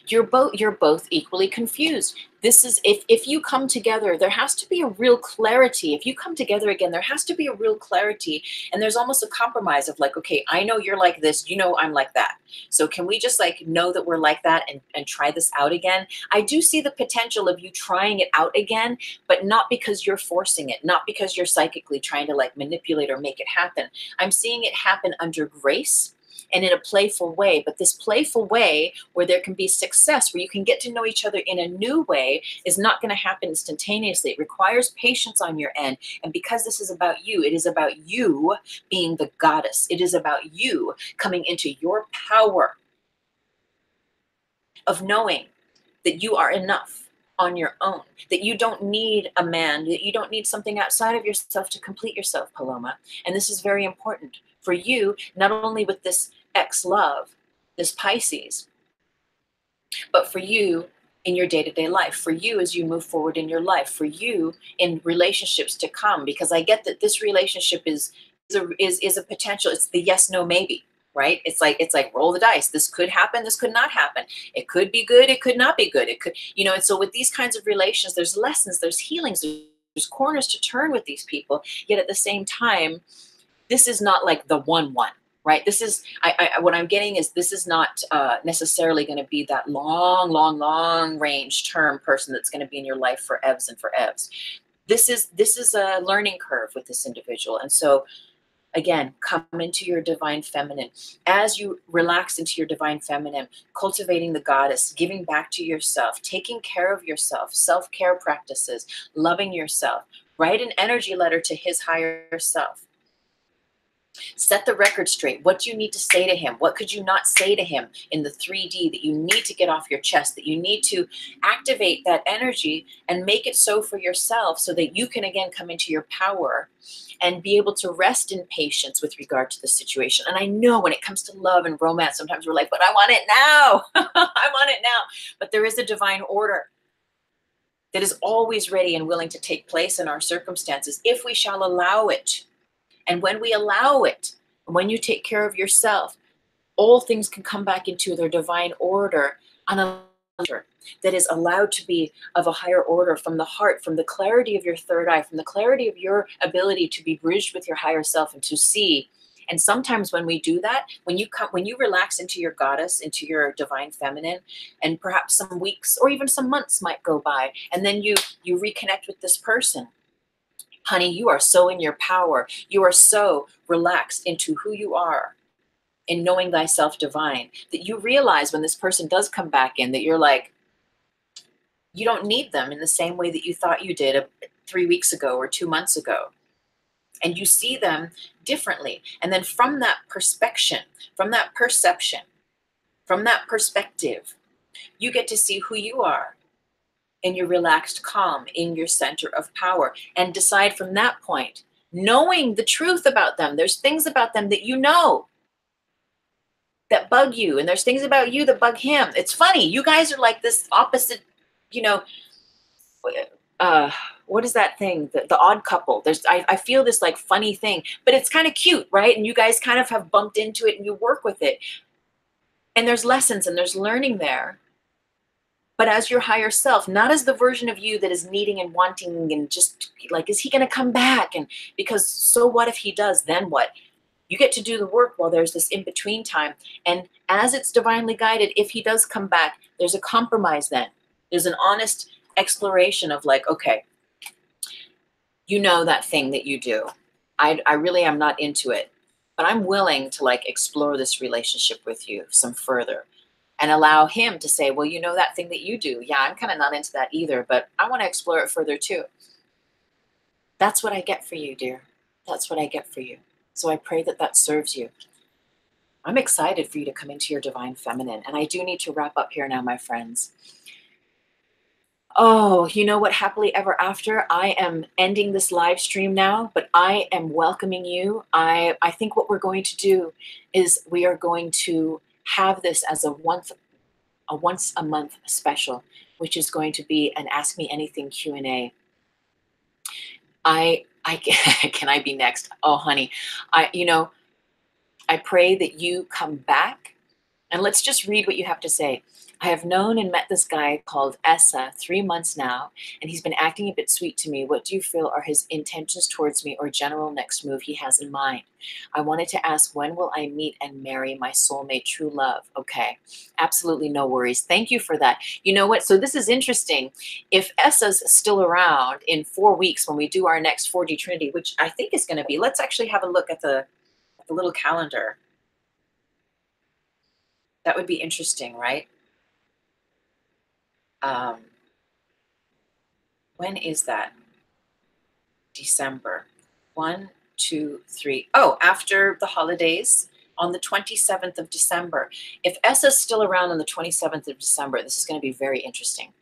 you're both equally confused. This is, if you come together, there has to be a real clarity. If you come together again, there has to be a real clarity. And there's almost a compromise of like, okay, I know you're like this, I'm like that. So can we just like know that we're like that and try this out again? I do see the potential of you trying it out again, but not because you're forcing it, not because you're psychically trying to like manipulate or make it happen. I'm seeing it happen under grace and in a playful way. But this playful way where there can be success, where you can get to know each other in a new way, is not going to happen instantaneously. It requires patience on your end. And because this is about you, it is about you being the goddess. It is about you coming into your power of knowing that you are enough on your own, that you don't need a man, that you don't need something outside of yourself to complete yourself, Paloma. And this is very important for you, not only with this ex-love, this Pisces, but for you in your day-to-day life, for you as you move forward in your life, for you in relationships to come, because I get that this relationship is a potential. It's the yes, no, maybe. Right? It's like roll the dice. This could happen. This could not happen. It could be good. It could not be good. It could, and so with these kinds of relations, there's lessons, there's healings, there's corners to turn with these people. Yet at the same time, this is not like the one, right? This is, what I'm getting is this is not necessarily going to be that long range term person that's going to be in your life for ebbs and for ebbs. This is a learning curve with this individual. And so again, come into your divine feminine. As you relax into your divine feminine, cultivating the goddess, giving back to yourself, taking care of yourself, self-care practices, loving yourself. Write an energy letter to his higher self. Set the record straight. What do you need to say to him? What could you not say to him in the 3D that you need to get off your chest, that you need to activate that energy and make it so for yourself so that you can again come into your power and be able to rest in patience with regard to the situation. And I know when it comes to love and romance, sometimes we're like, but I want it now. I want it now. But there is a divine order that is always ready and willing to take place in our circumstances if we shall allow it. And when we allow it, when you take care of yourself, all things can come back into their divine order on a that is allowed to be of a higher order from the heart, from the clarity of your third eye, from the clarity of your ability to be bridged with your higher self and to see. And sometimes when we do that, when you relax into your goddess, into your divine feminine, and perhaps some weeks or even some months might go by, and then you reconnect with this person. Honey, you are so in your power. You are so relaxed into who you are in knowing thyself divine that you realize when this person does come back in that you're like, you don't need them in the same way that you thought you did 3 weeks ago or 2 months ago. And you see them differently. And then from that perception, from that perspective, you get to see who you are in your relaxed calm, in your center of power, and decide from that point, knowing the truth about them. There's things about them that you know that bug you, and there's things about you that bug him. It's funny. You guys are like this opposite, you know, what is that thing? The odd couple. I feel this like funny thing, but it's kind of cute, right? And you guys kind of have bumped into it and you work with it. And there's lessons and there's learning there. But as your higher self, not as the version of you that is needing and wanting and just like, is he going to come back? And because so what if he does, then what? You get to do the work while there's this in-between time. And as it's divinely guided, if he does come back, there's a compromise then. There's an honest exploration of like, okay, you know that thing that you do. I really am not into it, but I'm willing to like explore this relationship with you some further. And allow him to say, well, you know that thing that you do. Yeah, I'm kind of not into that either, but I want to explore it further too. That's what I get for you, dear. That's what I get for you. So I pray that that serves you. I'm excited for you to come into your divine feminine. And I do need to wrap up here now, my friends. Oh, you know what? Happily ever after. I am ending this live stream now, but I am welcoming you. I think what we're going to do is we are going to have this as a once a month special, which is going to be an Ask Me Anything Q&A. I can I be next? Oh, honey, I pray that you come back and let's just read what you have to say. I have known and met this guy called Essa 3 months now, and he's been acting a bit sweet to me. What do you feel are his intentions towards me or general next move he has in mind? I wanted to ask, when will I meet and marry my soulmate, true love? Okay, absolutely no worries. Thank you for that. You know what? So this is interesting. If Essa's still around in 4 weeks when we do our next 4D Trinity, which I think is going to be, let's actually have a look at the little calendar. That would be interesting, right? When is that? December. 1, 2, 3. Oh, after the holidays on the 27th of December. If Essa's still around on the 27th of December, this is going to be very interesting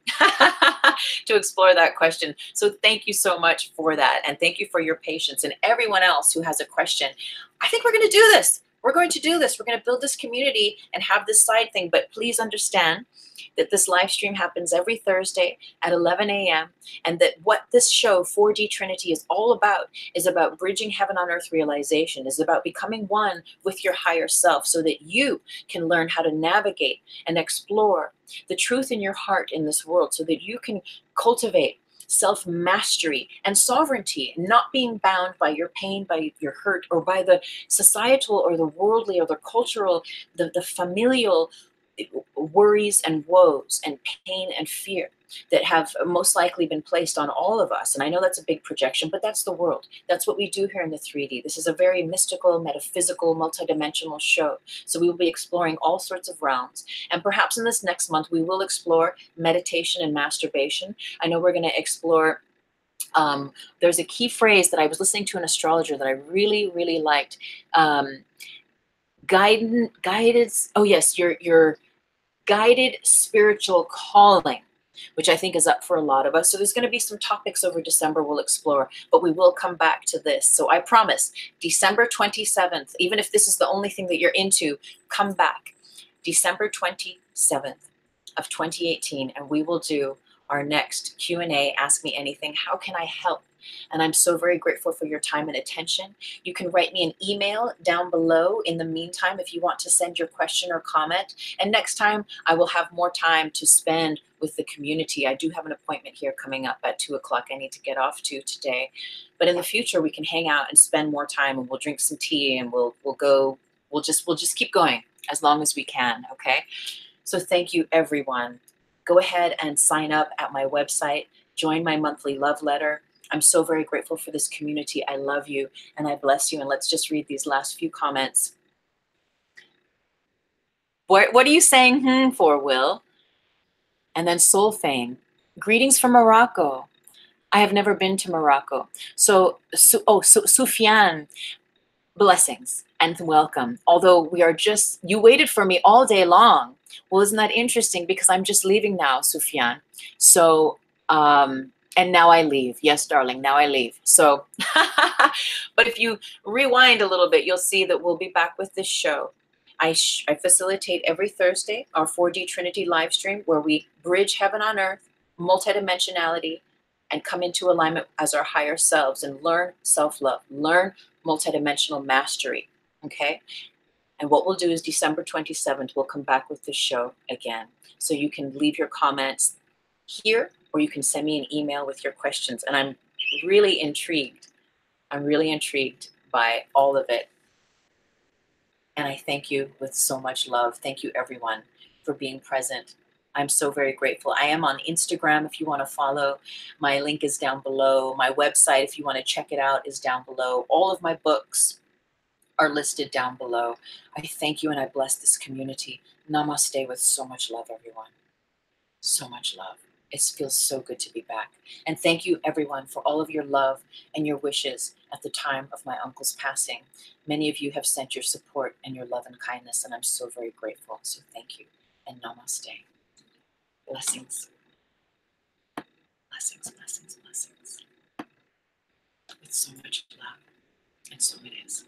to explore that question. So thank you so much for that. And thank you for your patience. And everyone else who has a question, I think we're going to do this. We're going to do this. We're going to build this community and have this side thing. But please understand that this live stream happens every Thursday at 11 a.m. and that what this show, 4D Trinity, is all about is about bridging heaven on earth realization, is about becoming one with your higher self so that you can learn how to navigate and explore the truth in your heart in this world so that you can cultivate self-mastery and sovereignty, not being bound by your pain, by your hurt, or by the societal or the worldly or the cultural, the familial worries and woes and pain and fear that have most likely been placed on all of us. And I know that's a big projection, but that's the world. That's what we do here in the 3D. This is a very mystical, metaphysical, multidimensional show. So we will be exploring all sorts of realms. And perhaps in this next month, we will explore meditation and masturbation. I know we're going to explore There's a key phrase that I was listening to an astrologer that I really, really liked. Um, guidance. Oh yes, your guided spiritual calling, which I think is up for a lot of us. So there's going to be some topics over December we'll explore, but we will come back to this. So I promise, December 27th, even if this is the only thing that you're into, come back. December 27th of 2018, and we will do our next Q&A, Ask Me Anything. How can I help? And I'm so very grateful for your time and attention. You can write me an email down below in the meantime if you want to send your question or comment. And next time, I will have more time to spend with the community. I do have an appointment here coming up at 2 o'clock I need to get off to today. But in the future, we can hang out and spend more time, and we'll drink some tea, and we'll just keep going as long as we can, okay? So thank you, everyone. Go ahead and sign up at my website. Join my monthly love letter. I'm so very grateful for this community. I love you and I bless you. And let's just read these last few comments. What are you saying for, Will? And then Solfain. Greetings from Morocco. I have never been to Morocco. Sufyan. Blessings and welcome. Although you waited for me all day long. Well, isn't that interesting? Because I'm just leaving now, Sufyan. So, and now I leave. Yes, darling, now I leave. So, but if you rewind a little bit, you'll see that we'll be back with this show. I facilitate every Thursday our 4D Trinity live stream where we bridge heaven on earth, multidimensionality, and come into alignment as our higher selves and learn self-love, learn multidimensional mastery, okay? And what we'll do is December 27th, we'll come back with this show again. So you can leave your comments here, or you can send me an email with your questions. And I'm really intrigued. I'm really intrigued by all of it. And I thank you with so much love. Thank you, everyone, for being present. I'm so very grateful. I am on Instagram if you want to follow. My link is down below. My website, if you want to check it out, is down below. All of my books are listed down below. I thank you and I bless this community. Namaste with so much love, everyone. So much love. It feels so good to be back. And thank you, everyone, for all of your love and your wishes at the time of my uncle's passing. Many of you have sent your support and your love and kindness, and I'm so very grateful. So thank you and namaste. Blessings. Blessings, blessings, blessings. With so much love. And so it is.